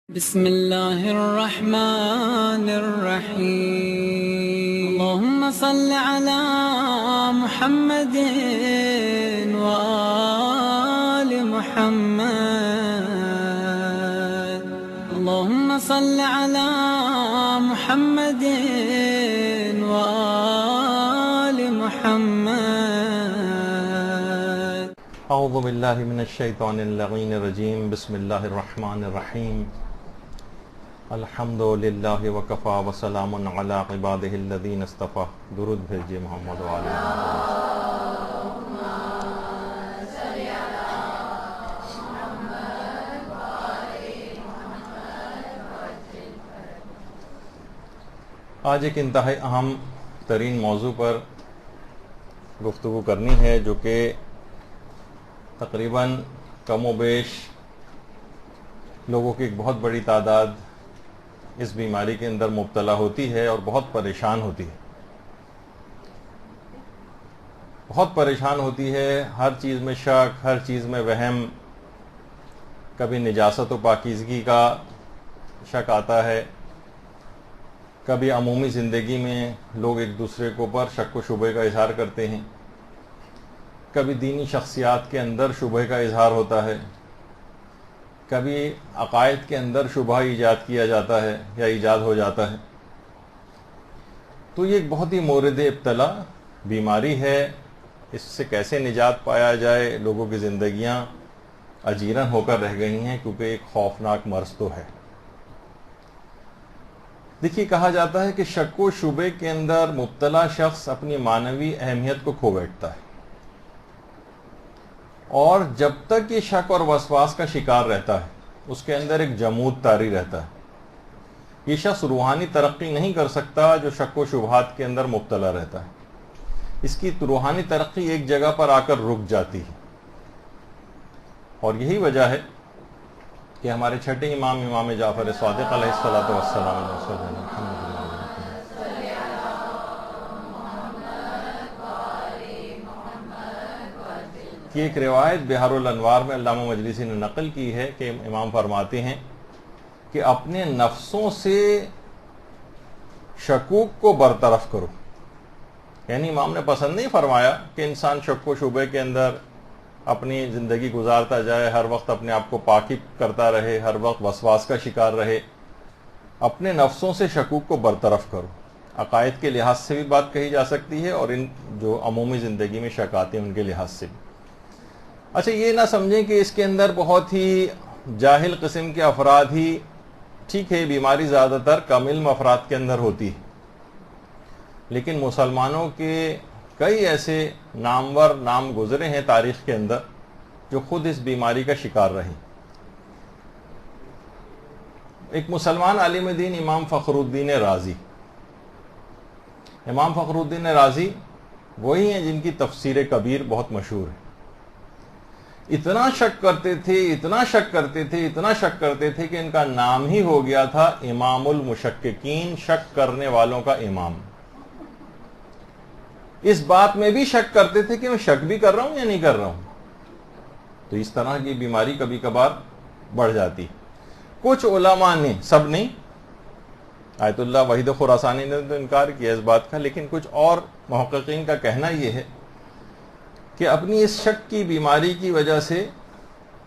بسم الله الرحمن الرحيم اللهم صل على محمد وآل محمد اللهم صل على محمد وآل محمد اعوذ باللہ من الشیطان اللعین الرجیم بسم اللہ الرحمن الرحیم الحمد للہ وکفا وسلام علی عبادہ الذین اصطفی درود بھیجئے محمد وعلی آج ایک انتہائی اہم ترین موضوع پر گفتگو کرنی ہے جو کہ تقریباً کم و بیش لوگوں کی ایک بہت بڑی تعداد اس بیماری کے اندر مبتلا ہوتی ہے اور بہت پریشان ہوتی ہے ہر چیز میں شک، ہر چیز میں وہم، کبھی نجاست و پاکیزگی کا شک آتا ہے، کبھی عمومی زندگی میں لوگ ایک دوسرے کے اوپر شک و شبہ کا اظہار کرتے ہیں، کبھی دینی شخصیات کے اندر شبہ کا اظہار ہوتا ہے، کبھی عقائد کے اندر شبہ ایجاد کیا جاتا ہے یا ایجاد ہو جاتا ہے۔ تو یہ ایک بہت ہی مورد ابتلا بیماری ہے۔ اس سے کیسے نجات پایا جائے؟ لوگوں کی زندگیاں اجیرن ہو کر رہ گئی ہیں کیونکہ ایک خوفناک مرض تو ہے۔ دیکھیے، کہا جاتا ہے کہ شک و شبہ کے اندر مبتلا شخص اپنی معنوی اہمیت کو کھو بیٹھتا ہے، اور جب تک یہ شک اور وسواس کا شکار رہتا ہے اس کے اندر ایک جمود طاری رہتا ہے۔ یہ شخص روحانی ترقی نہیں کر سکتا جو شک و شبہات کے اندر مبتلا رہتا ہے۔ اس کی روحانی ترقی ایک جگہ پر آ کر رک جاتی ہے، اور یہی وجہ ہے کہ ہمارے چھٹے امام جعفر صادق علیہ السلام کی ایک روایت بحار الانوار میں علامہ مجلسی نے نقل کی ہے کہ امام فرماتے ہیں کہ اپنے نفسوں سے شکوک کو برطرف کرو۔ یعنی امام نے پسند نہیں فرمایا کہ انسان شک و شبہ کے اندر اپنی زندگی گزارتا جائے، ہر وقت اپنے آپ کو پاکی کرتا رہے، ہر وقت وسواس کا شکار رہے۔ اپنے نفسوں سے شکوک کو برطرف کرو۔ عقائد کے لحاظ سے بھی بات کہی جا سکتی ہے اور ان جو عمومی زندگی میں شک آتے ہیں ان کے لحاظ سے بھی۔ اچھا، یہ نہ سمجھیں کہ اس کے اندر بہت ہی جاہل قسم کے افراد ہی، ٹھیک ہے بیماری زیادہ تر کم علم افراد کے اندر ہوتی ہے، لیکن مسلمانوں کے کئی ایسے نامور نام گزرے ہیں تاریخ کے اندر جو خود اس بیماری کا شکار رہے۔ ایک مسلمان عالم دین امام فخر الدین رازی وہی ہیں جن کی تفسیر کبیر بہت مشہور ہے۔ اتنا شک کرتے تھے کہ ان کا نام ہی ہو گیا تھا امام المشککین، شک کرنے والوں کا امام۔ اس بات میں بھی شک کرتے تھے کہ میں شک بھی کر رہا ہوں یا نہیں کر رہا ہوں۔ تو اس طرح کی بیماری کبھی کبھار بڑھ جاتی۔ کچھ علماء نے، سب نہیں، آیت اللہ وحید خراسانی نے تو انکار کیا اس بات کا، لیکن کچھ اور محققین کا کہنا یہ ہے کہ اپنی اس شک کی بیماری کی وجہ سے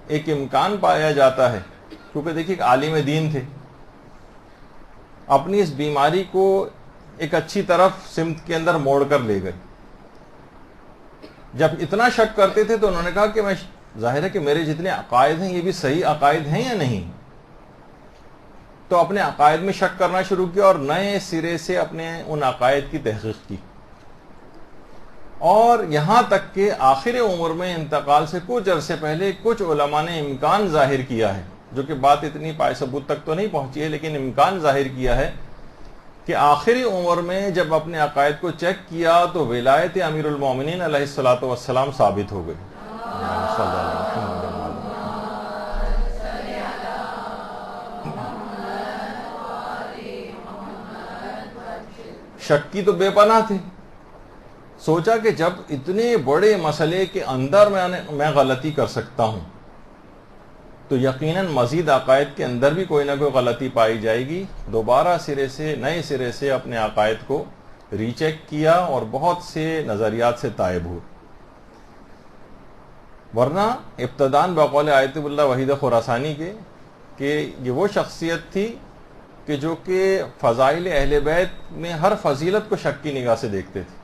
ایک امکان پایا جاتا ہے، کیونکہ دیکھیے ایک عالم دین تھے، اپنی اس بیماری کو ایک اچھی طرف سمت کے اندر موڑ کر لے گئے۔ جب اتنا شک کرتے تھے تو انہوں نے کہا کہ میں، ظاہر ہے کہ میرے جتنے عقائد ہیں یہ بھی صحیح عقائد ہیں یا نہیں، تو اپنے عقائد میں شک کرنا شروع کیا اور نئے سرے سے اپنے ان عقائد کی تحقیق کی، اور یہاں تک کہ آخر عمر میں انتقال سے کچھ عرصے پہلے کچھ علماء نے امکان ظاہر کیا ہے، جو کہ بات اتنی پائے ثبوت تک تو نہیں پہنچی ہے، لیکن امکان ظاہر کیا ہے کہ آخری عمر میں جب اپنے عقائد کو چیک کیا تو ولایت امیر المومنین علیہ السلام ثابت ہو گئی۔ شک کی تو بے پناہ تھے، سوچا کہ جب اتنے بڑے مسئلے کے اندر میں غلطی کر سکتا ہوں تو یقیناً مزید عقائد کے اندر بھی کوئی نہ کوئی غلطی پائی جائے گی. دوبارہ نئے سرے سے اپنے عقائد کو ری چیک کیا اور بہت سے نظریات سے تائب ہوئے. ورنہ ابتدان بقول آیت اللہ وحید خراسانی کے کہ یہ وہ شخصیت تھی کہ جو کہ فضائل اہل بیت میں ہر فضیلت کو شک کی نگاہ سے دیکھتے تھے.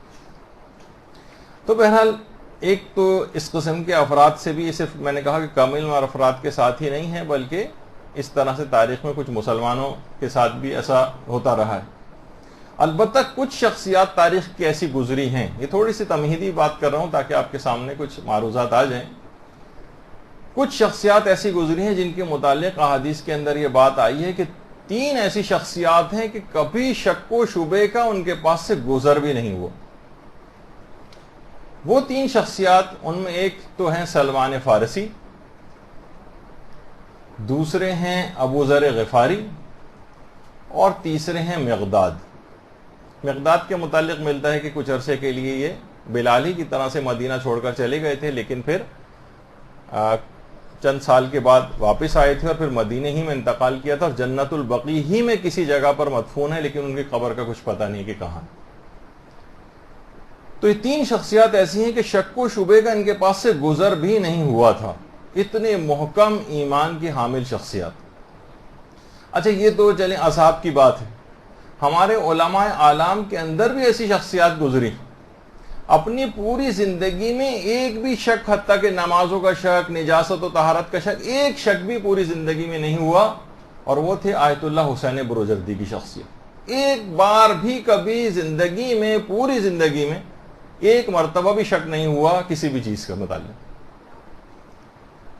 تو بہرحال ایک تو اس قسم کے افراد سے بھی صرف میں نے کہا کہ کم علم اور افراد کے ساتھ ہی نہیں ہے، بلکہ اس طرح سے تاریخ میں کچھ مسلمانوں کے ساتھ بھی ایسا ہوتا رہا ہے. البتہ کچھ شخصیات تاریخ کی ایسی گزری ہیں، یہ تھوڑی سی تمہیدی بات کر رہا ہوں تاکہ آپ کے سامنے کچھ معروضات آ جائیں. کچھ شخصیات ایسی گزری ہیں جن کے متعلق احادیث کے اندر یہ بات آئی ہے کہ 3 ایسی شخصیات ہیں کہ کبھی شک و شبے کا ان کے پاس سے گزر بھی نہیں ہوا. وہ 3 شخصیات، ان میں ایک تو ہیں سلمان فارسی، دوسرے ہیں ابو ذر غفاری، اور تیسرے ہیں مقداد. مقداد کے متعلق ملتا ہے کہ کچھ عرصے کے لیے یہ بلالی کی طرح سے مدینہ چھوڑ کر چلے گئے تھے، لیکن پھر چند سال کے بعد واپس آئے تھے اور پھر مدینے ہی میں انتقال کیا تھا، اور جنت البقیع ہی میں کسی جگہ پر مدفون ہے، لیکن ان کی قبر کا کچھ پتہ نہیں کہ کہاں. تو یہ 3 شخصیات ایسی ہیں کہ شک و شبے کا ان کے پاس سے گزر بھی نہیں ہوا تھا. اتنے محکم ایمان کی حامل شخصیات. اچھا یہ تو چلیں اصحاب کی بات ہے. ہمارے علماء اعلام کے اندر بھی ایسی شخصیات گزری، اپنی پوری زندگی میں ایک بھی شک، حتیٰ کہ نمازوں کا شک، نجاست و طہارت کا شک، ایک شک بھی پوری زندگی میں نہیں ہوا، اور وہ تھے آیت اللہ حسین بروجردی کی شخصیت. ایک بار بھی کبھی زندگی میں، پوری زندگی میں ایک مرتبہ بھی شک نہیں ہوا کسی بھی چیز کا متعلق.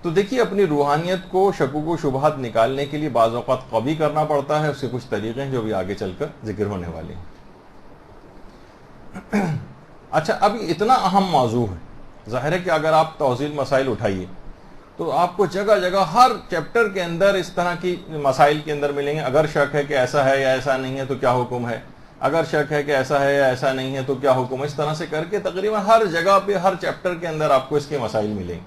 تو دیکھیے اپنی روحانیت کو شکوک و شبہات نکالنے کے لیے بعض اوقات قوی کرنا پڑتا ہے. اس کے کچھ طریقے ہیں جو بھی آگے چل کر ذکر ہونے والے ہیں. اچھا اب اتنا اہم موضوع ہے، ظاہر ہے کہ اگر آپ توضیح مسائل اٹھائیے تو آپ کو جگہ جگہ ہر چیپٹر کے اندر اس طرح کی مسائل کے اندر ملیں گے. اگر شک ہے کہ ایسا ہے یا ایسا نہیں ہے تو کیا حکم ہے، اگر شک ہے کہ ایسا ہے یا ایسا نہیں ہے تو کیا حکم. اس طرح سے کر کے تقریباً ہر جگہ پہ، ہر چیپٹر کے اندر آپ کو اس کے مسائل ملیں گے.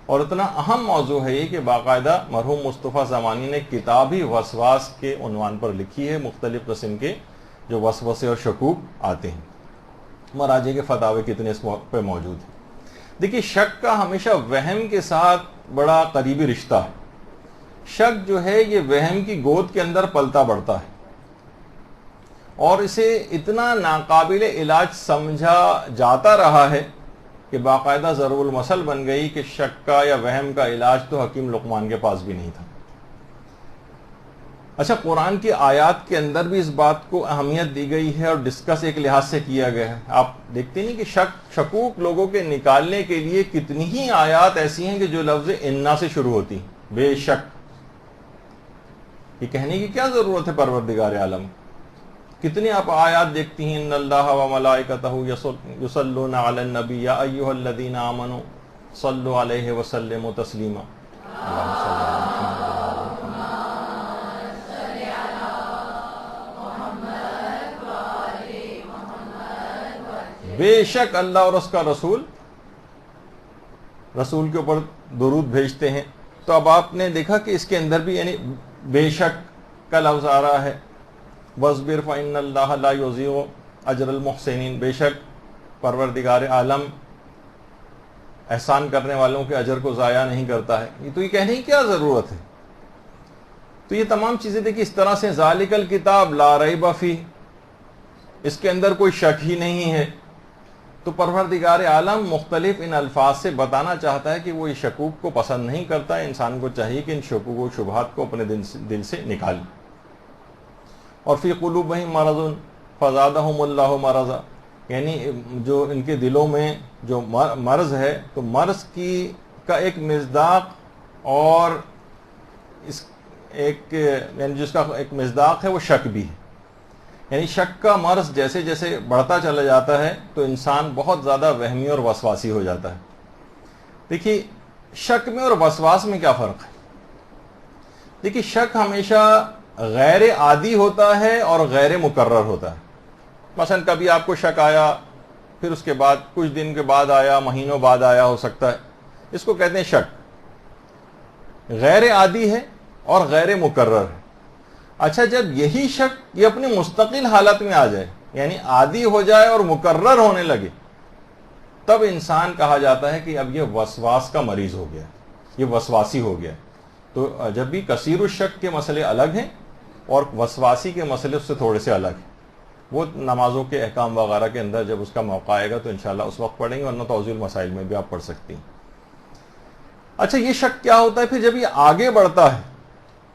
اور اتنا اہم موضوع ہے یہ کہ باقاعدہ مرحوم مصطفیٰ زمانی نے کتاب ہی وسواس کے عنوان پر لکھی ہے، مختلف قسم کے جو وسوسے اور شکوک آتے ہیں. مراجع کے فتاوے کتنے اس پہ موجود ہیں. دیکھیے شک کا ہمیشہ وہم کے ساتھ بڑا قریبی رشتہ ہے. شک جو ہے یہ وہم کی گود کے اندر پلتا بڑھتا ہے، اور اسے اتنا ناقابل علاج سمجھا جاتا رہا ہے کہ باقاعدہ ضرب المثل بن گئی کہ شک کا یا وہم کا علاج تو حکیم لقمان کے پاس بھی نہیں تھا. اچھا قرآن کی آیات کے اندر بھی اس بات کو اہمیت دی گئی ہے اور ڈسکس ایک لحاظ سے کیا گیا ہے. آپ دیکھتے نہیں کہ شکوک لوگوں کے نکالنے کے لیے کتنی ہی آیات ایسی ہیں کہ جو لفظ انا سے شروع ہوتی ہیں. بے شک، یہ کہنے کی کیا ضرورت ہے پروردگار عالم. کتنی آپ آیات دیکھتی ہیں، ان اللہ و ملائکتہ یصلون علی النبی یا ایھا الذین آمنوا صلوا علیہ وسلموا تسلیما. اللہم صل علی محمد. بے شک اللہ اور اس کا رسول کے اوپر درود بھیجتے ہیں. تو اب آپ نے دیکھا کہ اس کے اندر بھی یعنی بے شک کا لفظ آ رہا ہے. وَاصْبِرْ فَإِنَّ اللَّهَ لَا يُضِيعُ أَجْرَ الْمُحْسِنِينَ. بے شک پروردگار عالم احسان کرنے والوں کے اجر کو ضائع نہیں کرتا ہے. تو یہ کہنے کی کیا ضرورت ہے. تو یہ تمام چیزیں دیکھیں اس طرح سے ذَلِكَ الْكِتَابُ لَا رَيْبَ فِيهِ، اس کے اندر کوئی شک ہی نہیں ہے. تو پروردگار عالم مختلف ان الفاظ سے بتانا چاہتا ہے کہ وہ یہ شکوک کو پسند نہیں کرتا. انسان کو چاہیے کہ ان شکوک و شبہات کو اپنے دل سے نکالے. اور فی قلوبہم مرض فزادہم اللہ مرضا، یعنی جو ان کے دلوں میں جو مرض ہے تو مرض کا ایک مصداق اور اس ایک یعنی جس کا ایک مصداق ہے وہ شک بھی ہے. یعنی شک کا مرض جیسے جیسے بڑھتا چلا جاتا ہے تو انسان بہت زیادہ وہمی اور وسواسی ہو جاتا ہے. دیکھیے شک میں اور وسواس میں کیا فرق ہے. دیکھیے شک ہمیشہ غیر عادی ہوتا ہے اور غیر مقرر ہوتا ہے. مثلا کبھی آپ کو شک آیا، پھر اس کے بعد کچھ دن کے بعد آیا، مہینوں بعد آیا ہو سکتا ہے، اس کو کہتے ہیں شک. غیر عادی ہے اور غیر مکرر ہے۔ اچھا، جب یہی شک یہ اپنی مستقل حالت میں آ جائے، یعنی عادی ہو جائے اور مکرر ہونے لگے، تب انسان کہا جاتا ہے کہ اب یہ وسواس کا مریض ہو گیا، یہ وسواسی ہو گیا۔ تو جب بھی کثیر الشک کے مسئلے الگ ہیں اور وسواسی کے مسئلے اس سے تھوڑے سے الگ ہیں، وہ نمازوں کے احکام وغیرہ کے اندر جب اس کا موقع آئے گا تو انشاءاللہ اس وقت پڑھیں گے، ورنہ توضیح المسائل میں بھی آپ پڑھ سکتی ہیں۔ اچھا، یہ شک کیا ہوتا ہے پھر جب یہ آگے بڑھتا ہے؟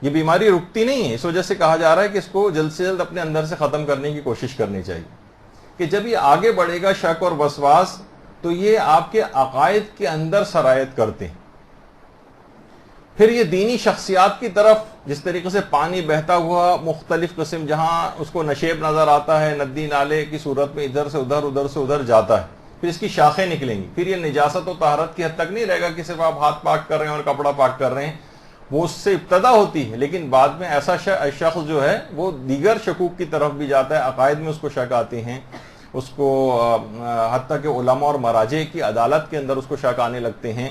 یہ بیماری رکتی نہیں ہے، اس وجہ سے کہا جا رہا ہے کہ اس کو جلد سے جلد اپنے اندر سے ختم کرنے کی کوشش کرنی چاہیے، کہ جب یہ آگے بڑھے گا شک اور وسواس تو یہ آپ کے عقائد کے اندر سرایت کرتے ہیں۔ پھر یہ دینی شخصیات کی طرف، جس طریقے سے پانی بہتا ہوا مختلف قسم جہاں اس کو نشیب نظر آتا ہے، ندی نالے کی صورت میں ادھر سے ادھر ادھر سے ادھر جاتا ہے، پھر اس کی شاخیں نکلیں گی، پھر یہ نجاست و طہارت کی حد تک نہیں رہے گا کہ صرف آپ ہاتھ پاک کر رہے ہیں اور کپڑا پاک کر رہے ہیں، وہ اس سے ابتدا ہوتی ہے، لیکن بعد میں ایسا شخص جو ہے وہ دیگر شکوک کی طرف بھی جاتا ہے، عقائد میں اس کو شک آتے ہیں، اس کو حتیٰ کہ علماء اور مراجع کی عدالت کے اندر اس کو شک آنے لگتے ہیں،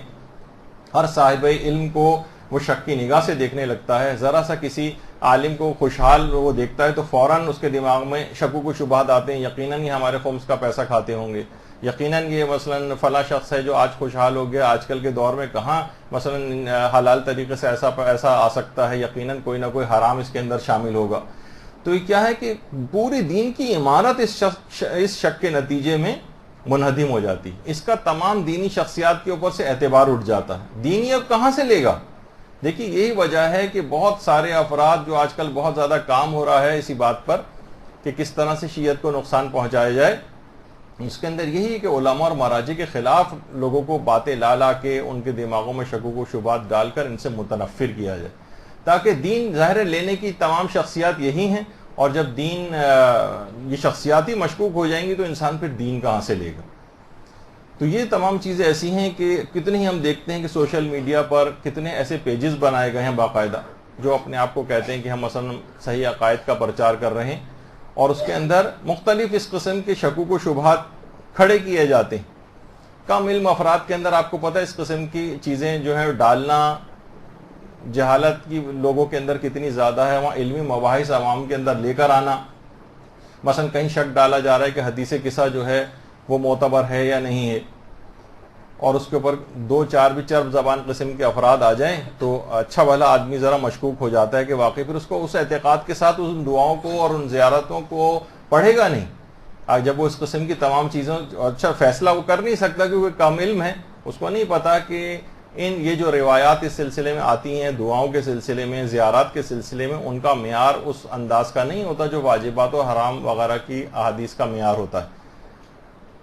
ہر صاحب علم کو وہ شک کی نگاہ سے دیکھنے لگتا ہے، ذرا سا کسی عالم کو خوشحال وہ دیکھتا ہے تو فوراً اس کے دماغ میں شکوک و شبہات آتے ہیں، یقیناً یہ ہمارے خمس کا پیسہ کھاتے ہوں گے، یقیناً یہ مثلاً فلاں شخص ہے جو آج خوشحال ہو گیا، آج کل کے دور میں کہاں مثلاً حلال طریقے سے ایسا آ سکتا ہے، یقیناً کوئی نہ کوئی حرام اس کے اندر شامل ہوگا۔ تو یہ کیا ہے کہ پوری دین کی عمارت اس شک کے نتیجے میں منہدم ہو جاتی ہے، اس کا تمام دینی شخصیات کے اوپر سے اعتبار اٹھ جاتا ہے۔ دینی اب کہاں سے لے گا؟ دیکھیے، یہی وجہ ہے کہ بہت سارے افراد جو آج کل بہت زیادہ کام ہو رہا ہے اسی بات پر کہ کس طرح سے شیعت کو نقصان پہنچایا جائے، اس کے اندر یہی ہے کہ علماء اور مراجع کے خلاف لوگوں کو باتیں لا کے ان کے دماغوں میں شکوک و شبہات ڈال کر ان سے متنفر کیا جائے، تاکہ دین ظاہر لینے کی تمام شخصیات یہی ہیں، اور جب دین یہ شخصیات ہی مشکوک ہو جائیں گی تو انسان پھر دین کہاں سے لے گا؟ تو یہ تمام چیزیں ایسی ہیں کہ کتنی ہم دیکھتے ہیں کہ سوشل میڈیا پر کتنے ایسے پیجز بنائے گئے ہیں باقاعدہ جو اپنے آپ کو کہتے ہیں کہ ہم مثلا صحیح عقائد کا پرچار کر رہے ہیں، اور اس کے اندر مختلف اس قسم کے شکوک و شبہات کھڑے کیے جاتے ہیں۔ کم علم افراد کے اندر آپ کو پتہ ہے اس قسم کی چیزیں جو ہے ڈالنا، جہالت کی لوگوں کے اندر کتنی زیادہ ہے، وہاں علمی مباحث عوام کے اندر لے کر آنا، مثلا کہیں شک ڈالا جا رہا ہے کہ حدیث قصہ جو ہے وہ معتبر ہے یا نہیں ہے، اور اس کے اوپر دو چار بھی چرب زبان قسم کے افراد آ جائیں تو اچھا بھلا آدمی ذرا مشکوک ہو جاتا ہے کہ واقعی پھر اس کو اس اعتقاد کے ساتھ ان دعاؤں کو اور ان زیارتوں کو پڑھے گا نہیں۔ جب وہ اس قسم کی تمام چیزوں اچھا فیصلہ وہ کر نہیں سکتا کیونکہ کم علم ہے، اس کو نہیں پتا کہ یہ جو روایات اس سلسلے میں آتی ہیں، دعاؤں کے سلسلے میں، زیارات کے سلسلے میں، ان کا معیار اس انداز کا نہیں ہوتا جو واجبات و حرام وغیرہ کی احادیث کا معیار ہوتا ہے۔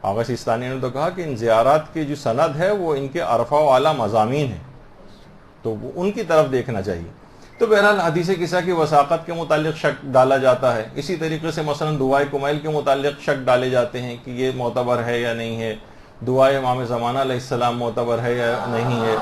آغا سیستانی نے تو کہا کہ ان زیارات کی جو سند ہے وہ ان کے عرفہ و اعلیٰ مضامین ہیں، تو ان کی طرف دیکھنا چاہیے۔ تو بہرحال حدیث قصہ کی وثاقت کے متعلق شک ڈالا جاتا ہے، اسی طریقے سے مثلا دعائے کمیل کے متعلق شک ڈالے جاتے ہیں کہ یہ معتبر ہے یا نہیں ہے، دعائے امام زمانہ علیہ السلام معتبر ہے یا نہیں ہے۔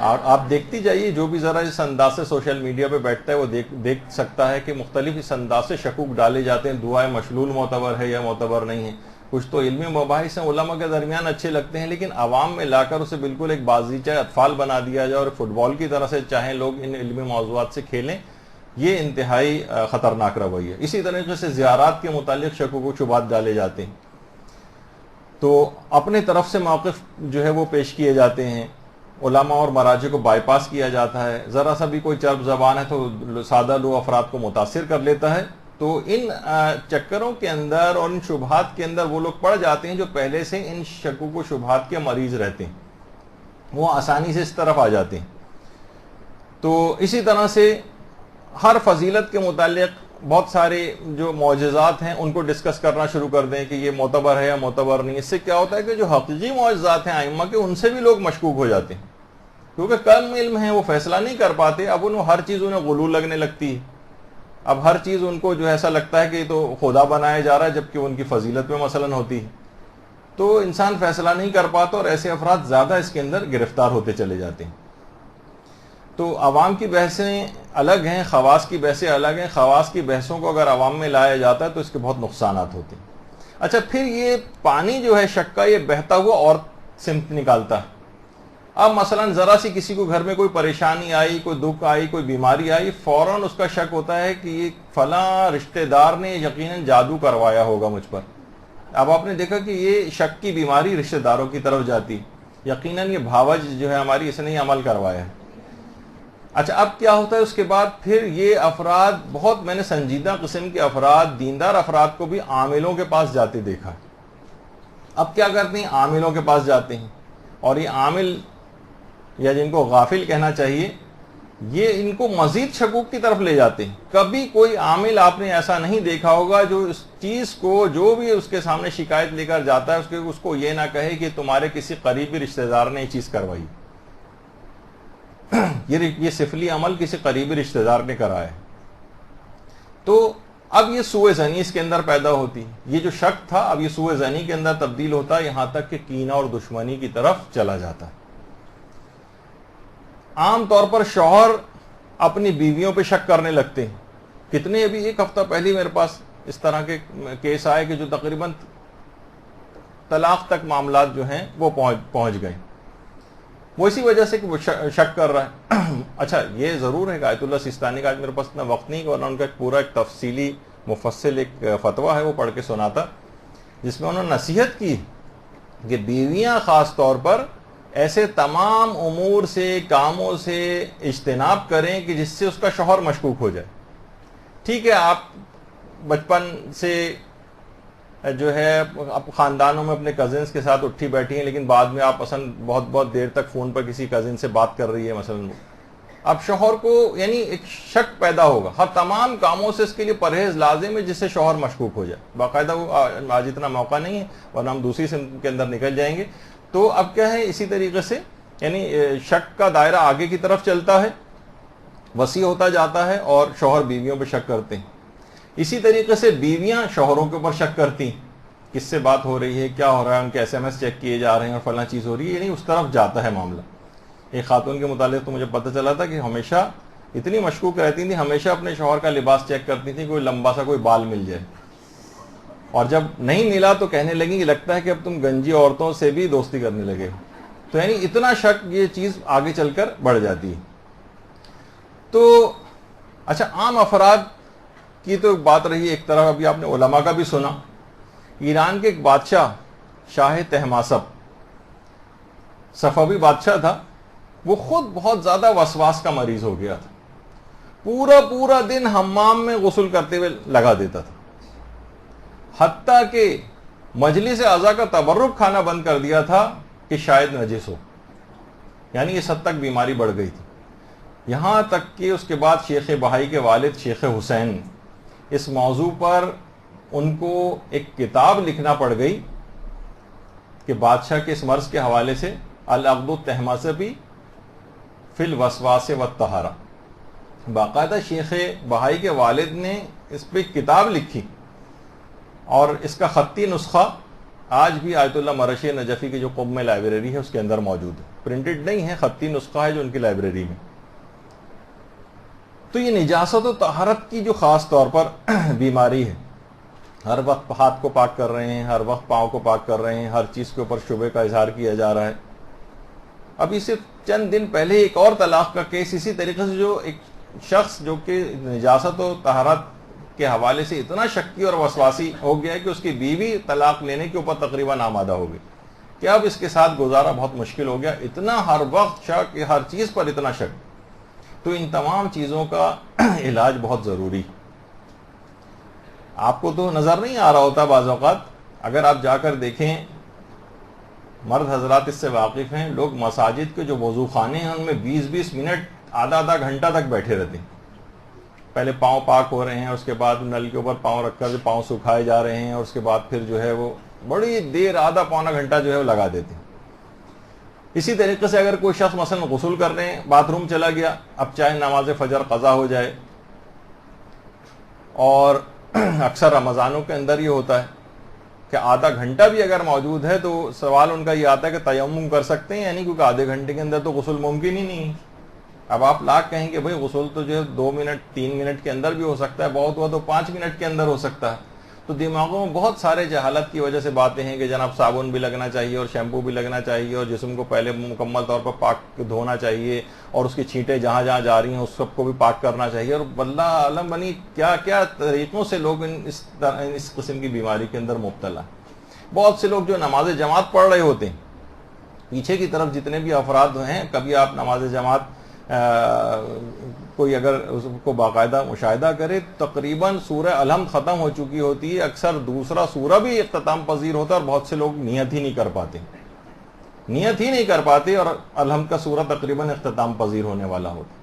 اور آپ دیکھتی جائیے، جو بھی ذرا اس انداز سے سوشل میڈیا پہ بیٹھتا ہے وہ دیکھ سکتا ہے کہ مختلف اس انداز سے شکوک ڈالے جاتے ہیں، دعائے مشلول معتبر ہے یا معتبر نہیں ہے۔ کچھ تو علمی مباحث ہیں، علماء کے درمیان اچھے لگتے ہیں، لیکن عوام میں لا کر اسے بالکل ایک بازیچہ اطفال بنا دیا جائے اور فٹ بال کی طرح سے چاہیں لوگ ان علمی موضوعات سے کھیلیں، یہ انتہائی خطرناک رویہ ہے۔ اسی طریقے سے زیارات کے متعلق شکوک و شبہات ڈالے جاتے ہیں، تو اپنے طرف سے موقف جو ہے وہ پیش کیے جاتے ہیں، علماء اور مراجع کو بائی پاس کیا جاتا ہے، ذرا سا بھی کوئی چرب زبان ہے تو سادہ لو افراد کو متاثر کر لیتا ہے۔ تو ان چکروں کے اندر اور ان شبہات کے اندر وہ لوگ پڑ جاتے ہیں جو پہلے سے ان شکوک و شبہات کے مریض رہتے ہیں، وہ آسانی سے اس طرف آ جاتے ہیں۔ تو اسی طرح سے ہر فضیلت کے متعلق بہت سارے جو معجزات ہیں ان کو ڈسکس کرنا شروع کر دیں کہ یہ معتبر ہے یا معتبر نہیں۔ اس سے کیا ہوتا ہے کہ جو حقیقی معجزات ہیں ائمہ کے، ان سے بھی لوگ مشکوک ہو جاتے ہیں، کیونکہ کم علم ہیں، وہ فیصلہ نہیں کر پاتے، اب انہوں ہر چیز انہیں غلو لگنے لگتی ہے، اب ہر چیز ان کو جو ایسا لگتا ہے کہ تو خدا بنایا جا رہا ہے جبکہ ان کی فضیلت میں مثلا ہوتی ہے، تو انسان فیصلہ نہیں کر پاتا اور ایسے افراد زیادہ اس کے اندر گرفتار ہوتے چلے جاتے ہیں۔ تو عوام کی بحثیں الگ ہیں، خواص کی بحثیں الگ ہیں۔ خواص کی بحثوں کو اگر عوام میں لایا جاتا ہے تو اس کے بہت نقصانات ہوتے ہیں۔ اچھا پھر یہ پانی جو ہے شک کا یہ بہتا ہوا اور سمت نکالتا ہے. اب مثلا ذرا سی کسی کو گھر میں کوئی پریشانی آئی، کوئی دکھ آئی، کوئی بیماری آئی، فوراً اس کا شک ہوتا ہے کہ یہ فلاں رشتہ دار نے یقیناً جادو کروایا ہوگا مجھ پر. اب آپ نے دیکھا کہ یہ شک کی بیماری رشتہ داروں کی طرف جاتی، یقیناً یہ بھاوج جو ہے ہماری اس نے عمل کروایا ہے. اچھا اب کیا ہوتا ہے اس کے بعد پھر یہ افراد، بہت میں نے سنجیدہ قسم کے افراد، دیندار افراد کو بھی عاملوں کے پاس جاتے دیکھا. اب کیا کرتے ہیں؟ عاملوں کے پاس جاتے ہیں، اور یہ عامل یا جن کو غافل کہنا چاہیے، یہ ان کو مزید شکوک کی طرف لے جاتے ہیں. کبھی کوئی عامل آپ نے ایسا نہیں دیکھا ہوگا جو اس چیز کو، جو بھی اس کے سامنے شکایت لے کر جاتا ہے، اس کو یہ نہ کہے کہ تمہارے کسی قریبی رشتہ دار نے یہ چیز کروائی. یہ سفلی عمل کسی قریبی رشتہ دار نے کرایا ہے. تو اب یہ سوء ظنی اس کے اندر پیدا ہوتی. یہ جو شک تھا اب یہ سوء ظنی کے اندر تبدیل ہوتا ہے، یہاں تک کہ کینہ اور دشمنی کی طرف چلا جاتا ہے. عام طور پر شوہر اپنی بیویوں پہ شک کرنے لگتے ہیں. کتنے ابھی ایک ہفتہ پہلے میرے پاس اس طرح کے کیس آئے کہ جو تقریباً طلاق تک معاملات جو ہیں وہ پہنچ گئے، وہ اسی وجہ سے کہ وہ شک کر رہا ہے. اچھا یہ ضرور ہے کہ آیت اللہ سیستانی کا آج میرے پاس اتنا وقت نہیں، ورنہ ان کا پورا ایک تفصیلی مفصل ایک فتویٰ ہے وہ پڑھ کے سناتا، جس میں انہوں نے نصیحت کی کہ بیویاں خاص طور پر ایسے تمام امور سے، کاموں سے اجتناب کریں کہ جس سے اس کا شوہر مشکوک ہو جائے. ٹھیک ہے آپ بچپن سے جو ہے اب خاندانوں میں اپنے کزنس کے ساتھ اٹھی بیٹھی ہیں، لیکن بعد میں آپ اصلا بہت دیر تک فون پر کسی کزن سے بات کر رہی ہے مثلا، اب شوہر کو یعنی ایک شک پیدا ہوگا. ہر تمام کاموں سے اس کے لیے پرہیز لازم ہے جس سے شوہر مشکوک ہو جائے. باقاعدہ وہ آج اتنا موقع نہیں ہے ورنہ ہم دوسری سمت کے اندر نکل جائیں گے. تو اب کیا ہے، اسی طریقے سے یعنی شک کا دائرہ آگے کی طرف چلتا ہے، وسیع ہوتا جاتا ہے، اور شوہر بیویوں پہ شک کرتے ہیں. اسی طریقے سے بیویاں شوہروں کے اوپر شک کرتی ہیں، کس سے بات ہو رہی ہے، کیا ہو رہا ہے، ان کے ایس ایم ایس چیک کیے جا رہے ہیں اور فلاں چیز ہو رہی ہے، یعنی اس طرف جاتا ہے معاملہ. ایک خاتون کے متعلق تو مجھے پتہ چلا تھا کہ ہمیشہ اتنی مشکوک رہتی تھی، ہمیشہ اپنے شوہر کا لباس چیک کرتی تھی، کوئی لمبا سا کوئی بال مل جائے، اور جب نہیں ملا تو کہنے لگی کہ لگتا ہے کہ اب تم گنجی عورتوں سے بھی دوستی کرنے لگے ہو. تو یعنی اتنا شک یہ چیز آگے چل کر بڑھ جاتی ہے. تو اچھا عام افراد کی تو بات رہی ایک طرف، ابھی آپ نے علماء کا بھی سنا. ایران کے ایک بادشاہ شاہ طہماسپ، صفوی بادشاہ تھا، وہ خود بہت زیادہ وسواس کا مریض ہو گیا تھا. پورا دن حمام میں غسل کرتے ہوئے لگا دیتا تھا، حتیٰ کہ مجلس اعضاء کا تبرک کھانا بند کر دیا تھا کہ شاید نجس ہو. یعنی اس حد تک بیماری بڑھ گئی تھی. یہاں تک کہ اس کے بعد شیخ بہائی کے والد شیخ حسین اس موضوع پر ان کو ایک کتاب لکھنا پڑ گئی کہ بادشاہ کے اس مرض کے حوالے سے العقد الطہماسپی فی الوسواس والطہارہ. باقاعدہ شیخ بہائی کے والد نے اس پہ کتاب لکھی، اور اس کا خطی نسخہ آج بھی آیت اللہ مرشی نجفی کی جو قم میں لائبریری ہے اس کے اندر موجود ہے. پرنٹڈ نہیں ہے، خطی نسخہ ہے جو ان کی لائبریری میں. تو یہ نجاست و طہارت کی جو خاص طور پر بیماری ہے، ہر وقت ہاتھ کو پاک کر رہے ہیں، ہر وقت پاؤں کو پاک کر رہے ہیں، ہر چیز کے اوپر شبہ کا اظہار کیا جا رہا ہے. ابھی صرف چند دن پہلے ایک اور طلاق کا کیس اسی طریقے سے، جو ایک شخص جو کہ نجاست و طہارت کے حوالے سے اتنا شکی اور وسواسی ہو گیا ہے کہ اس کی بیوی طلاق لینے کے اوپر تقریباً آمادہ ہو گئی کہ اب اس کے ساتھ گزارا بہت مشکل ہو گیا. اتنا ہر وقت شک، ہر چیز پر اتنا شک. تو ان تمام چیزوں کا علاج بہت ضروری. آپ کو تو نظر نہیں آ رہا ہوتا بعض اوقات، اگر آپ جا کر دیکھیں، مرد حضرات اس سے واقف ہیں، لوگ مساجد کے جو وضو خانے ہیں ان میں 20 منٹ، آدھا گھنٹہ تک بیٹھے رہتے ہیں. پہلے پاؤں پاک ہو رہے ہیں، اس کے بعد نل کے اوپر پاؤں رکھ کر پاؤں سکھائے جا رہے ہیں، اور اس کے بعد پھر جو ہے وہ بڑی دیر، آدھا پونا گھنٹہ جو ہے وہ لگا دیتے ہیں. اسی طریقے سے اگر کوئی شخص مثلا غسل کرنے باتھ روم چلا گیا، اب چاہے نماز فجر قضا ہو جائے، اور اکثر رمضانوں کے اندر یہ ہوتا ہے کہ آدھا گھنٹہ بھی اگر موجود ہے تو سوال ان کا یہ آتا ہے کہ تیمم کر سکتے ہیں، یعنی کیونکہ آدھے گھنٹے کے اندر تو غسل ممکن ہی نہیں. اب آپ لاکھ کہیں گے بھائی غسل تو جو ہے 2 منٹ 3 منٹ کے اندر بھی ہو سکتا ہے، بہت ہوا تو 5 منٹ کے اندر ہو سکتا ہے. تو تو دماغوں میں بہت سارے جہالت کی وجہ سے باتیں ہیں کہ جناب صابن بھی لگنا چاہیے اور شیمپو بھی لگنا چاہیے اور جسم کو پہلے مکمل طور پر پاک دھونا چاہیے اور اس کی چھینٹیں جہاں جہاں جا رہی ہیں اس سب کو بھی پاک کرنا چاہیے، اور واللہ عالم بنی کیا کیا طریقوں سے لوگ اس قسم کی بیماری کے اندر مبتلا۔ بہت سے لوگ جو نماز جماعت پڑھ رہے ہوتے ہیں، پیچھے کی طرف جتنے بھی افراد ہیں، کبھی آپ نماز جماعت کوئی اگر اس کو باقاعدہ مشاہدہ کرے، تقریباً سورہ الحمد ختم ہو چکی ہوتی ہے، اکثر دوسرا سورہ بھی اختتام پذیر ہوتا ہے اور بہت سے لوگ نیت ہی نہیں کر پاتے اور الحمد کا سورہ تقریباً اختتام پذیر ہونے والا ہوتا۔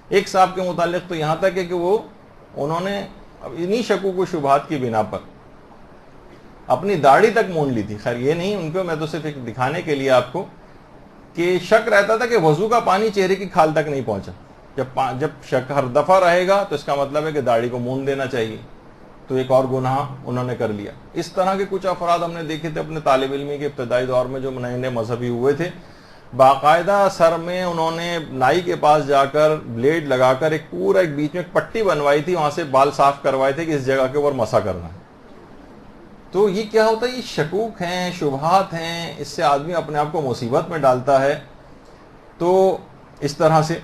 ایک صاحب کے متعلق تو یہاں تک ہے کہ انہوں نے انہی شکوک و شبہات کی بنا پر اپنی داڑھی تک مونڈ لی تھی۔ خیر یہ نہیں، ان کو میں تو صرف ایک دکھانے کے لیے آپ کو کہ شک رہتا تھا کہ وضو کا پانی چہرے کی کھال تک نہیں پہنچا۔ جب شک ہر دفعہ رہے گا تو اس کا مطلب ہے کہ داڑھی کو مونڈ دینا چاہیے، تو ایک اور گناہ انہوں نے کر لیا۔ اس طرح کے کچھ افراد ہم نے دیکھے تھے اپنے طالب علمی کے ابتدائی دور میں جو نئے نئے مذہبی ہوئے تھے، باقاعدہ سر میں انہوں نے نائی کے پاس جا کر بلیڈ لگا کر ایک بیچ میں ایک پٹی بنوائی تھی، وہاں سے بال صاف کروائے تھے کہ اس جگہ کے اوپر مسح کرنا ہے۔ تو یہ کیا ہوتا ہے؟ یہ شکوک ہیں، شبہات ہیں، اس سے آدمی اپنے آپ کو مصیبت میں ڈالتا ہے۔ تو اس طرح سے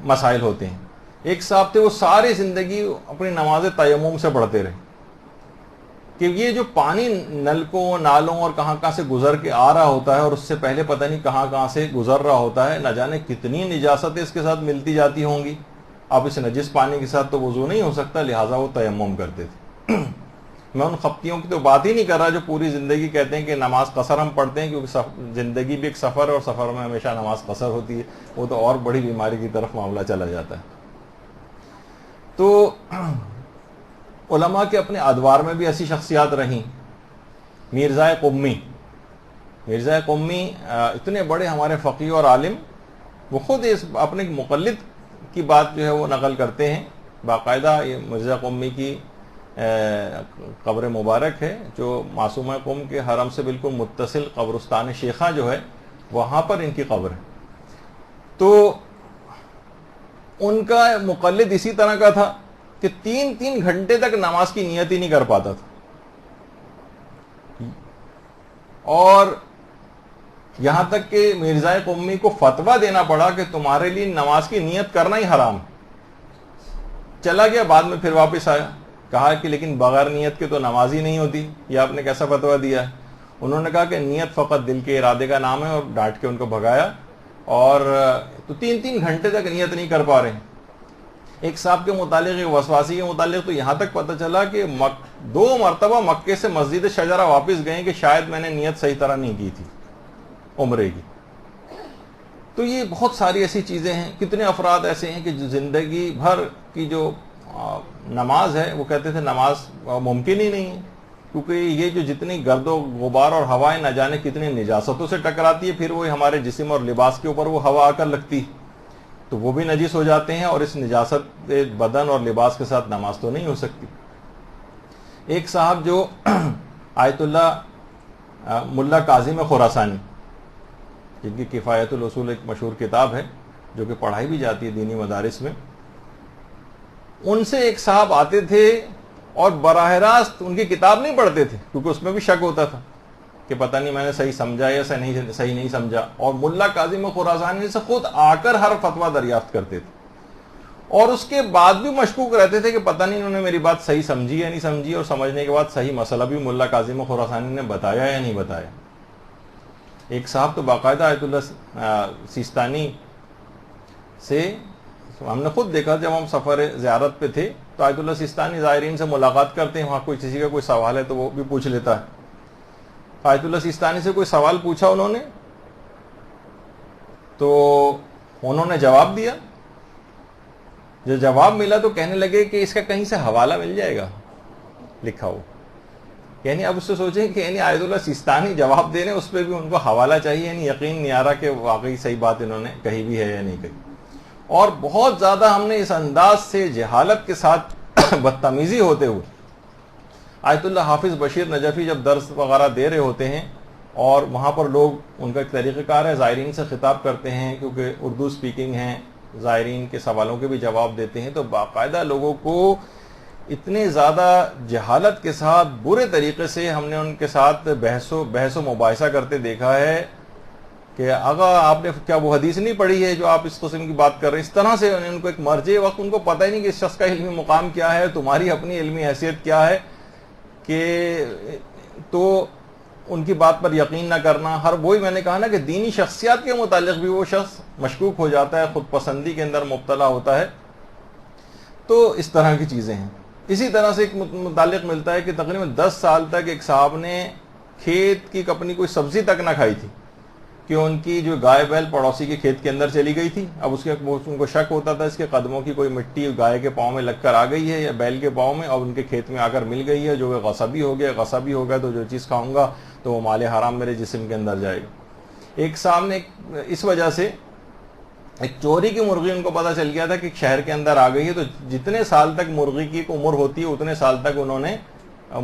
مسائل ہوتے ہیں۔ ایک صاحب تھے، وہ ساری زندگی اپنی نماز تیمم سے پڑھتے رہے کہ یہ جو پانی نلکوں نالوں اور کہاں کہاں سے گزر کے آ رہا ہوتا ہے اور اس سے پہلے پتہ نہیں کہاں کہاں سے گزر رہا ہوتا ہے، نہ جانے کتنی نجاستیں اس کے ساتھ ملتی جاتی ہوں گی۔ اب اس نجس پانی کے ساتھ تو وضو نہیں ہو سکتا، لہٰذا وہ تیمم کرتے تھے۔ میں ان خپتیوں کی تو بات ہی نہیں کر رہا جو پوری زندگی کہتے ہیں کہ نماز قصر ہم پڑھتے ہیں کیونکہ زندگی بھی ایک سفر ہے اور سفر میں ہمیشہ نماز قصر ہوتی ہے، وہ تو اور بڑی بیماری کی طرف معاملہ چلا جاتا ہے۔ تو علماء کے اپنے ادوار میں بھی ایسی شخصیات رہیں۔ میرزا قمی اتنے بڑے ہمارے فقیہ اور عالم، وہ خود اپنے مقلد کی بات جو ہے وہ نقل کرتے ہیں۔ باقاعدہ یہ مرزا قمی کی قبر مبارک ہے جو معصومہ قم کے حرم سے بالکل متصل قبرستان شیخہ جو ہے، وہاں پر ان کی قبر ہے۔ تو ان کا مقلد اسی طرح کا تھا کہ 3 گھنٹے تک نماز کی نیت ہی نہیں کر پاتا تھا، اور یہاں تک کہ مرزا قمی کو فتویٰ دینا پڑا کہ تمہارے لیے نماز کی نیت کرنا ہی حرام۔ چلا گیا، بعد میں پھر واپس آیا، کہا کہ لیکن بغیر نیت کے تو نماز ہی نہیں ہوتی، یہ آپ نے کیسا فتویٰ دیا ہے؟ انہوں نے کہا کہ نیت فقط دل کے ارادے کا نام ہے، اور ڈانٹ کے ان کو بھگایا، اور تو 3 گھنٹے تک نیت نہیں کر پا رہے ہیں۔ ایک صاحب کے متعلق، ایک وسواسی کے متعلق تو یہاں تک پتہ چلا کہ 2 مرتبہ مکے سے مسجد شجرہ واپس گئے کہ شاید میں نے نیت صحیح طرح نہیں کی تھی عمرے کی۔ تو یہ بہت ساری ایسی چیزیں ہیں۔ کتنے افراد ایسے ہیں کہ جو زندگی بھر کی جو نماز ہے وہ کہتے تھے نماز ممکن ہی نہیں ہے، کیونکہ یہ جو جتنی گرد و غبار اور ہوائیں نہ جانے کتنی نجاستوں سے ٹکراتی ہے، پھر وہ ہمارے جسم اور لباس کے اوپر وہ ہوا آ کر لگتی ہے تو وہ بھی نجس ہو جاتے ہیں، اور اس نجاست بدن اور لباس کے ساتھ نماز تو نہیں ہو سکتی۔ ایک صاحب جو آیت اللہ ملا کاظم خراسانی، جن کی کفایت الاصول ایک مشہور کتاب ہے جو کہ پڑھائی بھی جاتی ہے دینی مدارس میں، ان سے ایک صاحب آتے تھے اور براہ راست ان کی کتاب نہیں پڑھتے تھے کیونکہ اس میں بھی شک ہوتا تھا کہ پتہ نہیں میں نے صحیح سمجھا یا صحیح نہیں سمجھا، اور ملا کاظم خراسانی سے خود آ کر ہر فتویٰ دریافت کرتے تھے، اور اس کے بعد بھی مشکوک رہتے تھے کہ پتہ نہیں انہوں نے میری بات صحیح سمجھی یا نہیں سمجھی، اور سمجھنے کے بعد صحیح مسئلہ بھی ملا کاظم خراسانی نے بتایا یا نہیں بتایا۔ ایک صاحب تو باقاعدہ آیت اللہ سیستانی سے ہم نے خود دیکھا، جب ہم سفر زیارت پہ تھے تو آیت اللہ سیستانی زائرین سے ملاقات کرتے ہیں، وہاں کوئی کسی کا کوئی سوال ہے تو وہ بھی پوچھ لیتا ہے۔ آیت اللہ سیستانی سے کوئی سوال پوچھا انہوں نے تو انہوں نے جواب دیا، جو جواب ملا تو کہنے لگے کہ اس کا کہیں سے حوالہ مل جائے گا لکھا ہو، یعنی اب اس سے سوچیں کہ یعنی آیت اللہ سیستانی جواب دے رہے ہیں، اس پہ بھی ان کو حوالہ چاہیے، یعنی یقین نہیں آ رہا کہ واقعی صحیح بات انہوں نے کہی بھی ہے یا نہیں کہی۔ اور بہت زیادہ ہم نے اس انداز سے جہالت کے ساتھ بدتمیزی ہوتے ہوئے، آیت اللہ حافظ بشیر نجفی جب درس وغیرہ دے رہے ہوتے ہیں اور وہاں پر لوگ، ان کا ایک طریقہ کار ہے، زائرین سے خطاب کرتے ہیں کیونکہ اردو سپیکنگ ہیں، زائرین کے سوالوں کے بھی جواب دیتے ہیں، تو باقاعدہ لوگوں کو اتنے زیادہ جہالت کے ساتھ برے طریقے سے ہم نے ان کے ساتھ بحث و مباحثہ کرتے دیکھا ہے کہ آقا آپ نے کیا وہ حدیث نہیں پڑھی ہے جو آپ اس قسم کی بات کر رہے ہیں. اس طرح سے ان کو ایک مرجع وقت ان کو پتہ ہی نہیں کہ اس شخص کا علمی مقام کیا ہے, تمہاری اپنی علمی حیثیت کیا ہے, کہ تو ان کی بات پر یقین نہ کرنا. ہر وہی میں نے کہا نا کہ دینی شخصیات کے متعلق بھی وہ شخص مشکوک ہو جاتا ہے, خود پسندی کے اندر مبتلا ہوتا ہے. تو اس طرح کی چیزیں ہیں. اسی طرح سے ایک متعلق ملتا ہے کہ تقریباً 10 سال تک ایک صاحب نے کھیت کی اپنی کوئی سبزی تک نہ کھائی تھی کہ ان کی جو گائے بیل پڑوسی کے کھیت کے اندر چلی گئی تھی. اب ان کو شک ہوتا تھا اس کے قدموں کی کوئی مٹی گائے کے پاؤں میں لگ کر آ گئی ہے یا بیل کے پاؤں میں, اور ان کے کھیت میں آ کر مل گئی ہے, جو غصبی ہو گیا تو جو چیز کھاؤں گا تو وہ مال حرام میرے جسم کے اندر جائے گا. ایک صاحب نے اس وجہ سے ایک چوری کی مرغی ان کو پتہ چل گیا تھا کہ شہر کے اندر آ گئی ہے, تو جتنے سال تک مرغی کی عمر ہوتی ہے اتنے سال تک انہوں نے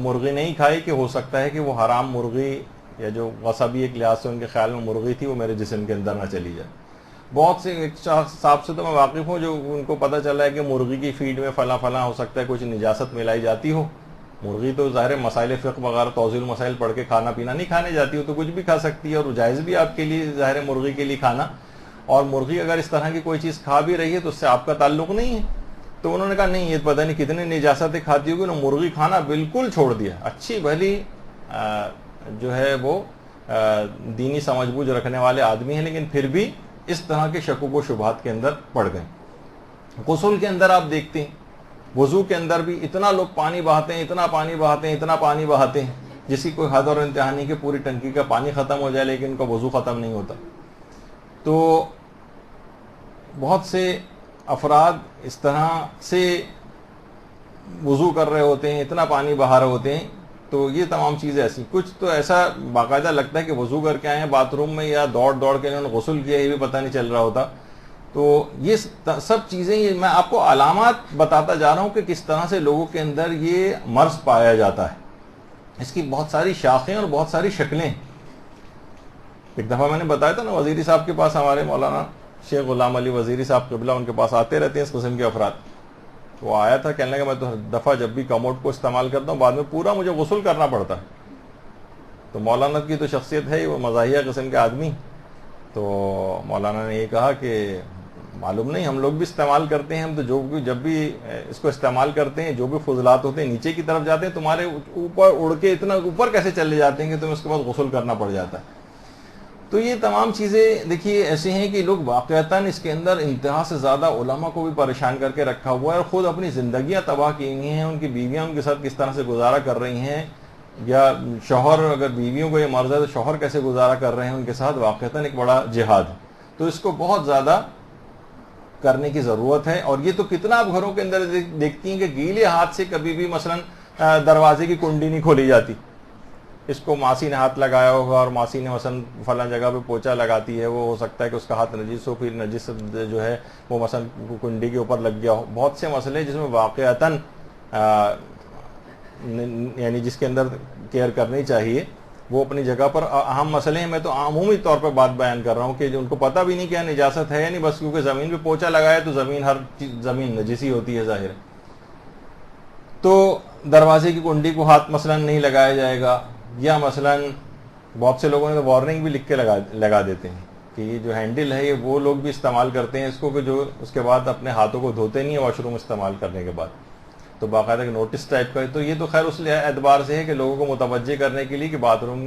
مرغی نہیں کھائی کہ ہو سکتا ہے کہ وہ حرام مرغی یا جو غصبی ایک لحاظ سے ان کے خیال میں مرغی تھی وہ میرے جسم کے اندر نہ چلی جائے. بہت سے ایک صاحب سے تو میں واقف ہوں جو ان کو پتہ چلا ہے کہ مرغی کی فیڈ میں فلاں ہو سکتا ہے کچھ نجاست ملائی جاتی ہو. مرغی تو ظاہر مسائل فقہ وغیرہ توضیح المسائل پڑھ کے کھانا پینا نہیں کھانے جاتی ہو, تو کچھ بھی کھا سکتی ہے اور جائز بھی آپ کے لیے ظاہر مرغی کے لیے کھانا. اور مرغی اگر اس طرح کی کوئی چیز کھا بھی رہی ہے تو اس سے آپ کا تعلق نہیں ہے. تو انہوں نے کہا نہیں, یہ پتہ نہیں کتنے نجاستیں کھاتی ہوگی, انہوں نے مرغی کھانا بالکل چھوڑ دیا. اچھی بھلی جو ہے وہ دینی سمجھ بوجھ رکھنے والے آدمی ہیں, لیکن پھر بھی اس طرح کے شکوک و شبہات کے اندر پڑ گئے. غسل کے اندر آپ دیکھتے ہیں, وضو کے اندر بھی اتنا لوگ پانی بہاتے ہیں, اتنا پانی بہاتے ہیں جس کی کوئی حد اور انتہا نہیں کہ پوری ٹنکی کا پانی ختم ہو جائے لیکن ان کا وضو ختم نہیں ہوتا. تو بہت سے افراد اس طرح سے وضو کر رہے ہوتے ہیں, اتنا پانی بہا رہے ہوتے ہیں. تو یہ تمام چیزیں ایسی, کچھ تو ایسا باقاعدہ لگتا ہے کہ وضو کر کے آئے ہیں باتھ روم میں یا دوڑ کے انہوں نے غسل کیا, یہ بھی پتہ نہیں چل رہا ہوتا. تو یہ سب چیزیں, یہ میں آپ کو علامات بتاتا جا رہا ہوں کہ کس طرح سے لوگوں کے اندر یہ مرض پایا جاتا ہے. اس کی بہت ساری شاخیں اور بہت ساری شکلیں. ایک دفعہ میں نے بتایا تھا نا, وزیری صاحب کے پاس ہمارے مولانا شیخ غلام علی وزیری صاحب قبلہ, ان کے پاس آتے رہتے ہیں اس قسم کے افراد. وہ آیا تھا, کہنے لگا میں تو ہر دفعہ جب بھی کموڈ کو استعمال کرتا ہوں بعد میں پورا مجھے غسل کرنا پڑتا ہے. تو مولانا کی تو شخصیت ہے, وہ مزاحیہ قسم کے آدمی. تو مولانا نے یہ کہا کہ معلوم نہیں, ہم لوگ بھی استعمال کرتے ہیں, ہم تو جب بھی اس کو استعمال کرتے ہیں جو بھی فضلات ہوتے ہیں نیچے کی طرف جاتے ہیں, تمہارے اوپر اڑ کے اتنا اوپر کیسے چلے جاتے ہیں کہ تمہیں اس کے بعد غسل کرنا پڑ جاتا ہے. تو یہ تمام چیزیں دیکھیے ایسے ہیں کہ لوگ واقعتاً اس کے اندر انتہا سے زیادہ علماء کو بھی پریشان کر کے رکھا ہوا ہے, اور خود اپنی زندگیاں تباہ کی ہوئی ہیں. ان کی بیویاں ان کے ساتھ کس طرح سے گزارا کر رہی ہیں, یا شوہر اگر بیویوں کو یہ مرض ہے تو شوہر کیسے گزارا کر رہے ہیں ان کے ساتھ, واقعتاً ایک بڑا جہاد. تو اس کو بہت زیادہ کرنے کی ضرورت ہے. اور یہ تو کتنا آپ گھروں کے اندر دیکھتی ہیں کہ گیلے ہاتھ سے کبھی بھی مثلا دروازے کی کنڈی نہیں کھولی جاتی. اس کو ماسی نے ہاتھ لگایا ہوگا اور ماسی نے مثلا فلاں جگہ پہ پوچھا لگاتی ہے, وہ ہو سکتا ہے کہ اس کا ہاتھ نجس ہو, پھر نجس جو ہے وہ مثلا کنڈی کے اوپر لگ گیا ہو. بہت سے مسئلے جس میں واقعتاً یعنی جس کے اندر کیئر کرنی چاہیے وہ اپنی جگہ پر اہم مسئلے ہیں. میں تو عمومی طور پہ بات بیان کر رہا ہوں کہ ان کو پتہ بھی نہیں کیا نجاست ہے یا نہیں, بس کیونکہ زمین پہ پوچھا لگایا تو ہر زمین نجسی ہوتی ہے ظاہر. تو دروازے کی کنڈی کو ہاتھ مثلا نہیں لگایا جائے گا, یا مثلا بہت سے لوگوں نے وارننگ بھی لکھ کے لگا دیتے ہیں کہ یہ جو ہینڈل ہے یہ وہ لوگ بھی استعمال کرتے ہیں اس کو کہ جو اس کے بعد اپنے ہاتھوں کو دھوتے نہیں ہیں واش روم استعمال کرنے کے بعد. تو باقاعدہ ایک نوٹس ٹائپ کا ہے. تو یہ تو خیر اس اعتبار سے ہے کہ لوگوں کو متوجہ کرنے کے لیے کہ باتھ روم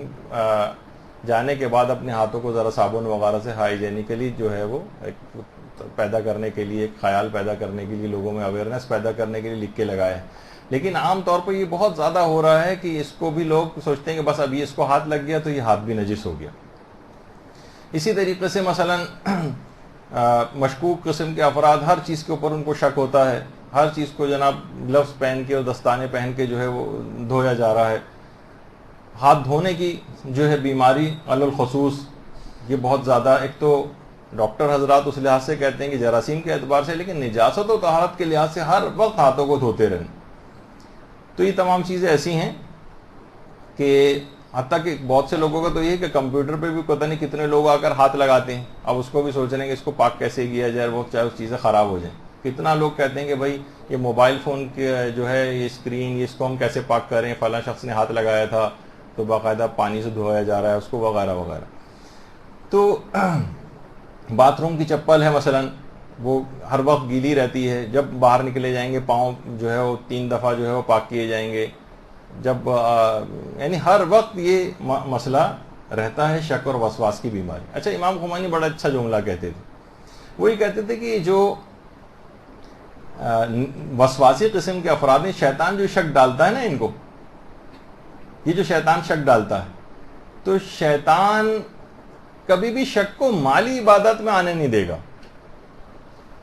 جانے کے بعد اپنے ہاتھوں کو ذرا صابن وغیرہ سے ہائیجینیکلی جو ہے وہ ایک پیدا کرنے کے لیے, ایک خیال پیدا کرنے کے لیے, لوگوں میں اویئرنیس پیدا کرنے کے لیے لکھ کے لگائے ہیں. لیکن عام طور پر یہ بہت زیادہ ہو رہا ہے کہ اس کو بھی لوگ سوچتے ہیں کہ بس ابھی اس کو ہاتھ لگ گیا تو یہ ہاتھ بھی نجس ہو گیا. اسی طریقے سے مثلا مشکوک قسم کے افراد, ہر چیز کے اوپر ان کو شک ہوتا ہے, ہر چیز کو جناب گلوز پہن کے اور دستانے پہن کے جو ہے وہ دھویا جا رہا ہے. ہاتھ دھونے کی جو ہے بیماری علی الخصوص یہ بہت زیادہ, ایک تو ڈاکٹر حضرات اس لحاظ سے کہتے ہیں کہ جراثیم کے اعتبار سے, لیکن نجاست و طہارت کے لحاظ سے ہر وقت ہاتھوں کو دھوتے رہنا. تو یہ تمام چیزیں ایسی ہیں کہ حتیٰ کہ بہت سے لوگوں کا تو یہ ہے کہ کمپیوٹر پہ بھی پتہ نہیں کتنے لوگ آ کر ہاتھ لگاتے ہیں. اب اس کو بھی سوچ رہے ہیں کہ اس کو پاک کیسے کیا جائے, وہ چاہے اس چیزیں خراب ہو جائیں. کتنا لوگ کہتے ہیں کہ بھائی یہ موبائل فون جو ہے یہ اسکرین اس کو ہم کیسے پاک کریں، فلاں شخص نے ہاتھ لگایا تھا تو باقاعدہ پانی سے دھویا جا رہا ہے اس کو، وغیرہ وغیرہ. تو باتھ روم کی چپل ہے مثلا، وہ ہر وقت گیلی رہتی ہے، جب باہر نکلے جائیں گے پاؤں جو ہے وہ 3 دفعہ جو ہے وہ پاک کیے جائیں گے. جب یعنی ہر وقت یہ مسئلہ رہتا ہے شک اور وسواس کی بیماری. اچھا، امام خمینی بڑا اچھا جملہ کہتے تھے، وہی کہتے تھے کہ جو وسواسی قسم کے افراد ہیں، شیطان جو شک ڈالتا ہے نا ان کو، یہ جو شیطان شک ڈالتا ہے، تو شیطان کبھی بھی شک کو مالی عبادت میں آنے نہیں دے گا.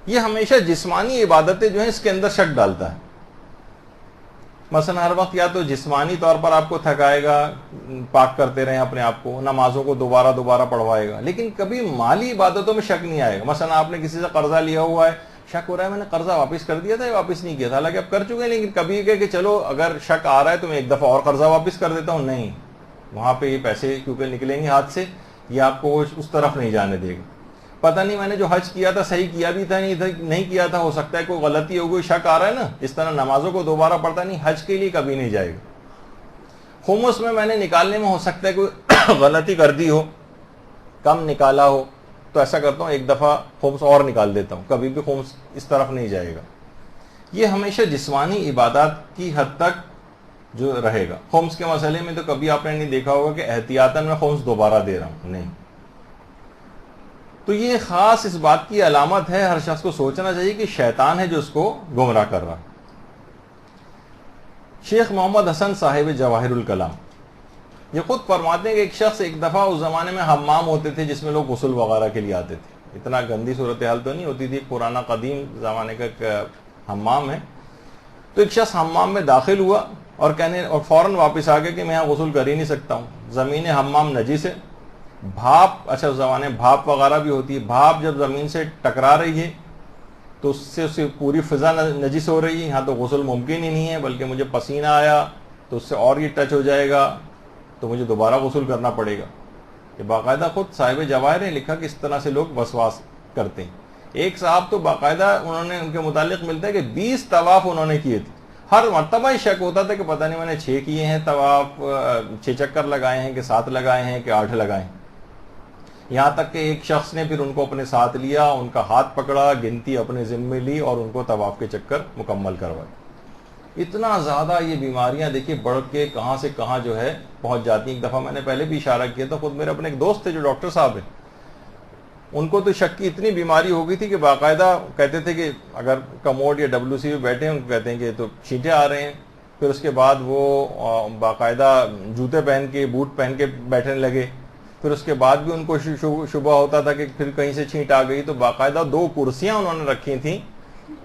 یہ ہمیشہ جسمانی عبادتیں جو ہیں اس کے اندر شک ڈالتا ہے. مثلا ہر وقت یا تو جسمانی طور پر آپ کو تھکائے گا، پاک کرتے رہیں اپنے آپ کو، نمازوں کو دوبارہ پڑھوائے گا، لیکن کبھی مالی عبادتوں میں شک نہیں آئے گا. مثلا آپ نے کسی سے قرضہ لیا ہوا ہے، شک ہو رہا ہے میں نے قرضہ واپس کر دیا تھا یا واپس نہیں کیا تھا، حالانکہ آپ کر چکے ہیں، لیکن کبھی کہ چلو اگر شک آ رہا ہے تو میں ایک دفعہ اور قرضہ واپس کر دیتا ہوں. نہیں، وہاں پہ یہ پیسے کیونکہ نکلیں گے ہاتھ سے، یہ آپ کو اس طرف نہیں جانے دے گا. پتہ نہیں میں نے جو حج کیا تھا صحیح کیا بھی تھا نہیں کیا تھا، ہو سکتا ہے کوئی غلطی ہو گئی، شک آ رہا ہے نا، اس طرح نمازوں کو دوبارہ پڑھتا نہیں، حج کے لیے کبھی نہیں جائے گا. خمس میں نے نکالنے میں ہو سکتا ہے کوئی غلطی کر دی ہو، کم نکالا ہو، تو ایسا کرتا ہوں ایک دفعہ خمس اور نکال دیتا ہوں، کبھی بھی خمس اس طرف نہیں جائے گا. یہ ہمیشہ جسمانی عبادات کی حد تک جو رہے گا. خمس کے مسئلے میں تو کبھی آپ نے نہیں دیکھا ہوگا کہ احتیاطاً میں خمس دوبارہ دے رہا ہوں، نہیں. تو یہ خاص اس بات کی علامت ہے، ہر شخص کو سوچنا چاہیے کہ شیطان ہے جو اس کو گمراہ کر رہا. شیخ محمد حسن صاحب جواہر الکلام یہ خود فرماتے ہیں کہ ایک شخص ایک دفعہ اس زمانے میں حمام ہوتے تھے جس میں لوگ غسل وغیرہ کے لیے آتے تھے، اتنا گندی صورتحال تو نہیں ہوتی تھی، پرانا قدیم زمانے کا ایک حمام ہے. تو ایک شخص حمام میں داخل ہوا اور فوراً واپس آ گیا کہ میں یہاں غسل کر ہی نہیں سکتا ہوں، زمین حمام نجس ہے. بھاپ، اچھا اس زمانے میں بھاپ وغیرہ بھی ہوتی ہے، بھاپ جب زمین سے ٹکرا رہی ہے تو اس سے پوری فضا نجس ہو رہی ہے، یہاں تو غسل ممکن ہی نہیں ہے، بلکہ مجھے پسینہ آیا تو اس سے اور یہ ٹچ ہو جائے گا تو مجھے دوبارہ غسل کرنا پڑے گا. یہ باقاعدہ خود صاحب جواہر نے لکھا کہ اس طرح سے لوگ وسواس کرتے ہیں. ایک صاحب تو باقاعدہ انہوں نے ان کے متعلق ملتا ہے کہ 20 طواف انہوں نے کیے تھے، ہر مرتبہ ہی شک ہوتا تھا کہ پتہ نہیں میں نے 6 کیے ہیں طواف، 6 چکر لگائے ہیں کہ 7 لگائے ہیں کہ 8 لگائے ہیں. یہاں تک کہ ایک شخص نے پھر ان کو اپنے ساتھ لیا، ان کا ہاتھ پکڑا، گنتی اپنے ذمے لی اور ان کو طواف کے چکر مکمل کروائے. اتنا زیادہ یہ بیماریاں دیکھیے بڑھ کے کہاں سے کہاں جو ہے پہنچ جاتی ہیں. ایک دفعہ میں نے پہلے بھی اشارہ کیا تھا، خود میرے اپنے ایک دوست تھے جو ڈاکٹر صاحب ہیں، ان کو تو شک کی اتنی بیماری ہو گئی تھی کہ باقاعدہ کہتے تھے کہ اگر کموڈ یا WC میں بیٹھے ہیں ان کو کہتے ہیں کہ تو چھینٹے آ رہے ہیں. پھر اس کے بعد وہ باقاعدہ جوتے پہن کے، بوٹ پہن کے بیٹھنے لگے. پھر اس کے بعد بھی ان کو شبہ ہوتا تھا کہ پھر کہیں سے چھینٹ آ گئی، تو باقاعدہ 2 کرسیاں انہوں نے رکھی تھیں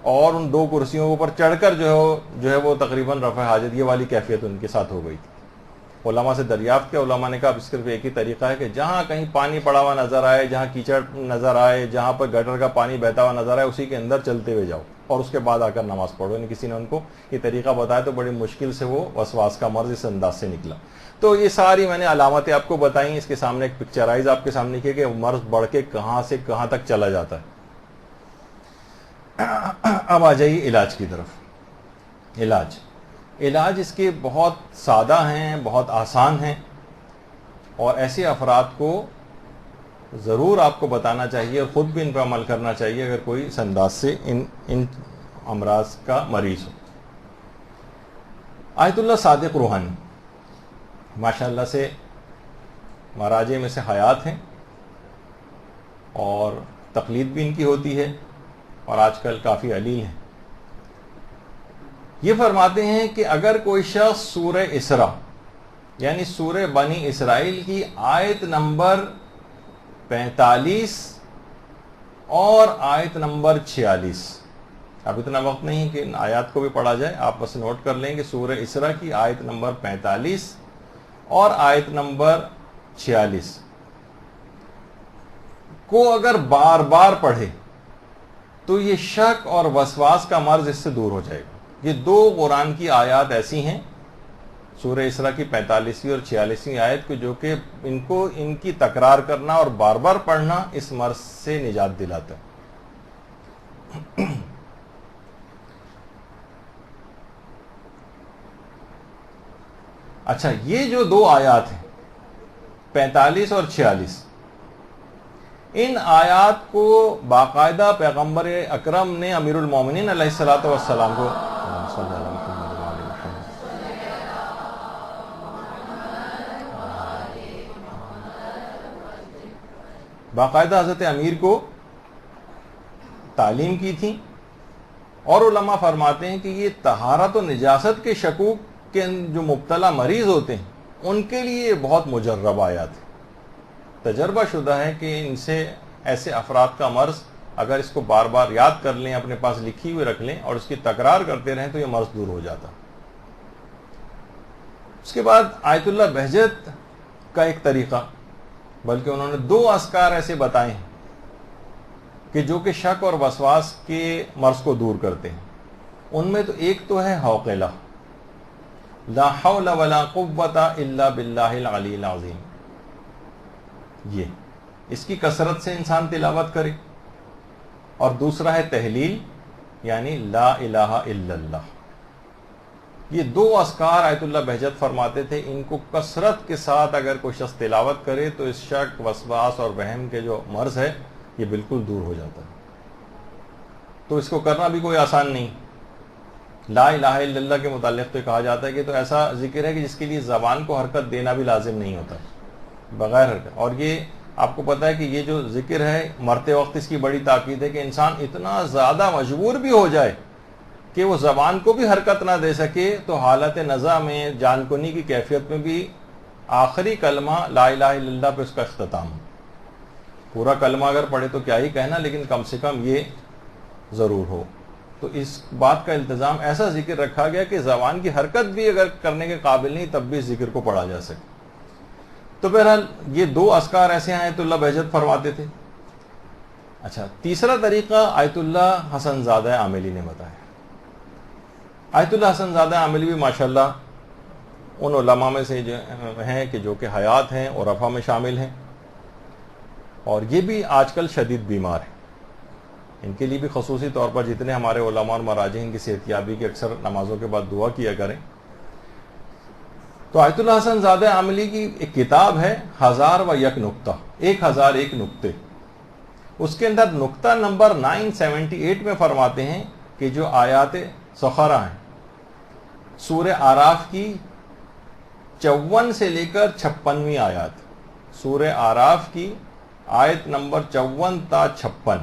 اور ان 2 کرسیوں کے اوپر چڑھ کر جو ہے وہ تقریباً رفع حاجت یہ والی کیفیت ان کے ساتھ ہو گئی تھی. علماء سے دریافت کیا، علماء نے کہا اب صرف ایک ہی طریقہ ہے کہ جہاں کہیں پانی پڑا ہوا نظر آئے، جہاں کیچڑ نظر آئے، جہاں پر گٹر کا پانی بہتا ہوا نظر آئے، اسی کے اندر چلتے ہوئے جاؤ اور اس کے بعد آ کر نماز پڑھو. یعنی کسی نے ان کو یہ طریقہ بتایا تو بڑی مشکل سے وہ وسواس کا مرض اس انداز سے نکلا. تو یہ ساری میں نے علامتیں آپ کو بتائیں، اس کے سامنے ایک پکچرائز آپ کے سامنے کی کہ مرض بڑھ کے کہاں سے کہاں تک چلا جاتا ہے. اب آ جائیے علاج کی طرف. علاج اس کے بہت سادہ ہیں، بہت آسان ہیں، اور ایسے افراد کو ضرور آپ کو بتانا چاہیے اور خود بھی ان پر عمل کرنا چاہیے اگر کوئی اس انداز سے ان امراض کا مریض ہو. آیت اللہ صادق روحانی ماشاءاللہ سے مراجع میں سے حیات ہیں اور تقلید بھی ان کی ہوتی ہے اور آج کل کافی علیل ہیں. یہ فرماتے ہیں کہ اگر کوئی شخص سورہ اسراء یعنی سورہ بنی اسرائیل کی آیت نمبر 45 اور آیت نمبر 46، اب اتنا وقت نہیں کہ ان آیات کو بھی پڑھا جائے، آپ بس نوٹ کر لیں کہ سورہ اسراء کی آیت نمبر 45 اور آیت نمبر 46 کو اگر بار بار پڑھے تو یہ شک اور وسواس کا مرض اس سے دور ہو جائے گا. یہ 2 قرآن کی آیات ایسی ہیں، سورہ اسراء کی 45ویں اور 46ویں آیت کو، جو کہ ان کی تکرار کرنا اور بار بار پڑھنا اس مرض سے نجات دلاتا ہے. اچھا، یہ جو دو آیات ہیں 45 اور 46، ان آیات کو باقاعدہ پیغمبر اکرم نے امیر المومنین علیہ الصلوۃ والسلام کو باقاعدہ حضرت امیر کو تعلیم کی تھی، اور علماء فرماتے ہیں کہ یہ طہارت و نجاست کے شکوک کے جو مبتلا مریض ہوتے ہیں ان کے لیے یہ بہت مجرب آیات ہے، تجربہ شدہ ہے کہ ان سے ایسے افراد کا مرض اگر اس کو بار بار یاد کر لیں، اپنے پاس لکھی ہوئی رکھ لیں اور اس کی تکرار کرتے رہیں تو یہ مرض دور ہو جاتا۔ اس کے بعد آیت اللہ بہجت کا ایک طریقہ، بلکہ انہوں نے 2 اذکار ایسے بتائے ہیں کہ جو کہ شک اور وسواس کے مرض کو دور کرتے ہیں۔ ان میں تو ایک تو ہے حوقلہ، لا حول ولا قوت الا باللہ العلی العظیم، یہ اس کی کثرت سے انسان تلاوت کرے، اور دوسرا ہے تحلیل، یعنی لا الہ الا اللہ۔ یہ 2 اذکار آیت اللہ بہجت فرماتے تھے، ان کو کثرت کے ساتھ اگر کوئی شخص تلاوت کرے تو اس شک، وسواس اور وہم کے جو مرض ہے یہ بالکل دور ہو جاتا ہے۔ تو اس کو کرنا بھی کوئی آسان نہیں۔ لا الہ الا اللہ کے متعلق تو کہا جاتا ہے کہ تو ایسا ذکر ہے کہ جس کے لیے زبان کو حرکت دینا بھی لازم نہیں ہوتا، بغیر حرکت۔ اور یہ آپ کو پتہ ہے کہ یہ جو ذکر ہے مرتے وقت اس کی بڑی تاکید ہے کہ انسان اتنا زیادہ مجبور بھی ہو جائے کہ وہ زبان کو بھی حرکت نہ دے سکے تو حالت نزع میں، جان کنی کی کیفیت میں بھی آخری کلمہ لا الہ الا اللہ پہ اس کا اختتام ہو۔ پورا کلمہ اگر پڑھے تو کیا ہی کہنا، لیکن کم سے کم یہ ضرور ہو۔ تو اس بات کا التزام، ایسا ذکر رکھا گیا کہ زبان کی حرکت بھی اگر کرنے کے قابل نہیں تب بھی اس ذکر کو پڑھا جا سکے۔ تو بہرحال یہ 2 اذکار ایسے ہیں آیت اللہ بہجت فرماتے تھے۔ اچھا، تیسرا طریقہ آیت اللہ حسن زادہ عاملی نے بتایا۔ آیت اللہ حسن زادہ عاملی بھی ماشاءاللہ ان علماء میں سے ہیں کہ جو کہ حیات ہیں اور عرفہ میں شامل ہیں، اور یہ بھی آج کل شدید بیمار ہیں۔ ان کے لیے بھی خصوصی طور پر جتنے ہمارے علماء اور مراجع ان کی صحتیابی کی اکثر نمازوں کے بعد دعا کیا کریں۔ تو آیت اللہ حسن زادہ عاملی کی ایک کتاب ہے 1001 نکتہ، 1001 نکتے۔ اس کے اندر نکتہ نمبر 978 میں فرماتے ہیں کہ جو آیات سخرہ ہیں سورہ آراف کی 54 سے لے کر 56ویں آیات، سورہ آراف کی آیت نمبر 54 تا 56،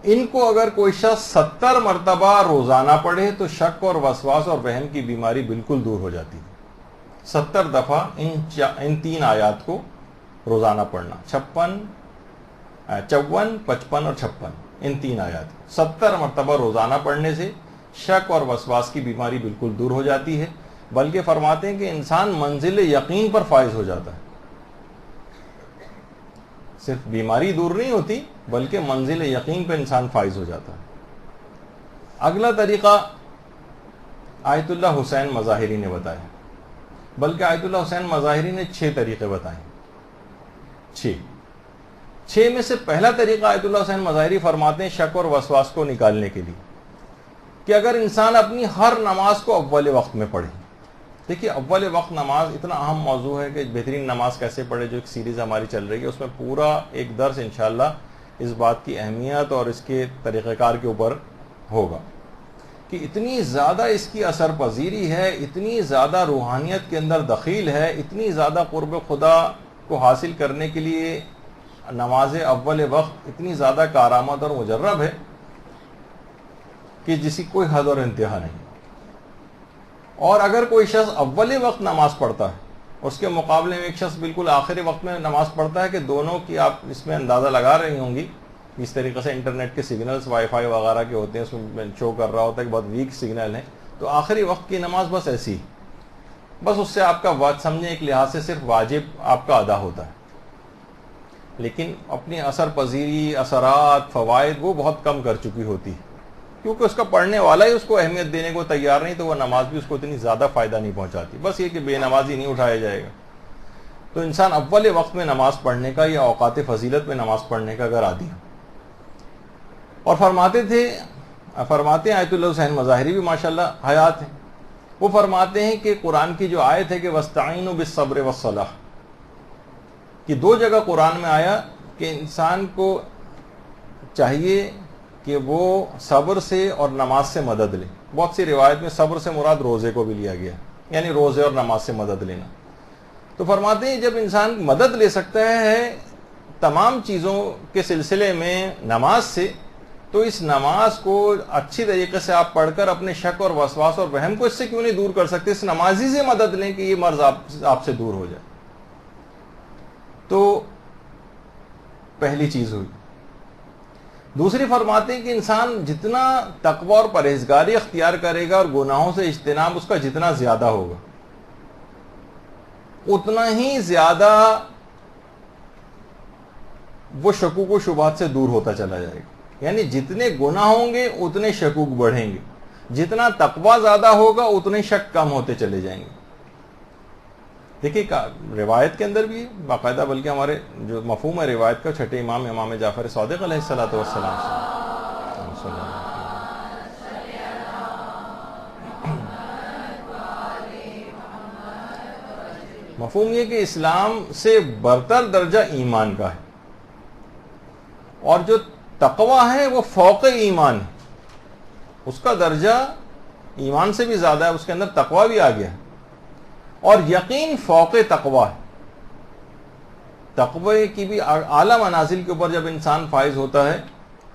ان کو اگر کوئی شخص 70 مرتبہ روزانہ پڑھے تو شک اور وسواس اور وہم کی بیماری بالکل دور ہو جاتی ہے۔ 70 دفعہ ان 3 آیات کو روزانہ پڑھنا، 54، 55 اور 56، ان 3 آیات 70 مرتبہ روزانہ پڑھنے سے شک اور وسواس کی بیماری بالکل دور ہو جاتی ہے، بلکہ فرماتے ہیں کہ انسان منزل یقین پر فائز ہو جاتا ہے۔ صرف بیماری دور نہیں ہوتی بلکہ منزل یقین پہ انسان فائز ہو جاتا ہے۔ اگلا طریقہ آیت اللہ حسین مظاہری نے بتایا، بلکہ آیت اللہ حسین مظاہری نے 6 طریقے بتائے، 6 میں سے پہلا طریقہ آیت اللہ حسین مظاہری فرماتے ہیں شک اور وسواس کو نکالنے کے لیے کہ اگر انسان اپنی ہر نماز کو اول وقت میں پڑھے۔ دیکھیے، اول وقت نماز اتنا اہم موضوع ہے کہ بہترین نماز کیسے پڑھے، جو ایک سیریز ہماری چل رہی ہے، اس میں پورا ایک درس انشاءاللہ اس بات کی اہمیت اور اس کے طریقہ کار کے اوپر ہوگا کہ اتنی زیادہ اس کی اثر پذیری ہے، اتنی زیادہ روحانیت کے اندر دخیل ہے، اتنی زیادہ قرب خدا کو حاصل کرنے کے لیے نماز اول وقت اتنی زیادہ کارآمد اور مجرب ہے کہ جس کی کوئی حد اور انتہا نہیں۔ اور اگر کوئی شخص اول وقت نماز پڑھتا ہے، اس کے مقابلے میں ایک شخص بالکل آخری وقت میں نماز پڑھتا ہے، کہ دونوں کی آپ اس میں اندازہ لگا رہی ہوں گی، اس طریقے سے انٹرنیٹ کے سگنلز وائی فائی وغیرہ کے ہوتے ہیں، اس میں شو کر رہا ہوتا ہے کہ بہت ویک سگنل ہے، تو آخری وقت کی نماز بس ایسی، بس اس سے آپ کا وقت سمجھیں ایک لحاظ سے صرف واجب آپ کا ادا ہوتا ہے، لیکن اپنی اثر پذیری، اثرات، فوائد وہ بہت کم کر چکی ہوتی ہے، کیونکہ اس کا پڑھنے والا ہی اس کو اہمیت دینے کو تیار نہیں، تو وہ نماز بھی اس کو اتنی زیادہ فائدہ نہیں پہنچاتی، بس یہ کہ بے نمازی نہیں اٹھایا جائے گا۔ تو انسان اول وقت میں نماز پڑھنے کا یا اوقات فضیلت میں نماز پڑھنے کا اگر عادی ہو، اور فرماتے ہیں آیت اللہ حسین مظاہری بھی ماشاءاللہ حیات ہیں، وہ فرماتے ہیں کہ قرآن کی جو آیت ہے کہ وَاسْتَعِينُوا بِالصَّبْرِ وَالصَّلَاةِ، کہ دو جگہ قرآن میں آیا کہ انسان کو چاہیے کہ وہ صبر سے اور نماز سے مدد لے. بہت سی روایت میں صبر سے مراد روزے کو بھی لیا گیا، یعنی روزے اور نماز سے مدد لینا. تو فرماتے ہیں جب انسان مدد لے سکتا ہے تمام چیزوں کے سلسلے میں نماز سے، تو اس نماز کو اچھی طریقے سے آپ پڑھ کر اپنے شک اور وسواس اور وہم کو اس سے کیوں نہیں دور کر سکتے؟ اس نمازی سے مدد لیں کہ یہ مرض آپ سے دور ہو جائے. تو پہلی چیز ہوئی. دوسری فرماتے ہیں کہ انسان جتنا تقوی اور پرہیزگاری اختیار کرے گا اور گناہوں سے اجتناب اس کا جتنا زیادہ ہوگا، اتنا ہی زیادہ وہ شکوک و شبہات سے دور ہوتا چلا جائے گا. یعنی جتنے گناہ ہوں گے اتنے شکوک بڑھیں گے، جتنا تقوی زیادہ ہوگا اتنے شک کم ہوتے چلے جائیں گے. دیکھیے روایت کے اندر بھی باقاعدہ، بلکہ ہمارے جو مفہوم ہے روایت کا چھٹے امام امام جعفر صادق علیہ الصلوۃ والسلام سے مفہوم یہ کہ اسلام سے برتر درجہ ایمان کا ہے، اور جو تقوی ہے وہ فوق ایمان ہے، اس کا درجہ ایمان سے بھی زیادہ ہے، اس کے اندر تقوی بھی آ گیا ہے. اور یقین فوق تقوی ہے. تقوی کی بھی اعلیٰ منازل کے اوپر جب انسان فائز ہوتا ہے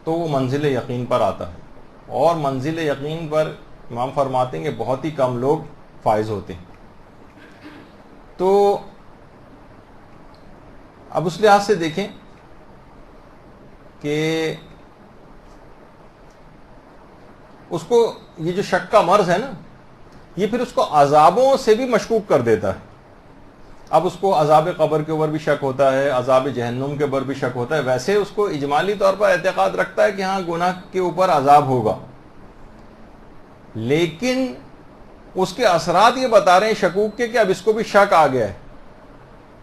تو وہ منزل یقین پر آتا ہے، اور منزل یقین پر امام فرماتے ہیں کہ بہت ہی کم لوگ فائز ہوتے ہیں. تو اب اس لحاظ سے دیکھیں کہ اس کو یہ جو شک کا مرض ہے نا، یہ پھر اس کو عذابوں سے بھی مشکوک کر دیتا ہے. اب اس کو عذاب قبر کے اوپر بھی شک ہوتا ہے، عذاب جہنم کے اوپر بھی شک ہوتا ہے. ویسے اس کو اجمالی طور پر اعتقاد رکھتا ہے کہ ہاں گناہ کے اوپر عذاب ہوگا، لیکن اس کے اثرات یہ بتا رہے ہیں شکوک کے کہ اب اس کو بھی شک آ گیا ہے.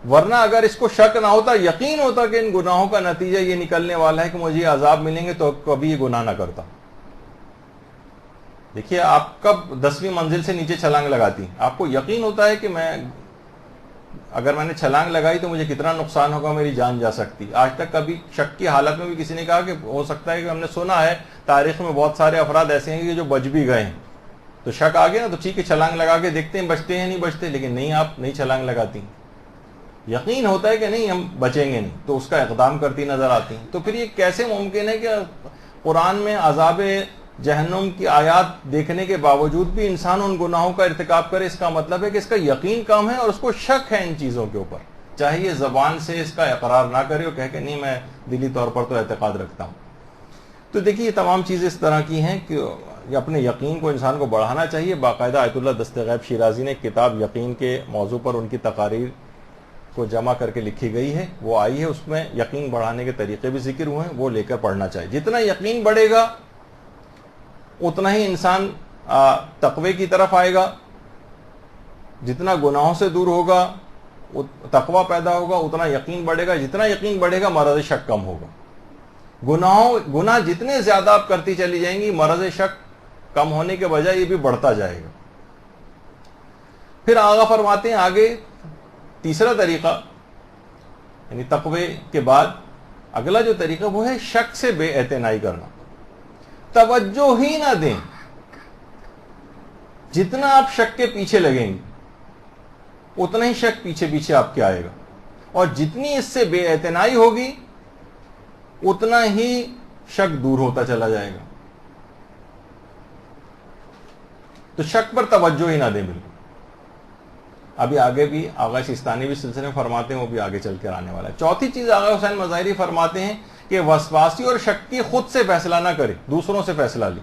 ورنہ اگر اس کو شک نہ ہوتا، یقین ہوتا کہ ان گناہوں کا نتیجہ یہ نکلنے والا ہے کہ مجھے عذاب ملیں گے، تو کبھی یہ گناہ نہ کرتا. دیکھیے آپ کب 10ویں منزل سے نیچے چھلانگ لگاتی، آپ کو یقین ہوتا ہے کہ اگر میں نے چھلانگ لگائی تو مجھے کتنا نقصان ہوگا، میری جان جا سکتی. آج تک کبھی شک کی حالت میں بھی کسی نے کہا کہ ہو سکتا ہے کہ ہم نے سنا ہے تاریخ میں بہت سارے افراد ایسے ہیں کہ جو بچ بھی گئے ہیں، تو شک آ گیا نا، تو ٹھیک ہے چھلانگ لگا کے دیکھتے ہیں بچتے ہیں نہیں بچتے، لیکن نہیں، آپ نہیں چھلانگ لگاتی. یقین ہوتا ہے کہ نہیں ہم بچیں گے نہیں، تو اس کا اقدام کرتی نظر آتی ہیں. تو پھر یہ کیسے ممکن ہے کہ قرآن میں عذاب جہنم کی آیات دیکھنے کے باوجود بھی انسان ان گناہوں کا ارتکاب کرے؟ اس کا مطلب ہے کہ اس کا یقین کم ہے اور اس کو شک ہے ان چیزوں کے اوپر، چاہے یہ زبان سے اس کا اقرار نہ کرے اور کہے کہ نہیں میں دلی طور پر تو اعتقاد رکھتا ہوں. تو دیکھیے یہ تمام چیزیں اس طرح کی ہیں کہ اپنے یقین کو انسان کو بڑھانا چاہیے. باقاعدہ آیت اللہ دست غیب شیرازی نے ایک کتاب یقین کے موضوع پر ان کی تقاریر کو جمع کر کے لکھی گئی ہے، وہ آئی ہے، اس میں یقین بڑھانے کے طریقے بھی ذکر ہوئے ہیں، وہ لے کر پڑھنا چاہیے. جتنا یقین بڑھے گا اتنا ہی انسان تقوی کی طرف آئے گا، جتنا گناہوں سے دور ہوگا تقوی پیدا ہوگا، اتنا یقین بڑھے گا، جتنا یقین بڑھے گا مرض شک کم ہوگا. گناہ جتنے زیادہ آپ کرتی چلی جائیں گی، مرض شک کم ہونے کے بجائے یہ بھی بڑھتا جائے گا. پھر آغا فرماتے ہیں آگے تیسرا طریقہ، یعنی تقوی کے بعد اگلا جو طریقہ وہ ہے شک سے بے اعتنائی کرنا. توجہ ہی نہ دیں. جتنا آپ شک کے پیچھے لگیں گے اتنا ہی شک پیچھے پیچھے آپ کے آئے گا، اور جتنی اس سے بے اعتنائی ہوگی اتنا ہی شک دور ہوتا چلا جائے گا. تو شک پر توجہ ہی نہ دیں بالکل. ابھی آگے بھی آغا سیستانی بھی سلسلے میں فرماتے ہیں، وہ بھی آگے چل کر آنے والا ہے. چوتھی چیز آغا حسین مظاہری فرماتے ہیں کہ وسواسی اور شکی خود سے فیصلہ نہ کرے، دوسروں سے فیصلہ لے.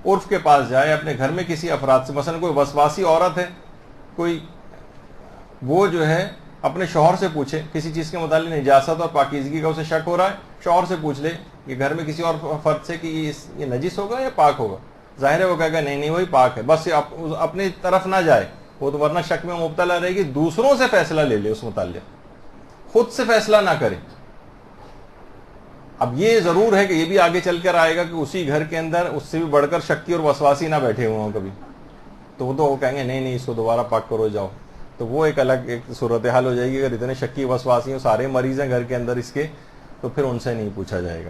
عرف کے پاس جائے، اپنے گھر میں کسی افراد سے، مثلا کوئی وسواسی عورت ہے، کوئی وہ جو ہے اپنے شوہر سے پوچھے کسی چیز کے متعلق نجاست اور پاکیزگی کا اسے شک ہو رہا ہے، شوہر سے پوچھ لے کہ گھر میں کسی اور فرد سے کہ یہ نجس ہوگا یا پاک ہوگا. ظاہر ہے وہ کہے گا نہیں وہی پاک ہے، بس اپنی طرف نہ جائے، وہ تو ورنہ شک میں مبتلا رہے گی. دوسروں سے فیصلہ لے لے اس متعلق، خود سے فیصلہ نہ کرے. اب یہ ضرور ہے کہ یہ بھی آگے چل کر آئے گا کہ اسی گھر کے اندر اس سے بھی بڑھ کر شکی اور وسواسی نہ بیٹھے ہوئے ہوں کبھی. تو وہ کہیں گے نہیں اس کو دوبارہ پاک کرو جاؤ. تو وہ ایک الگ ایک صورتحال ہو جائے گی. اگر اتنے شکی وسواسی ہوں, سارے مریض ہیں گھر کے اندر اس کے, تو پھر ان سے نہیں پوچھا جائے گا.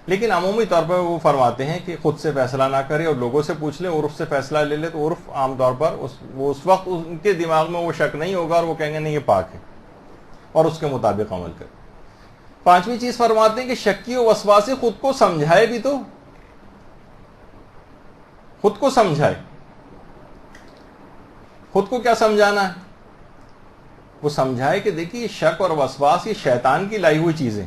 لیکن عمومی طور پر وہ فرماتے ہیں کہ خود سے فیصلہ نہ کرے اور لوگوں سے پوچھ لے, عرف سے فیصلہ لے لے. تو عرف عام طور پر اس وقت ان کے دماغ میں وہ شک نہیں ہوگا اور وہ کہیں گے نہیں یہ پاک ہے, اور اس کے مطابق عمل کرے. پانچویں چیز فرماتے ہیں کہ شکی و وسواسی خود کو سمجھائے بھی, تو خود کو سمجھائے. خود کو کیا سمجھانا ہے؟ وہ سمجھائے کہ دیکھیے شک اور وسواس یہ شیطان کی لائی ہوئی چیزیں.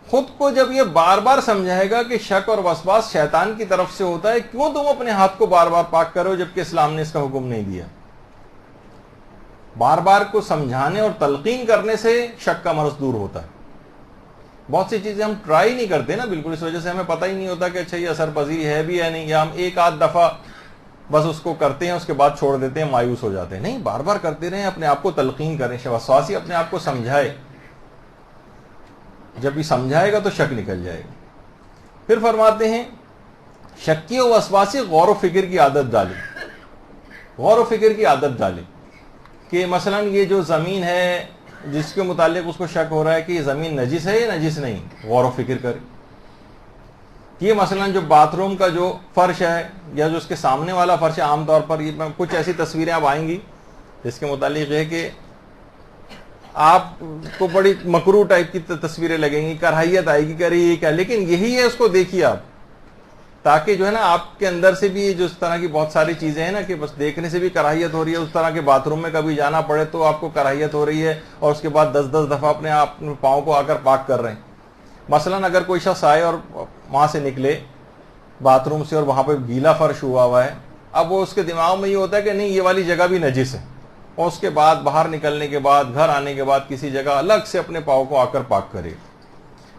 خود کو جب یہ بار بار سمجھائے گا کہ شک اور وسواس شیطان کی طرف سے ہوتا ہے, کیوں تم اپنے ہاتھ کو بار بار پاک کرو جبکہ اسلام نے اس کا حکم نہیں دیا. بار بار کو سمجھانے اور تلقین کرنے سے شک کا مرض دور ہوتا ہے. بہت سی چیزیں ہم ٹرائی نہیں کرتے نا بالکل, اس وجہ سے ہمیں پتہ ہی نہیں ہوتا کہ اچھا یہ اثر پذیر ہے بھی ہے نہیں, یا ہم ایک آدھ دفعہ بس اس کو کرتے ہیں, اس کے بعد چھوڑ دیتے ہیں, مایوس ہو جاتے ہیں. نہیں, بار بار کرتے رہیں, اپنے آپ کو تلقین کریں. وسواسی اپنے آپ کو سمجھائے, جب یہ سمجھائے گا تو شک نکل جائے گا. پھر فرماتے ہیں شکی و وسواسی غور و فکر کی عادت ڈالے. غور و فکر کی عادت ڈالے کہ مثلا یہ جو زمین ہے جس کے متعلق اس کو شک ہو رہا ہے کہ یہ زمین نجس ہے یا نجس نہیں, غور و فکر کرے. یہ مثلا جو باتھ روم کا جو فرش ہے یا جو اس کے سامنے والا فرش ہے, عام طور پر یہ کچھ ایسی تصویریں اب آئیں گی جس کے متعلق ہے کہ آپ کو بڑی مکروہ ٹائپ کی تصویریں لگیں گی, کراہیت آئے گی, کہ یہ کیا, لیکن یہی ہے, اس کو دیکھیے آپ, تاکہ جو ہے نا آپ کے اندر سے بھی جو اس طرح کی بہت ساری چیزیں ہیں نا کہ بس دیکھنے سے بھی کراہیت ہو رہی ہے. اس طرح کے باتھ روم میں کبھی جانا پڑے تو آپ کو کراہیت ہو رہی ہے, اور اس کے بعد 10 دفعہ اپنے آپ پاؤں کو آ کر پاک کر رہے ہیں. مثلا اگر کوئی شخص آئے اور وہاں سے نکلے باتھ روم سے اور وہاں پہ گیلا فرش ہوا ہے, اب وہ اس کے دماغ میں یہ ہوتا ہے کہ نہیں یہ والی جگہ بھی نجس ہے, اور اس کے بعد باہر نکلنے کے بعد گھر آنے کے بعد کسی جگہ الگ سے اپنے پاؤں کو آ کر پاک کرے.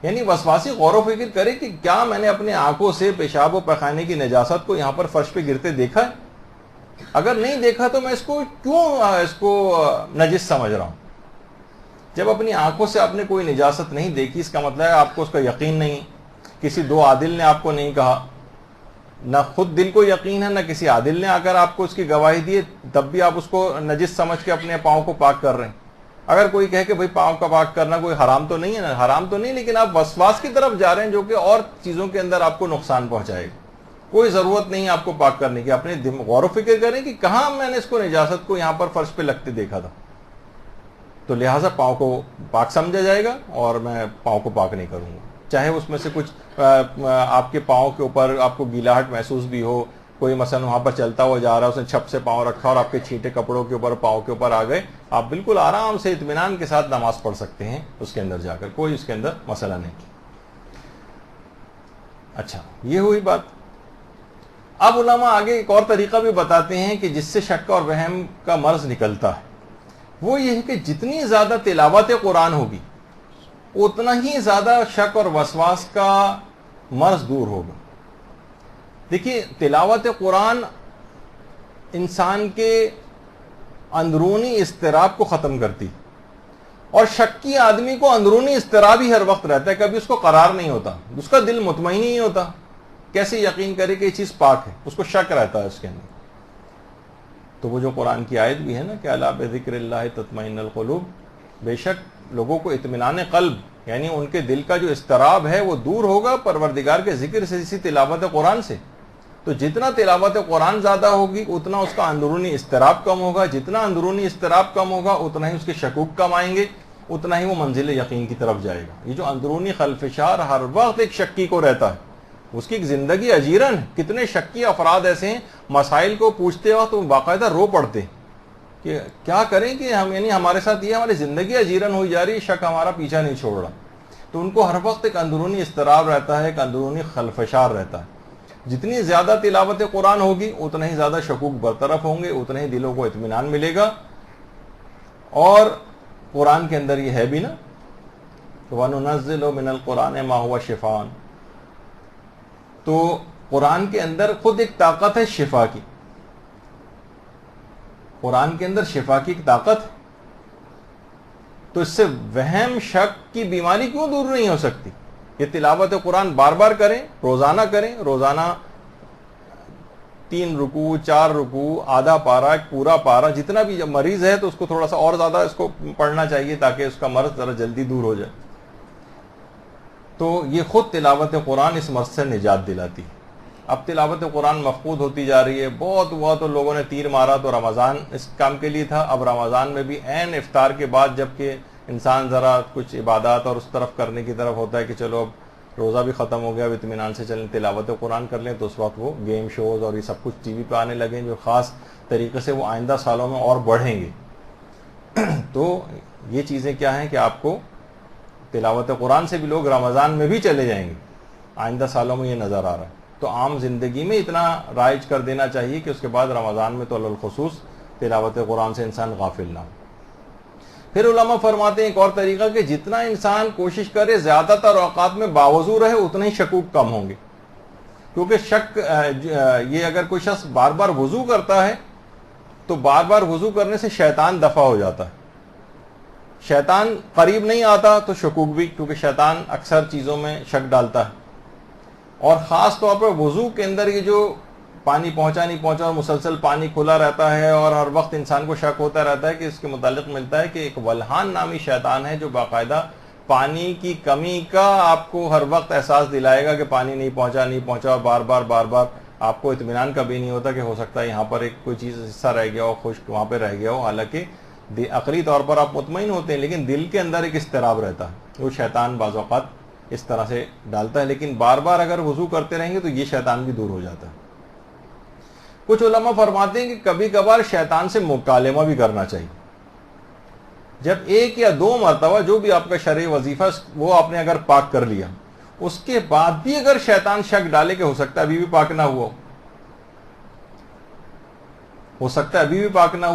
یعنی وسواسی غور و فکر کرے کہ کیا میں نے اپنے آنکھوں سے پیشاب و پیخانے کی نجاست کو یہاں پر فرش پہ گرتے دیکھا ہے؟ اگر نہیں دیکھا تو میں اس کو کیوں نجس سمجھ رہا ہوں. جب اپنی آنکھوں سے آپ نے کوئی نجاست نہیں دیکھی, اس کا مطلب ہے آپ کو اس کا یقین نہیں, کسی دو عادل نے آپ کو نہیں کہا, نہ خود دل کو یقین ہے, نہ کسی عادل نے آ کر آپ کو اس کی گواہی دی, تب بھی آپ اس کو نجس سمجھ کے اپنے پاؤں کو پاک کر رہے ہیں. اگر کوئی کہے کہ بھئی پاؤں کا پاک کرنا کوئی حرام تو نہیں ہے نا, حرام تو نہیں, لیکن آپ وسواس کی طرف جا رہے ہیں جو کہ اور چیزوں کے اندر آپ کو نقصان پہنچائے گا. کوئی ضرورت نہیں آپ کو پاک کرنے کی. اپنے غور و فکر کریں کہ کہاں میں نے اس کو نجاست کو یہاں پر فرش پہ لگتے دیکھا تھا, تو لہٰذا پاؤں کو پاک سمجھا جائے گا اور میں پاؤں کو پاک نہیں کروں گا. چاہے اس میں سے کچھ آپ کے پاؤں کے اوپر آپ کو گیلاہٹ محسوس بھی ہو, کوئی مثلا وہاں پر چلتا ہوا جا رہا ہے, اس نے چھپ سے پاؤں رکھا اور آپ کے چھینٹے کپڑوں کے اوپر پاؤں کے اوپر آ گئے, آپ بالکل آرام سے اطمینان کے ساتھ نماز پڑھ سکتے ہیں اس کے اندر جا کر, کوئی اس کے اندر مسئلہ نہیں. اچھا, یہ ہوئی بات. اب علماء آگے ایک اور طریقہ بھی بتاتے ہیں کہ جس سے شک اور وہم کا مرض نکلتا ہے, وہ یہ ہے کہ جتنی زیادہ تلاوت قرآن ہوگی اتنا ہی زیادہ شک اور وسواس کا مرض دور ہوگا. دیکھیے, تلاوت قرآن انسان کے اندرونی اضطراب کو ختم کرتی, اور شکی آدمی کو اندرونی اضطراب ہی ہر وقت رہتا ہے, کبھی اس کو قرار نہیں ہوتا, اس کا دل مطمئن نہیں ہوتا. کیسے یقین کرے کہ یہ چیز پاک ہے, اس کو شک رہتا ہے اس کے اندر. تو وہ جو قرآن کی آیت بھی ہے نا کہ الا بذکر اللہ تطمئن القلوب, بے شک لوگوں کو اطمینان قلب, یعنی ان کے دل کا جو اضطراب ہے وہ دور ہوگا پروردگار کے ذکر سے, اسی تلاوت قرآن سے. تو جتنا تلاوت قرآن زیادہ ہوگی اتنا اس کا اندرونی اضطراب کم ہوگا, جتنا اندرونی اضطراب کم ہوگا اتنا ہی اس کے شکوک کم آئیں گے, اتنا ہی وہ منزل یقین کی طرف جائے گا. یہ جو اندرونی خلفشار ہر وقت ایک شکی کو رہتا ہے, اس کی ایک زندگی اجیرن ہے. کتنے شکی افراد ایسے ہیں مسائل کو پوچھتے وقت وہ باقاعدہ رو پڑتے کہ کیا کریں کہ ہم, یعنی ہمارے ساتھ یہ ہماری زندگی اجیرن ہوئی جا رہی ہے, شک ہمارا پیچھا نہیں چھوڑ رہا. تو ان کو ہر وقت ایک اندرونی اضطراب رہتا ہے, ایک اندرونی خلفشار رہتا ہے. جتنی زیادہ تلاوت قرآن ہوگی اتنا ہی زیادہ شکوک برطرف ہوں گے, اتنا ہی دلوں کو اطمینان ملے گا. اور قرآن کے اندر یہ ہے بھی نا, وَنُنَزِّلُ مِنَ الْقُرْآنِ مَا هُوَ شِفَاءٌ, تو قرآن کے اندر خود ایک طاقت ہے شفا کی. قرآن کے اندر شفا کی ایک طاقت ہے, تو اس سے وہم شک کی بیماری کیوں دور نہیں ہو سکتی؟ یہ تلاوت قرآن بار بار کریں, روزانہ کریں, روزانہ 3 رکوع 4 رکوع آدھا پارا ایک پورا پارا جتنا بھی، جب مریض ہے تو اس کو تھوڑا سا اور زیادہ اس کو پڑھنا چاہیے تاکہ اس کا مرض ذرا جلدی دور ہو جائے. تو یہ خود تلاوت قرآن اس مرض سے نجات دلاتی. اب تلاوت قرآن مفقود ہوتی جا رہی ہے. بہت ہوا تو لوگوں نے تیر مارا تو رمضان اس کام کے لیے تھا. اب رمضان میں بھی عین افطار کے بعد جب کہ انسان ذرا کچھ عبادات اور اس طرف کرنے کی طرف ہوتا ہے کہ چلو اب روزہ بھی ختم ہو گیا، اب اطمینان سے چلیں تلاوت قرآن کر لیں، تو اس وقت وہ گیم شوز اور یہ سب کچھ ٹی وی پہ آنے لگے جو خاص طریقے سے وہ آئندہ سالوں میں اور بڑھیں گے. تو یہ چیزیں کیا ہیں کہ آپ کو تلاوت قرآن سے بھی لوگ رمضان میں بھی چلے جائیں گے، آئندہ سالوں میں یہ نظر آ رہا ہے. تو عام زندگی میں اتنا رائج کر دینا چاہیے کہ اس کے بعد رمضان میں تو الخصوص تلاوت قرآن سے انسان غافل نہ ہو. پھر علماء فرماتے ہیں ایک اور طریقہ کہ جتنا انسان کوشش کرے زیادہ تر اوقات میں باوضو رہے اتنے ہی شکوک کم ہوں گے. کیونکہ شک یہ اگر کوئی شخص بار بار وضو کرتا ہے تو بار بار وضو کرنے سے شیطان دفع ہو جاتا ہے. شیطان قریب نہیں آتا تو شکوک بھی، کیونکہ شیطان اکثر چیزوں میں شک ڈالتا ہے. اور خاص طور پر وضو کے اندر یہ جو پانی پہنچا نہیں پہنچا اور مسلسل پانی کھلا رہتا ہے اور ہر وقت انسان کو شک ہوتا رہتا ہے کہ اس کے متعلق ملتا ہے کہ ایک ولحان نامی شیطان ہے جو باقاعدہ پانی کی کمی کا آپ کو ہر وقت احساس دلائے گا کہ پانی نہیں پہنچا اور بار بار آپ کو اطمینان کا بھی نہیں ہوتا کہ ہو سکتا ہے یہاں پر ایک کوئی چیز حصہ رہ گیا ہو، خشک وہاں پہ رہ گیا ہو. حالانکہ عقلی طور پر آپ مطمئن ہوتے ہیں لیکن دل کے اندر ایک اضطراب رہتا ہے. وہ شیطان بعض اوقات اس طرح سے ڈالتا ہے، لیکن بار بار اگر وضو کرتے رہیں گے تو یہ شیطان بھی دور ہو جاتا ہے. کچھ علماء فرماتے ہیں کہ کبھی کبھار شیطان سے مکالمہ بھی کرنا چاہیے. جب 1 یا 2 مرتبہ جو بھی آپ کا شرعی وظیفہ وہ آپ نے اگر پاک کر لیا، اس کے بعد بھی اگر شیطان شک ڈالے کہ ہو سکتا ہے ابھی بھی پاک نہ ہوا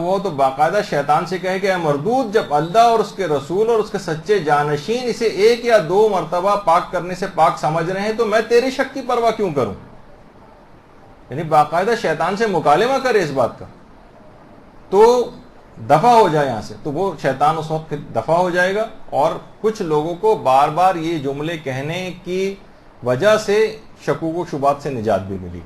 ہو، تو باقاعدہ شیطان سے کہے کہ اے مردود، جب اللہ اور اس کے رسول اور اس کے سچے جانشین اسے 1 یا 2 مرتبہ پاک کرنے سے پاک سمجھ رہے ہیں تو میں تیرے شک کی پرواہ کیوں کروں. یعنی باقاعدہ شیطان سے مکالمہ کرے اس بات کا تو دفع ہو جائے یہاں سے، تو وہ شیطان اس وقت دفع ہو جائے گا. اور کچھ لوگوں کو بار بار یہ جملے کہنے کی وجہ سے شکوک و شبہات سے نجات بھی ملی.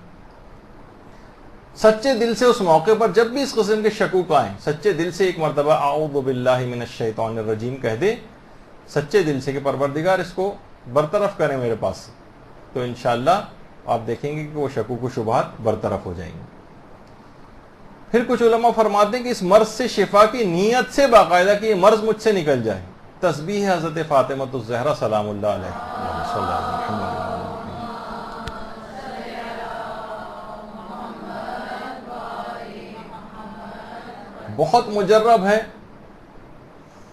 سچے دل سے اس موقع پر جب بھی اس قسم کے شکوک آئیں، سچے دل سے 1 مرتبہ اعوذ باللہ من الشیطان الرجیم کہہ دے، سچے دل سے کہ پروردگار اس کو برطرف کریں میرے پاس سے، تو انشاءاللہ آپ دیکھیں گے کہ وہ شکوک و شبہات برطرف ہو جائیں گے. پھر کچھ علماء فرماتے ہیں کہ اس مرض سے شفا کی نیت سے باقاعدہ کہ یہ مرض مجھ سے نکل جائے، تسبیح حضرت فاطمہ الزہرا سلام اللہ علیہ صلی اللہ علیہ وسلم. بہت مجرب ہے،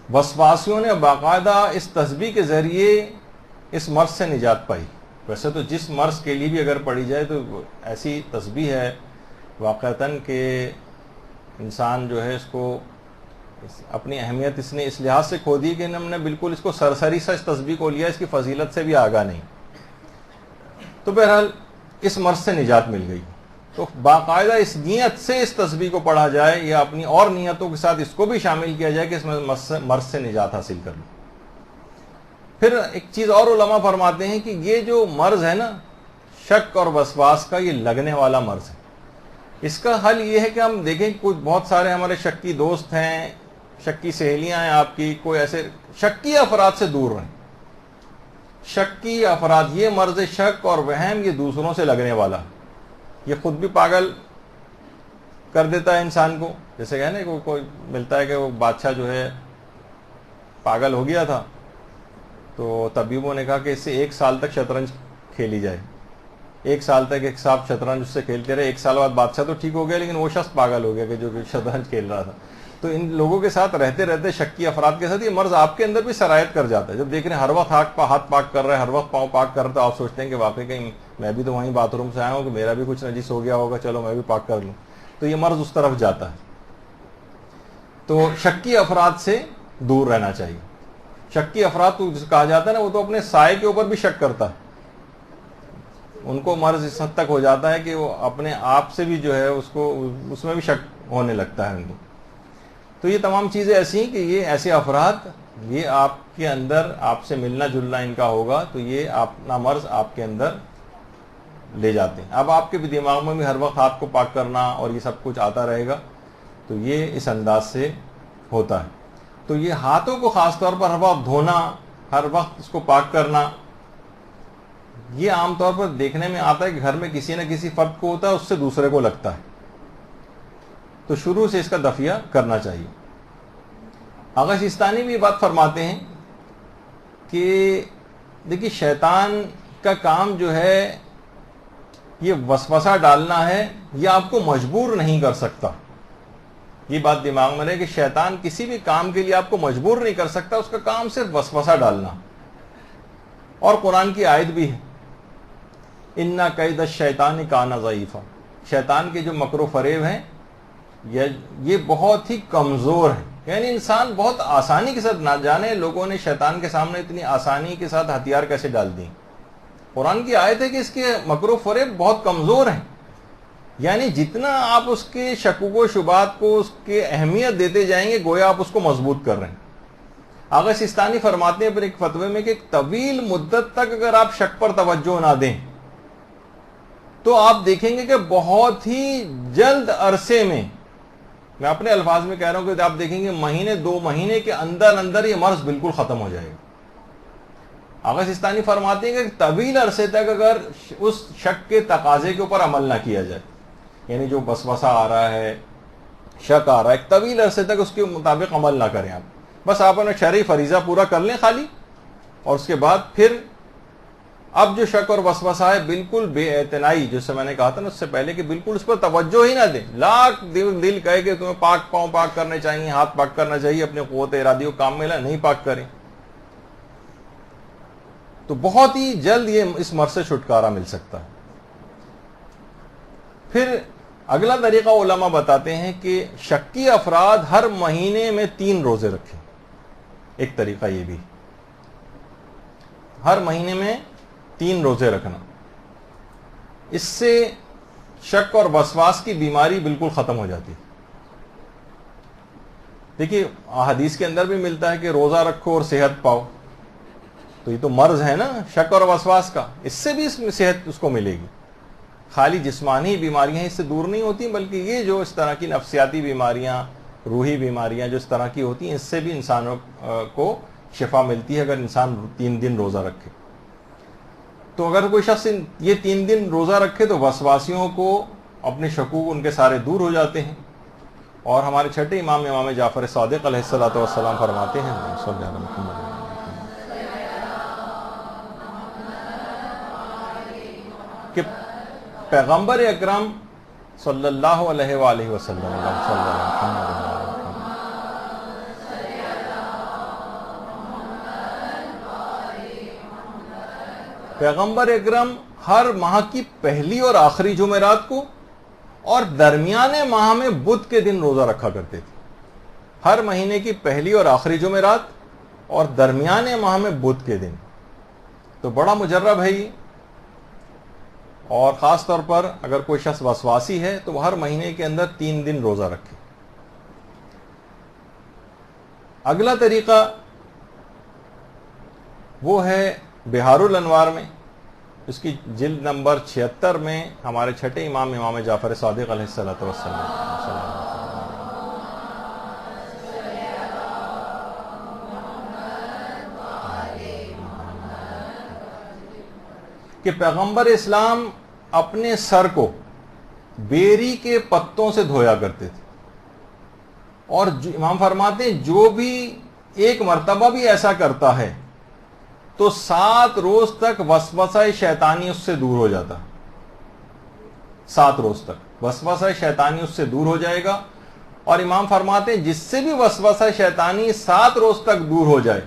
وسواسیوں نے باقاعدہ اس تسبیح کے ذریعے اس مرض سے نجات پائی. ویسے تو جس مرض کے لیے بھی اگر پڑھی جائے تو ایسی تسبیح ہے واقعتاً کہ انسان جو ہے اس کو اپنی اہمیت اس نے اس لحاظ سے کھو دی کہ ہم نے بالکل اس کو سرسری سا اس تسبیح کو لیا، اس کی فضیلت سے بھی آگاہ نہیں. تو بہرحال اس مرض سے نجات مل گئی. تو باقاعدہ اس نیت سے اس تسبیح کو پڑھا جائے یا اپنی اور نیتوں کے ساتھ اس کو بھی شامل کیا جائے کہ اس میں مرض سے نجات حاصل کر لیں. پھر ایک چیز اور علماء فرماتے ہیں کہ یہ جو مرض ہے نا شک اور وسواس کا، یہ لگنے والا مرض ہے. اس کا حل یہ ہے کہ ہم دیکھیں کچھ بہت سارے ہمارے شکی دوست ہیں، شکی سہیلیاں ہیں آپ کی، کوئی ایسے شکی افراد سے دور رہیں. شکی افراد، یہ مرض شک اور وہم یہ دوسروں سے لگنے والا، یہ خود بھی پاگل کر دیتا ہے انسان کو. جیسے کہ نا کوئی ملتا ہے کہ وہ بادشاہ جو ہے پاگل ہو گیا تھا تو طبیبوں نے کہا کہ اس سے 1 سال تک شطرنج کھیلی جائے. 1 سال تک ایک صاحب شطرنج اس سے کھیلتے رہے. 1 سال بعد بادشاہ تو ٹھیک ہو گیا لیکن وہ شخص پاگل ہو گیا کہ جو شطرنج کھیل رہا تھا. تو ان لوگوں کے ساتھ رہتے رہتے شکی افراد کے ساتھ یہ مرض آپ کے اندر بھی سرایت کر جاتا ہے. جب دیکھ رہے ہیں ہر وقت ہاتھ پاک کر رہا ہے، ہر وقت پاؤں پاک کر رہا ہے، تو آپ سوچتے ہیں کہ واقعی کہیں میں بھی تو وہیں باتھ روم سے آیا ہوں کہ میرا بھی کچھ نجس ہو گیا ہوگا، چلو میں بھی پاک کر لوں. تو یہ مرض اس طرف جاتا ہے. تو شکی افراد سے دور رہنا چاہیے. شکی افراد تو کہا جاتا ہے نا، وہ تو اپنے سائے کے اوپر بھی شک کرتا ہے. ان کو مرض اس حد تک ہو جاتا ہے کہ وہ اپنے آپ سے بھی جو ہے اس میں بھی شک ہونے لگتا ہے ان کو. تو یہ تمام چیزیں ایسی ہیں کہ یہ ایسے افراد، یہ آپ کے اندر آپ سے ملنا جلنا ان کا ہوگا تو یہ اپنا مرض آپ کے اندر لے جاتے ہیں. اب آپ کے بھی دماغ میں بھی ہر وقت ہاتھ کو پاک کرنا اور یہ سب کچھ آتا رہے گا تو یہ اس انداز سے ہوتا ہے. تو یہ ہاتھوں کو خاص طور پر ہر وقت دھونا، ہر وقت اس کو پاک کرنا، یہ عام طور پر دیکھنے میں آتا ہے کہ گھر میں کسی نہ کسی فرد کو ہوتا ہے، اس سے دوسرے کو لگتا ہے. تو شروع سے اس کا دفیہ کرنا چاہیے. آغا سیستانی بھی یہ بات فرماتے ہیں کہ دیکھیے شیطان کا کام جو ہے یہ وسوسہ ڈالنا ہے، یہ آپ کو مجبور نہیں کر سکتا. یہ بات دماغ میں رہے کہ شیطان کسی بھی کام کے لیے آپ کو مجبور نہیں کر سکتا، اس کا کام صرف وسوسہ ڈالنا. اور قرآن کی آیت بھی ہے اِنَّ کَیْدَ الشَّیطَانِ کَانَ ضَعِیفًا، شیطان کے جو مکر و فریب ہیں یہ بہت ہی کمزور ہے. یعنی انسان بہت آسانی کے ساتھ، نہ جانے لوگوں نے شیطان کے سامنے اتنی آسانی کے ساتھ ہتھیار کیسے ڈال دی. قرآن کی آیت ہے کہ اس کے مکر و فریب بہت کمزور ہیں. یعنی جتنا آپ اس کے شکوک و شبہات کو اس کے اہمیت دیتے جائیں گے گویا آپ اس کو مضبوط کر رہے ہیں. آغا سیستانی فرماتے ہیں اپنے ایک فتوے میں کہ ایک طویل مدت تک اگر آپ شک پر توجہ نہ دیں تو آپ دیکھیں گے کہ بہت ہی جلد عرصے میں اپنے الفاظ میں کہہ رہا ہوں کہ آپ دیکھیں گے مہینے 2 مہینے کے اندر یہ مرض بالکل ختم ہو جائے گا. آغا سیستانی فرماتے ہیں کہ طویل عرصے تک اگر اس شک کے تقاضے کے اوپر عمل نہ کیا جائے، یعنی جو وسوسہ آ رہا ہے، شک آ رہا ہے، ایک طویل عرصے تک اس کے مطابق عمل نہ کریں. آپ اپنا شرعی فریضہ پورا کر لیں خالی، اور اس کے بعد پھر اب جو شک اور وسوسہ ہے بالکل بے اعتنائی، جیسے میں نے کہا تھا نا اس سے پہلے کہ بالکل اس پر توجہ ہی نہ دیں. لاکھ دل کہے کہ تمہیں پاؤں پاک کرنے چاہیے، ہاتھ پاک کرنا چاہیے، اپنے قوت ارادی کو کام میں لائیں، نہیں پاک کریں تو بہت ہی جلد یہ اس مرض سے چھٹکارا مل سکتا ہے. پھر اگلا طریقہ علماء بتاتے ہیں کہ شکی افراد ہر مہینے میں 3 روزے رکھیں. ایک طریقہ یہ بھی، ہر مہینے میں 3 روزے رکھنا، اس سے شک اور وسواس کی بیماری بالکل ختم ہو جاتی. دیکھیے حدیث کے اندر بھی ملتا ہے کہ روزہ رکھو اور صحت پاؤ، تو یہ تو مرض ہے نا شک اور وسواس کا، اس سے بھی اس میں صحت اس کو ملے گی. خالی جسمانی بیماریاں اس سے دور نہیں ہوتی، بلکہ یہ جو اس طرح کی نفسیاتی بیماریاں، روحی بیماریاں جو اس طرح کی ہوتی ہیں، اس سے بھی انسانوں کو شفا ملتی ہے اگر انسان 3 دن روزہ رکھے. تو اگر کوئی شخص یہ 3 دن روزہ رکھے تو وسواسیوں کو اپنے شکوک ان کے سارے دور ہو جاتے ہیں. اور ہمارے چھٹے امام جعفر صادق علیہ الصلوۃ والسلام فرماتے ہیں صلی اللہ علیہ وسلم کہ پیغمبر اکرم صلی اللہ علیہ وآلہ وسلم پیغمبر اکرم ہر ماہ کی پہلی اور آخری جمعرات کو اور درمیانے ماہ میں بدھ کے دن روزہ رکھا کرتے تھے. ہر مہینے کی پہلی اور آخری جمعرات اور درمیانے ماہ میں بدھ کے دن. تو بڑا مجرب ہے یہ. اور خاص طور پر اگر کوئی شخص وسواسی ہے تو وہ ہر مہینے کے اندر 3 دن روزہ رکھے. اگلا طریقہ وہ ہے بہار الانوار میں، اس کی جلد نمبر 76 میں ہمارے چھٹے امام جعفر صادق علیہ الصلوۃ والسلام کہ پیغمبر اسلام اپنے سر کو بیری کے پتوں سے دھویا کرتے تھے. اور امام فرماتے ہیں جو بھی ایک مرتبہ بھی ایسا کرتا ہے تو 7 روز تک وسوسہ شیطانی اس سے دور ہو جاتا. 7 روز تک وسوسہ شیطانی اس سے دور ہو جائے گا. اور امام فرماتے ہیں جس سے بھی وسوسہ شیطانی 7 روز تک دور ہو جائے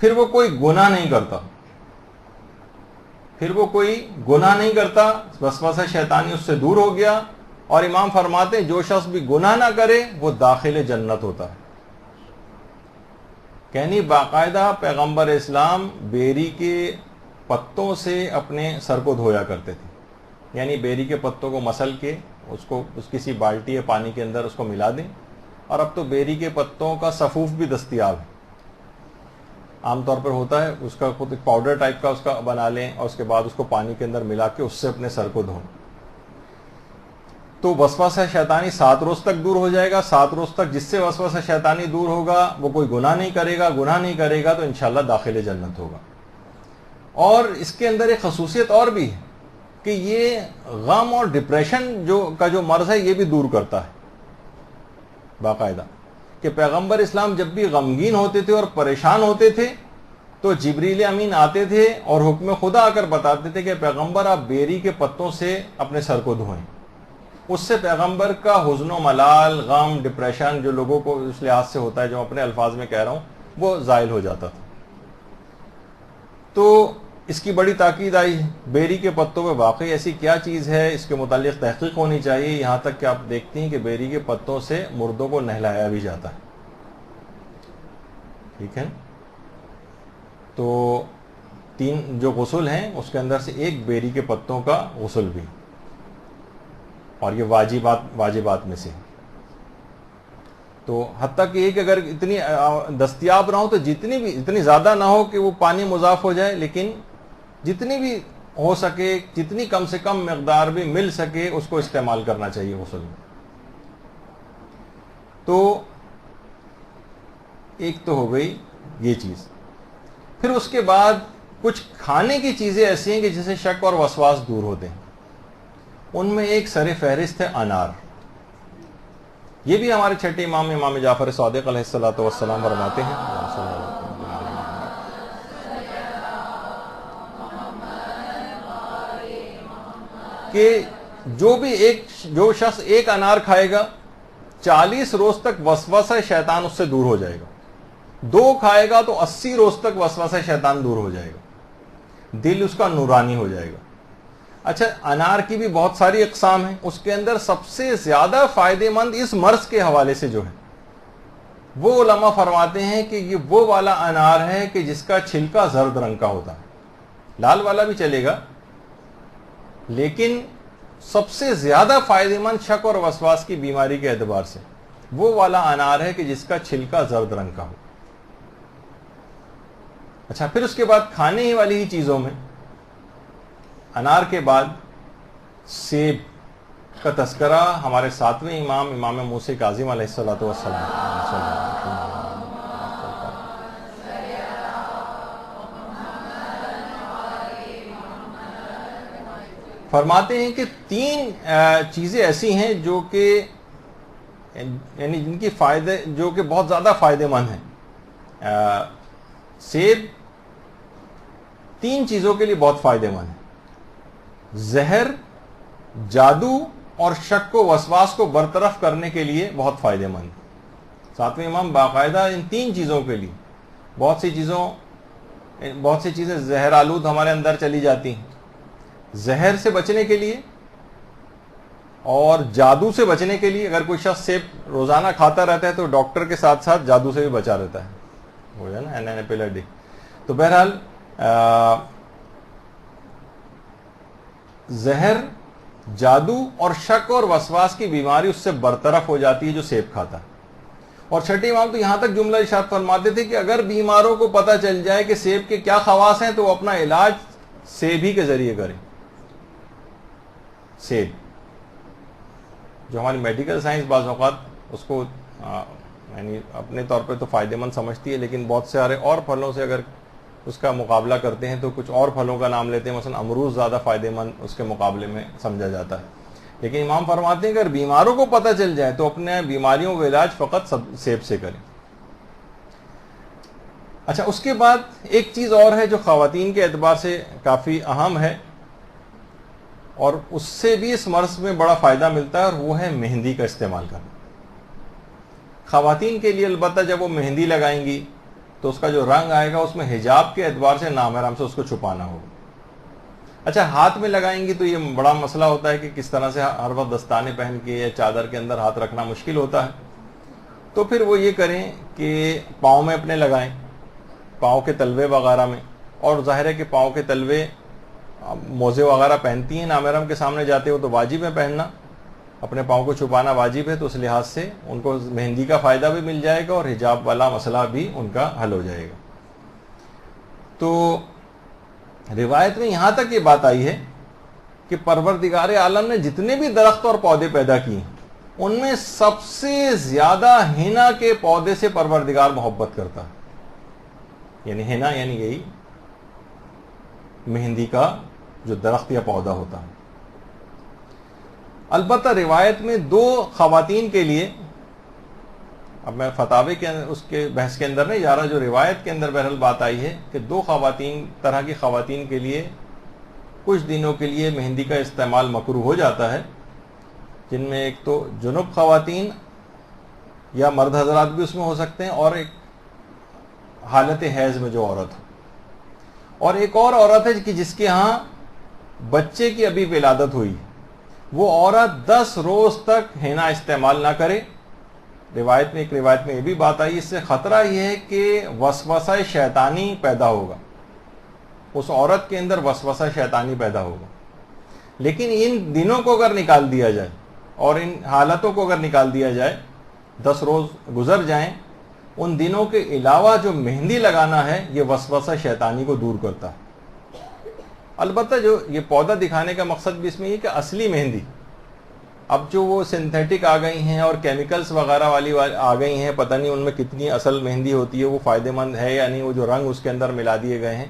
پھر وہ کوئی گناہ نہیں کرتا، وسوسہ شیطانی اس سے دور ہو گیا. اور امام فرماتے ہیں جو شخص بھی گناہ نہ کرے وہ داخل جنت ہوتا ہے. یعنی باقاعدہ پیغمبر اسلام بیری کے پتوں سے اپنے سر کو دھویا کرتے تھے. یعنی بیری کے پتوں کو مسل کے اس کسی بالٹی یا پانی کے اندر اس کو ملا دیں. اور اب تو بیری کے پتوں کا سفوف بھی دستیاب ہے. عام طور پر ہوتا ہے، اس کا خود ایک پاؤڈر ٹائپ کا اس کا بنا لیں اور اس کے بعد اس کو پانی کے اندر ملا کے اس سے اپنے سر کو دھویں. تو وسوسہ شیطانی 7 روز تک دور ہو جائے گا. 7 روز تک جس سے وسوسہ شیطانی دور ہوگا وہ کوئی گناہ نہیں کرے گا. گناہ نہیں کرے گا تو انشاءاللہ داخل جنت ہوگا. اور اس کے اندر ایک خصوصیت اور بھی ہے کہ یہ غم اور ڈپریشن جو مرض ہے یہ بھی دور کرتا ہے باقاعدہ. کہ پیغمبر اسلام جب بھی غمگین ہوتے تھے اور پریشان ہوتے تھے تو جبریل امین آتے تھے اور حکم خدا آ کر بتاتے تھے کہ پیغمبر آپ بیری کے پتوں سے اپنے سر کو دھوئیں. اس سے پیغمبر کا حزن و ملال، غم، ڈپریشن جو لوگوں کو اس لحاظ سے ہوتا ہے، جو اپنے الفاظ میں کہہ رہا ہوں، وہ زائل ہو جاتا تھا. تو اس کی بڑی تاکید آئی. بیری کے پتوں میں واقعی ایسی کیا چیز ہے، اس کے متعلق تحقیق ہونی چاہیے. یہاں تک کہ آپ دیکھتے ہیں کہ بیری کے پتوں سے مردوں کو نہلایا بھی جاتا ہے. ٹھیک ہے. تو 3 جو غسل ہیں اس کے اندر سے ایک بیری کے پتوں کا غسل بھی، اور یہ واجبات میں سے. تو حتیٰ کہ ایک اگر اتنی دستیاب نہ ہو تو اتنی زیادہ نہ ہو کہ وہ پانی مضاف ہو جائے، لیکن جتنی بھی ہو سکے، جتنی کم سے کم مقدار بھی مل سکے اس کو استعمال کرنا چاہیے غسل میں. تو ایک تو ہو گئی یہ چیز. پھر اس کے بعد کچھ کھانے کی چیزیں ایسی ہیں کہ جسے شک اور وسواس دور ہوتے ہیں. ان میں ایک سر فہرست ہے انار. یہ بھی ہمارے چھٹے امام جعفر صادق علیہ الصلوۃ والسلام فرماتے ہیں کہ جو شخص ایک انار کھائے گا 40 روز تک وسوسہ شیطان اس سے دور ہو جائے گا. 2 کھائے گا تو 80 روز تک وسوسہ شیطان دور ہو جائے گا. دل اس کا نورانی ہو جائے گا. اچھا، انار کی بھی بہت ساری اقسام ہیں. اس کے اندر سب سے زیادہ فائدہ مند اس مرض کے حوالے سے جو ہے وہ علماء فرماتے ہیں کہ یہ وہ والا انار ہے کہ جس کا چھلکا زرد رنگ کا ہوتا ہے. لال والا بھی چلے گا، لیکن سب سے زیادہ فائدہ مند شک اور وسواس کی بیماری کے اعتبار سے وہ والا انار ہے کہ جس کا چھلکا زرد رنگ کا ہو. اچھا، پھر اس کے بعد کھانے ہی والی ہی چیزوں میں انار کے بعد سیب کا تذکرہ ہمارے 7ویں امام موسی کاظم علیہ الصلوۃ والسلام فرماتے ہیں کہ 3 چیزیں ایسی ہیں جو کہ یعنی جن کی فائدے جو کہ بہت زیادہ فائدہ مند ہیں. سیب 3 چیزوں کے لیے بہت فائدہ مند ہے: زہر، جادو اور شک و وسواس کو برطرف کرنے کے لیے بہت فائدہ مند. 7ویں امام باقاعدہ ان 3 چیزوں کے لیے بہت سی چیزیں زہر آلود ہمارے اندر چلی جاتی ہیں. زہر سے بچنے کے لیے اور جادو سے بچنے کے لیے. اگر کوئی شخص سیب روزانہ کھاتا رہتا ہے تو ڈاکٹر کے ساتھ ساتھ جادو سے بھی بچا رہتا ہے، ہو جائے نا NNA. تو بہرحال زہر، جادو اور شک اور وسواس کی بیماری اس سے برطرف ہو جاتی ہے جو سیب کھاتا ہے. اور چھٹے امام تو یہاں تک جملہ ارشاد فرماتے تھے کہ اگر بیماروں کو پتہ چل جائے کہ سیب کے کیا خواص ہیں تو وہ اپنا علاج سیب ہی کے ذریعے کریں. سیب جو ہماری میڈیکل سائنس بعض اوقات اس کو یعنی اپنے طور پہ تو فائدہ مند سمجھتی ہے، لیکن بہت سارے اور پھلوں سے اگر اس کا مقابلہ کرتے ہیں تو کچھ اور پھلوں کا نام لیتے ہیں. مثلا امرود زیادہ فائدہ مند اس کے مقابلے میں سمجھا جاتا ہے. لیکن امام فرماتے ہیں کہ اگر بیماروں کو پتہ چل جائے تو اپنے بیماریوں کا علاج فقط سیب سے کریں. اچھا، اس کے بعد ایک چیز اور ہے جو خواتین کے اعتبار سے کافی اہم ہے اور اس سے بھی اس مرض میں بڑا فائدہ ملتا ہے، اور وہ ہے مہندی کا استعمال کرنا. خواتین کے لیے البتہ جب وہ مہندی لگائیں گی تو اس کا جو رنگ آئے گا اس میں حجاب کے اعتبار سے نامحرم سے اس کو چھپانا ہوگا. اچھا، ہاتھ میں لگائیں گی تو یہ بڑا مسئلہ ہوتا ہے کہ کس طرح سے ہر وقت دستانے پہن کے یا چادر کے اندر ہاتھ رکھنا مشکل ہوتا ہے. تو پھر وہ یہ کریں کہ پاؤں میں اپنے لگائیں، پاؤں کے تلوے وغیرہ میں. اور ظاہر ہے کہ پاؤں کے تلوے موزے وغیرہ پہنتی ہیں نامحرم کے سامنے جاتے ہو تو واجب ہے پہننا، اپنے پاؤں کو چھپانا واجب ہے. تو اس لحاظ سے ان کو مہندی کا فائدہ بھی مل جائے گا اور حجاب والا مسئلہ بھی ان کا حل ہو جائے گا. تو روایت میں یہاں تک یہ بات آئی ہے کہ پروردگار عالم نے جتنے بھی درخت اور پودے پیدا کیے ان میں سب سے زیادہ ہینا کے پودے سے پروردگار محبت کرتا ہے. یعنی ہینا یعنی یہی مہندی کا جو درخت یا پودا ہوتا ہے. البتہ روایت میں 2 خواتین کے لیے، اب میں فتاوی کے اس کے بحث کے اندر نہیں جا رہا، جو روایت کے اندر بہرحال بات آئی ہے کہ 2 طرح کی خواتین کے لیے کچھ دنوں کے لیے مہندی کا استعمال مکروہ ہو جاتا ہے، جن میں ایک تو جنب خواتین یا مرد حضرات بھی اس میں ہو سکتے ہیں، اور ایک حالت حیض میں جو عورت ہو، اور ایک اور عورت ہے کہ جس کے ہاں بچے کی ابھی ولادت ہوئی، وہ عورت 10 روز تک ہینا استعمال نہ کرے. ایک روایت میں یہ بھی بات آئی، اس سے خطرہ یہ ہے کہ وسوسہ شیطانی پیدا ہوگا، اس عورت کے اندر وسوسہ شیطانی پیدا ہوگا. لیکن ان دنوں کو اگر نکال دیا جائے اور ان حالتوں کو اگر نکال دیا جائے، 10 روز گزر جائیں، ان دنوں کے علاوہ جو مہندی لگانا ہے یہ وسوسہ شیطانی کو دور کرتا ہے. البتہ جو یہ پودا دکھانے کا مقصد بھی اس میں یہ کہ اصلی مہندی، اب جو وہ سنتھیٹک آ گئی ہیں اور کیمیکلز وغیرہ والی آ گئی ہیں، پتہ نہیں ان میں کتنی اصل مہندی ہوتی ہے، وہ فائدہ مند ہے یا نہیں، وہ جو رنگ اس کے اندر ملا دیے گئے ہیں.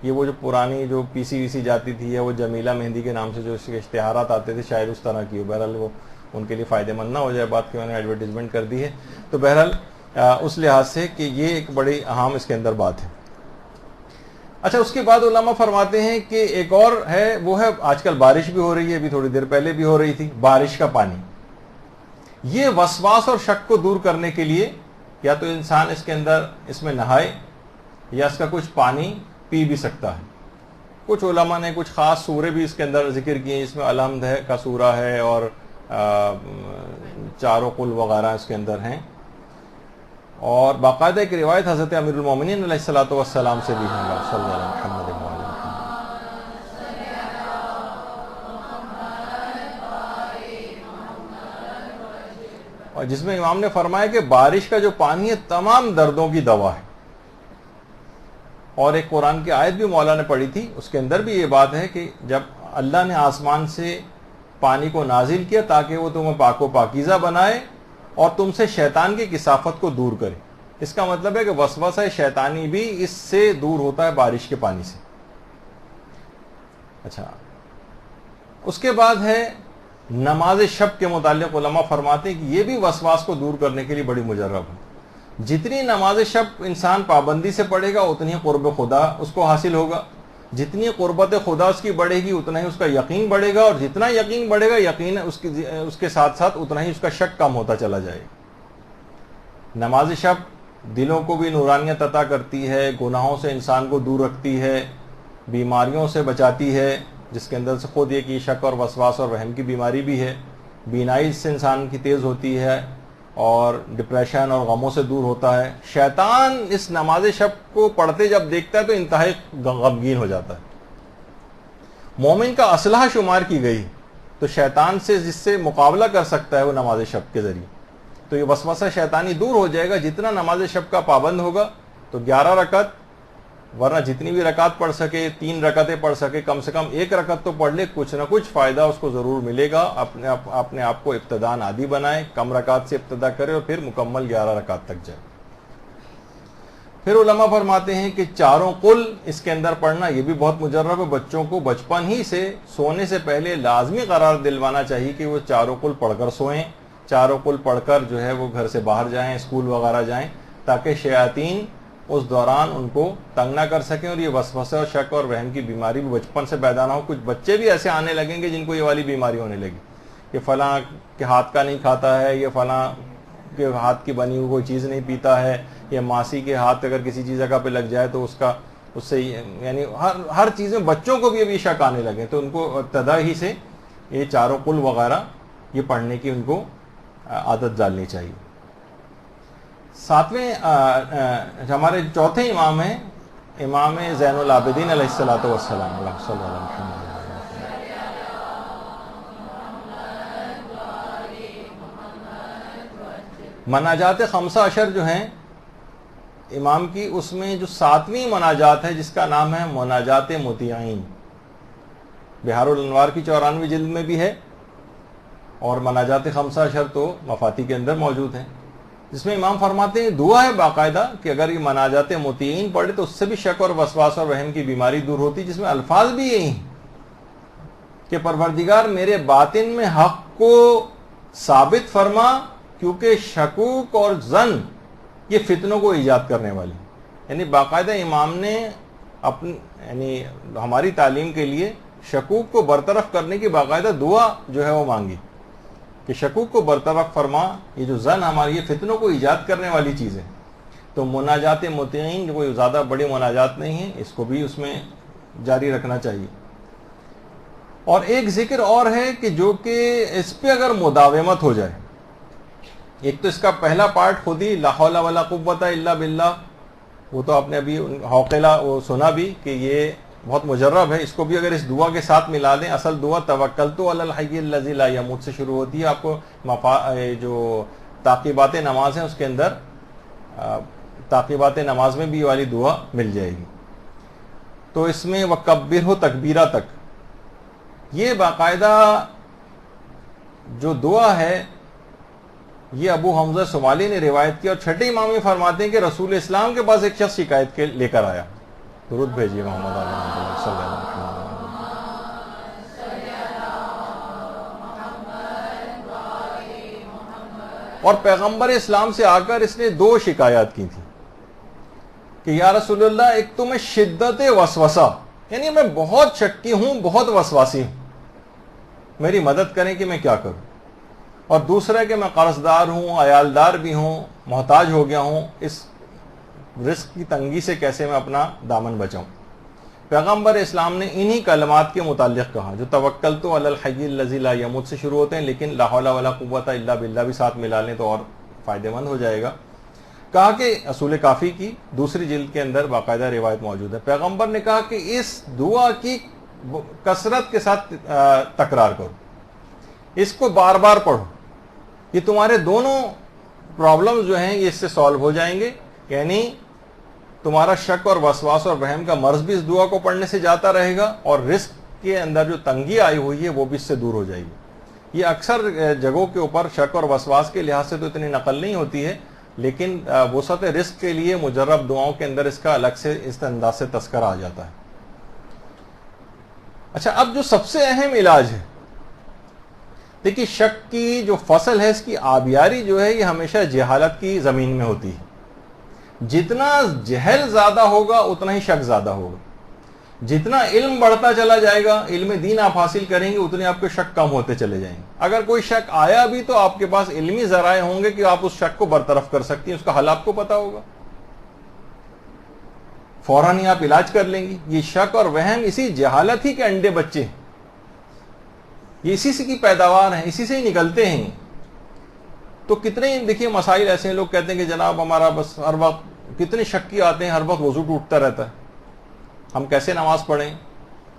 یہ وہ جو پرانی جو پی سی وی سی جاتی تھی یا وہ جمیلہ مہندی کے نام سے جو اس کے اشتہارات آتے تھے، شاید اس طرح کی ہو. بہرحال وہ ان کے لیے فائدہ مند نہ ہو جائے بات کہ میں نے ایڈورٹیزمنٹ کر دی ہے. تو بہرحال اس لحاظ سے کہ یہ ایک بڑی اہم اس کے اندر بات ہے. اچھا، اس کے بعد علماء فرماتے ہیں کہ ایک اور ہے، وہ ہے آج کل بارش بھی ہو رہی ہے، ابھی تھوڑی دیر پہلے بھی ہو رہی تھی، بارش کا پانی. یہ وسواس اور شک کو دور کرنے کے لیے یا تو انسان اس میں نہائے یا اس کا کچھ پانی پی بھی سکتا ہے. کچھ علماء نے کچھ خاص سورے بھی اس کے اندر ذکر کیے، اس میں الحمد ہے کا سورہ ہے اور چاروں قل وغیرہ اس کے اندر ہیں، اور باقاعدہ ایک روایت حضرت امیر المومنین علیہ الصلوۃ والسلام سے بھی ہے، صلی اللہ علیہ محمد وعلی محمد، اور جس میں امام نے فرمایا کہ بارش کا جو پانی ہے تمام دردوں کی دوا ہے. اور ایک قرآن کی آیت بھی مولا نے پڑھی تھی، اس کے اندر بھی یہ بات ہے کہ جب اللہ نے آسمان سے پانی کو نازل کیا تاکہ وہ تمہیں پاک و پاکیزہ بنائے اور تم سے شیطان کی کثافت کو دور کرے. اس کا مطلب ہے کہ وسوسہ شیطانی بھی اس سے دور ہوتا ہے بارش کے پانی سے. اچھا، اس کے بعد ہے نماز شب کے متعلق علماء فرماتے ہیں کہ یہ بھی وسواس کو دور کرنے کے لیے بڑی مجرب ہے. جتنی نماز شب انسان پابندی سے پڑھے گا اتنی قرب خدا اس کو حاصل ہوگا، جتنی قربت خدا اس کی بڑھے گی اتنا ہی اس کا یقین بڑھے گا، اور جتنا یقین بڑھے گا یقین اس کے ساتھ ساتھ اتنا ہی اس کا شک کم ہوتا چلا جائے گا. نماز شب دلوں کو بھی نورانیت عطا کرتی ہے، گناہوں سے انسان کو دور رکھتی ہے، بیماریوں سے بچاتی ہے، جس کے اندر سے خود یہ کہ شک اور وسواس اور وہم کی بیماری بھی ہے. بینائی سے انسان کی تیز ہوتی ہے اور ڈپریشن اور غموں سے دور ہوتا ہے. شیطان اس نماز شب کو پڑھتے جب دیکھتا ہے تو انتہائی غمگین ہو جاتا ہے. مومن کا اسلحہ شمار کی گئی تو شیطان سے جس سے مقابلہ کر سکتا ہے وہ نماز شب کے ذریعے. تو یہ وسوسہ شیطانی دور ہو جائے گا جتنا نماز شب کا پابند ہوگا. تو 11 رکعت، ورنہ جتنی بھی رکعت پڑھ سکے، 3 رکعتیں پڑھ سکے، کم سے کم 1 رکعت تو پڑھ لے، کچھ نہ کچھ فائدہ اس کو ضرور ملے گا. اپنے آپ کو ابتداء عادی بنائے، کم رکعت سے ابتدا کرے اور پھر مکمل 11 رکعت تک جائے. پھر علماء فرماتے ہیں کہ چاروں قل اس کے اندر پڑھنا یہ بھی بہت مجرب ہے. بچوں کو بچپن ہی سے سونے سے پہلے لازمی قرار دلوانا چاہیے کہ وہ چاروں قل پڑھ کر سوئیں. چاروں قل پڑھ کر جو ہے وہ گھر سے باہر جائیں، اسکول وغیرہ جائیں، تاکہ شیاطین اس دوران ان کو تنگ نہ کر سکیں اور یہ وسوسہ اور شک اور وہم کی بیماری بھی بچپن سے پیدا نہ ہو. کچھ بچے بھی ایسے آنے لگیں گے جن کو یہ والی بیماری ہونے لگی کہ فلاں کے ہاتھ کا نہیں کھاتا ہے، یہ فلاں کے ہاتھ کی بنی ہوئی کوئی چیز نہیں پیتا ہے، یا ماسی کے ہاتھ اگر کسی چیز جگہ پہ لگ جائے تو اس سے یعنی ہر چیز میں بچوں کو بھی ابھی شک آنے لگے. تو ان کو ابتدا ہی سے یہ چاروں قل وغیرہ یہ پڑھنے کی ان کو عادت ڈالنی چاہیے. 7ویں ہمارے چوتھے امام ہیں امام زین العابدین علیہ الصلوۃ والسلام، اللہ صلی اللہ علیہ وسلم. مناجات 15 جو ہیں امام کی اس میں جو 7ویں مناجات ہے جس کا نام ہے مناجات مطیعین، بہار الانوار کی 94 جلد میں بھی ہے، اور مناجات 15 تو مفاتی کے اندر موجود ہیں، جس میں امام فرماتے ہیں دعا ہے باقاعدہ کہ اگر یہ مناجات مطیعین پڑھے تو اس سے بھی شک اور وسواس اور وہم کی بیماری دور ہوتی، جس میں الفاظ بھی یہی ہیں کہ پروردگار میرے باطن میں حق کو ثابت فرما، کیونکہ شکوک اور ظن یہ فتنوں کو ایجاد کرنے والی، یعنی باقاعدہ امام نے یعنی ہماری تعلیم کے لیے شکوک کو برطرف کرنے کی باقاعدہ دعا جو ہے وہ مانگی کہ شکوک کو برطرف فرما، یہ جو ظن ہماری یہ فتنوں کو ایجاد کرنے والی چیز ہے۔ تو مناجات مطیعین جو کوئی زیادہ بڑی مناجات نہیں ہے، اس کو بھی اس میں جاری رکھنا چاہیے۔ اور ایک ذکر اور ہے کہ جو کہ اس پہ اگر مداومت ہو جائے، ایک تو اس کا پہلا پارٹ خود ہی لا حول ولا قوت الا باللہ، وہ تو آپ نے ابھی حوقلہ وہ سنا بھی کہ یہ بہت مجرب ہے، اس کو بھی اگر اس دعا کے ساتھ ملا دیں، اصل دعا توکلت علی الحی الذی لا یموت سے شروع ہوتی ہے، آپ کو جو تعقیبات نماز ہیں اس کے اندر تعقیبات نماز میں بھی یہ والی دعا مل جائے گی۔ تو اس میں وکبرہ تکبیرہ تک یہ باقاعدہ جو دعا ہے یہ ابو حمزہ صومالی نے روایت کی، اور چھٹے امام یہ فرماتے ہیں کہ رسول اسلام کے پاس ایک شخص شکایت کے لے کر آیا، درود بھیجیے محمد علیہ صلی اللہ علیہ وسلم۔ اور پیغمبر اسلام سے آ کر اس نے 2 شکایات کی تھی کہ یا رسول اللہ، ایک تو میں شدت وسوسہ، یعنی میں بہت شکی ہوں، بہت وسواسی ہوں، میری مدد کریں کہ میں کیا کروں، اور دوسرا کہ میں قرض دار ہوں، عیالدار بھی ہوں، محتاج ہو گیا ہوں، اس رزق کی تنگی سے کیسے میں اپنا دامن بچاؤں۔ پیغمبر اسلام نے انہی کلمات کے متعلق کہا جو توکلت علی الحی الذی لا یموت سے شروع ہوتے ہیں، لیکن لا حول ولا قوت الا باللہ بھی ساتھ ملا لیں تو اور فائدہ مند ہو جائے گا۔ کہا کہ اصول کافی کی 2 جلد کے اندر باقاعدہ روایت موجود ہے، پیغمبر نے کہا کہ اس دعا کی کثرت کے ساتھ تکرار کرو، اس کو بار بار پڑھو، یہ تمہارے دونوں پرابلم جو ہیں یہ اس سے سالو ہو جائیں گے، یعنی تمہارا شک اور وسواس اور وہم کا مرض بھی اس دعا کو پڑھنے سے جاتا رہے گا، اور رزق کے اندر جو تنگی آئی ہوئی ہے وہ بھی اس سے دور ہو جائے گی۔ یہ اکثر جگہوں کے اوپر شک اور وسواس کے لحاظ سے تو اتنی نقل نہیں ہوتی ہے، لیکن وسعت رزق کے لیے مجرب دعاؤں کے اندر اس کا الگ سے اس انداز سے تذکرہ آ جاتا ہے۔ اچھا، اب جو سب سے اہم علاج ہے، دیکھیے شک کی جو فصل ہے اس کی آبیاری جو ہے یہ ہمیشہ جہالت کی زمین میں ہوتی ہے، جتنا جہل زیادہ ہوگا اتنا ہی شک زیادہ ہوگا، جتنا علم بڑھتا چلا جائے گا، علم دین آپ حاصل کریں گے اتنے آپ کے شک کم ہوتے چلے جائیں گے۔ اگر کوئی شک آیا بھی تو آپ کے پاس علمی ذرائع ہوں گے کہ آپ اس شک کو برطرف کر سکتی ہیں، اس کا حل آپ کو پتا ہوگا، فوراً ہی آپ علاج کر لیں گی۔ یہ شک اور وہم اسی جہالت ہی کے انڈے بچے ہیں، یہ اسی سے کی پیداوار ہیں، اسی سے ہی نکلتے ہیں۔ تو کتنے دیکھیے مسائل ایسے ہیں، لوگ کہتے ہیں کہ جناب ہمارا بس ہر وقت کتنے شکی آتے ہیں، ہر وقت وضو ٹوٹتا رہتا ہے، ہم کیسے نماز پڑھیں؟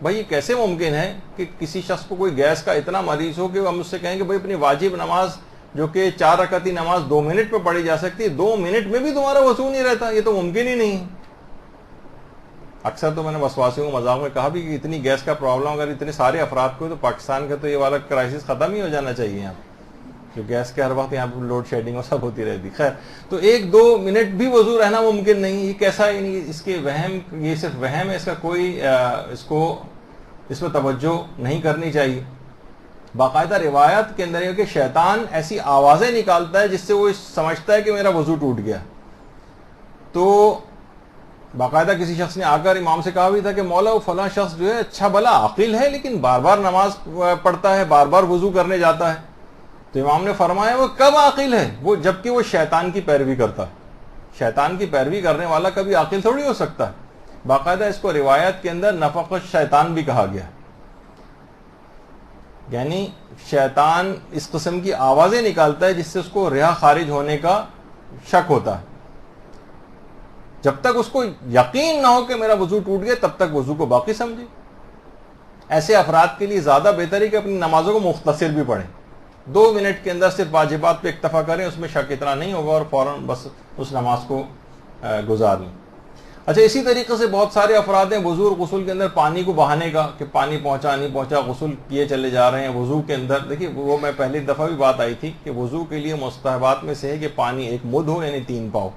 بھائی یہ کیسے ممکن ہے کہ کسی شخص کو کوئی گیس کا اتنا مریض ہو کہ ہم اس سے کہیں کہ بھائی اپنی واجب نماز جو کہ 4 رکعتی نماز 2 منٹ میں پڑھی جا سکتی ہے، 2 منٹ میں بھی تمہارا وضو نہیں رہتا، یہ تو ممکن ہی نہیں ہے۔ اکثر تو میں نے وسواسیوں کو مذاق میں کہا بھی کہ اتنی گیس کا پرابلم اگر اتنے سارے افراد کو، تو پاکستان کا تو یہ والا کرائسس ختم ہی ہو جانا چاہیے یہاں، جو گیس کے ہر وقت یہاں پہ لوڈ شیڈنگ اور سب ہوتی رہتی۔ خیر، تو 1-2 منٹ بھی وضو رہنا ممکن نہیں، یہ کیسا، یعنی اس کے وہم، یہ صرف وہم ہے، اس کا کوئی اس میں توجہ نہیں کرنی چاہیے۔ باقاعدہ روایت کے اندر یہ کہ شیطان ایسی آوازیں نکالتا ہے جس سے وہ سمجھتا ہے کہ میرا وضو ٹوٹ گیا۔ تو باقاعدہ کسی شخص نے آ کر امام سے کہا بھی تھا کہ مولا وہ فلاں شخص جو ہے اچھا بھلا عاقل ہے لیکن بار بار نماز پڑھتا ہے، بار بار وضو کرنے جاتا ہے۔ تو امام نے فرمایا وہ کب عاقل ہے؟ وہ جبکہ وہ شیطان کی پیروی کرتا ہے۔ شیطان کی پیروی کرنے والا کبھی عاقل تھوڑی ہو سکتا ہے۔ باقاعدہ اس کو روایت کے اندر نفق شیطان بھی کہا گیا، یعنی شیطان اس قسم کی آوازیں نکالتا ہے جس سے اس کو رہا خارج ہونے کا شک ہوتا ہے۔ جب تک اس کو یقین نہ ہو کہ میرا وضو ٹوٹ گیا تب تک وضو کو باقی سمجھے۔ ایسے افراد کے لیے زیادہ بہتر ہے کہ اپنی نمازوں کو مختصر بھی پڑھیں، 2 منٹ کے اندر صرف واجبات پہ اکتفا کریں، اس میں شک اتنا نہیں ہوگا، اور فوراً بس اس نماز کو گزار لیں. اچھا اسی طریقے سے بہت سارے افراد ہیں وضو اور غسل کے اندر پانی کو بہانے کا کہ پانی پہنچا نہیں پہنچا غسل کیے چلے جا رہے ہیں. وضو کے اندر دیکھیے وہ میں پہلی دفعہ بھی بات آئی تھی کہ وضو کے لیے مستحبات میں سے ہے کہ پانی 1 مد ہو یعنی 3 پاؤ,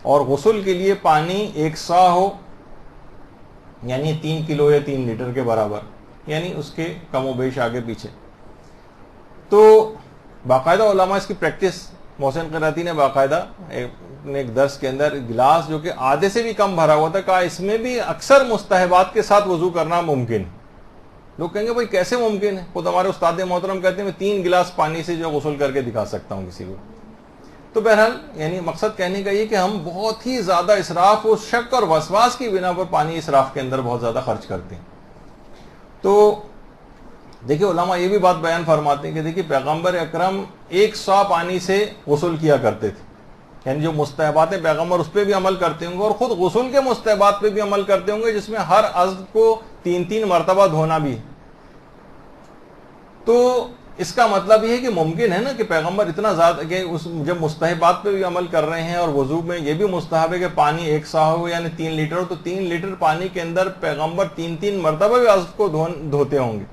اور غسل کے لیے پانی 1 سا ہو یعنی 3 کلو یا 3 لیٹر کے برابر, یعنی اس کے کم و بیش آگے پیچھے. تو باقاعدہ علماء اس کی پریکٹس, محسن قرائتی نے باقاعدہ ایک درس کے اندر گلاس جو کہ آدھے سے بھی کم بھرا ہوا تھا, کہا اس میں بھی اکثر مستحبات کے ساتھ وضو کرنا ممکن. لوگ کہیں گے بھائی کیسے ممکن ہے؟ خود ہمارے استاد محترم کہتے ہیں میں 3 گلاس پانی سے جو غسل کر کے دکھا سکتا ہوں کسی کو. تو بہرحال یعنی مقصد کہنے کا یہ کہ ہم بہت ہی زیادہ اسراف اور شک اور وسواس کی بنا پر پانی اسراف کے اندر بہت زیادہ خرچ کرتے ہیں. تو دیکھیے علماء یہ بھی بات بیان فرماتے ہیں کہ دیکھیے پیغمبر اکرم 1 سا پانی سے غسل کیا کرتے تھے, یعنی جو مستحبات ہیں پیغمبر اس پہ بھی عمل کرتے ہوں گے اور خود غسل کے مستحبات پہ بھی عمل کرتے ہوں گے جس میں ہر عضو کو 3 مرتبہ دھونا بھی ہے. تو اس کا مطلب یہ ہے کہ ممکن ہے نا کہ پیغمبر اتنا زیادہ کہ جب مستحبات پہ بھی عمل کر رہے ہیں اور وضو میں یہ بھی مستحب ہے کہ پانی 1 سا ہو یعنی 3 لیٹر ہو, تو 3 لیٹر پانی کے اندر پیغمبر 3 مرتبہ بھی عضو کو دھوتے ہوں گے.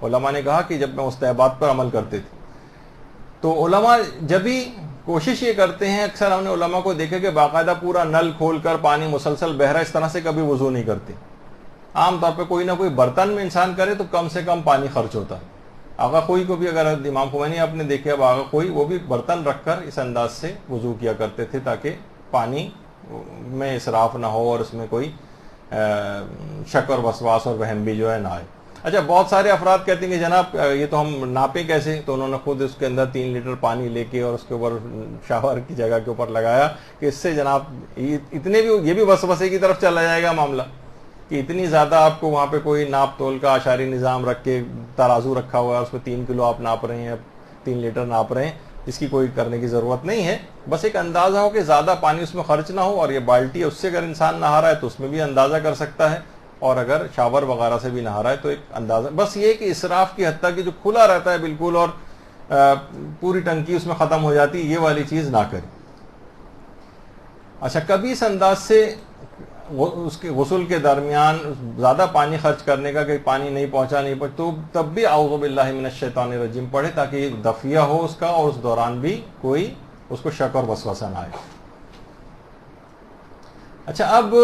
علماء نے کہا کہ جب میں مستحبات پر عمل کرتے تھے. تو علماء جب بھی کوشش یہ کرتے ہیں, اکثر ہم نے علماء کو دیکھا کہ باقاعدہ پورا نل کھول کر پانی مسلسل بہ رہا ہے اس طرح سے کبھی وضو نہیں کرتے. عام طور پہ کوئی نہ کوئی برتن میں انسان کرے تو کم سے کم پانی خرچ ہوتا ہے. آغا خوئی کو بھی اگر امام خمینی آپ نے دیکھا اب آغا خوئی وہ بھی برتن رکھ کر اس انداز سے وضو کیا کرتے تھے تاکہ پانی میں اسراف نہ ہو اور اس میں کوئی شک اور وسواس اور وہم بھی جو ہے نہ آئے. اچھا بہت سارے افراد کہتے ہیں کہ جناب یہ تو ہم ناپیں کیسے, تو انہوں نے خود اس کے اندر 3 لیٹر پانی لے کے اور اس کے اوپر شاور کی جگہ کے اوپر لگایا کہ اس سے جناب اتنے بھی یہ بھی وسوسے کی طرف چلا جائے گا معاملہ کہ اتنی زیادہ آپ کو وہاں پہ کوئی ناپ تول کا اشاری نظام رکھ کے ترازو رکھا ہوا ہے اس پہ 3 کلو آپ ناپ رہے ہیں 3 لیٹر ناپ رہے ہیں, اس کی کوئی کرنے کی ضرورت نہیں ہے. بس ایک اندازہ ہو کہ زیادہ پانی اس میں خرچ نہ ہو, اور یہ بالٹی ہے اس سے اگر انسان نہا رہا ہے تو اس میں بھی اندازہ کر سکتا ہے, اور اگر شاور وغیرہ سے بھی نہا رہا ہے تو ایک اندازہ. بس یہ کہ اسراف کی حد تک کہ جو کھلا رہتا ہے بالکل اور پوری ٹنکی اس میں ختم ہو جاتی ہے, یہ والی چیز نہ کریں. اچھا کبھی اس انداز سے اس کے غسل کے درمیان زیادہ پانی خرچ کرنے کا کہ پانی نہیں پہنچا تو تب بھی اعوذ باللہ من الشیطان الرجیم پڑھے تاکہ دفیہ ہو اس کا, اور اس دوران بھی کوئی اس کو شک اور وسوسہ نہ آئے. اچھا اب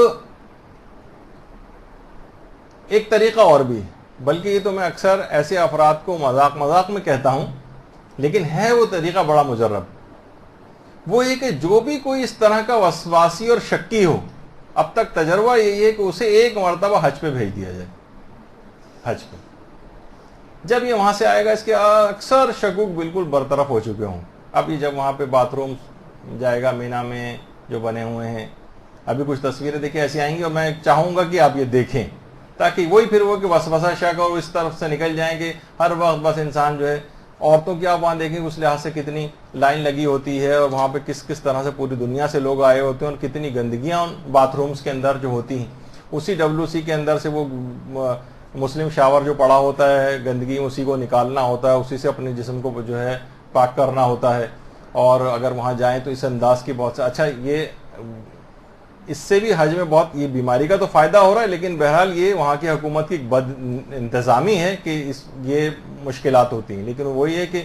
ایک طریقہ اور بھی, بلکہ یہ تو میں اکثر ایسے افراد کو مذاق میں کہتا ہوں, لیکن ہے وہ طریقہ بڑا مجرب. وہ یہ کہ جو بھی کوئی اس طرح کا وسواسی اور شکی ہو, اب تک تجربہ یہی ہے کہ اسے 1 مرتبہ حج پہ بھیج دیا جائے. حج پہ جب یہ وہاں سے آئے گا اس کے اکثر شکوک بالکل برطرف ہو چکے ہوں. اب یہ جب وہاں پہ باتھ روم جائے گا مینا میں جو بنے ہوئے ہیں, ابھی کچھ تصویریں دیکھیں ایسی آئیں گی اور میں چاہوں گا کہ آپ یہ دیکھیں تاکہ وہی پھر وہ کہ وسوسہ شک اور اس طرف سے نکل جائیں کہ ہر وقت بس انسان جو ہے, عورتوں کی آپ وہاں دیکھیں اس لحاظ سے کتنی لائن لگی ہوتی ہے اور وہاں پہ کس طرح سے پوری دنیا سے لوگ آئے ہوتے ہیں اور کتنی گندگیاں ان باتھ رومز کے اندر جو ہوتی ہیں. اسی WC کے اندر سے وہ مسلم شاور جو پڑا ہوتا ہے گندگی اسی کو نکالنا ہوتا ہے, اسی سے اپنے جسم کو جو ہے پاک کرنا ہوتا ہے. اور اگر وہاں جائیں تو اس انداز کی بہت اچھا یہ اس سے بھی حج میں بہت یہ بیماری کا تو فائدہ ہو رہا ہے, لیکن بہرحال یہ وہاں کی حکومت کی بد انتظامی ہے کہ یہ مشکلات ہوتی ہیں. لیکن وہی ہے کہ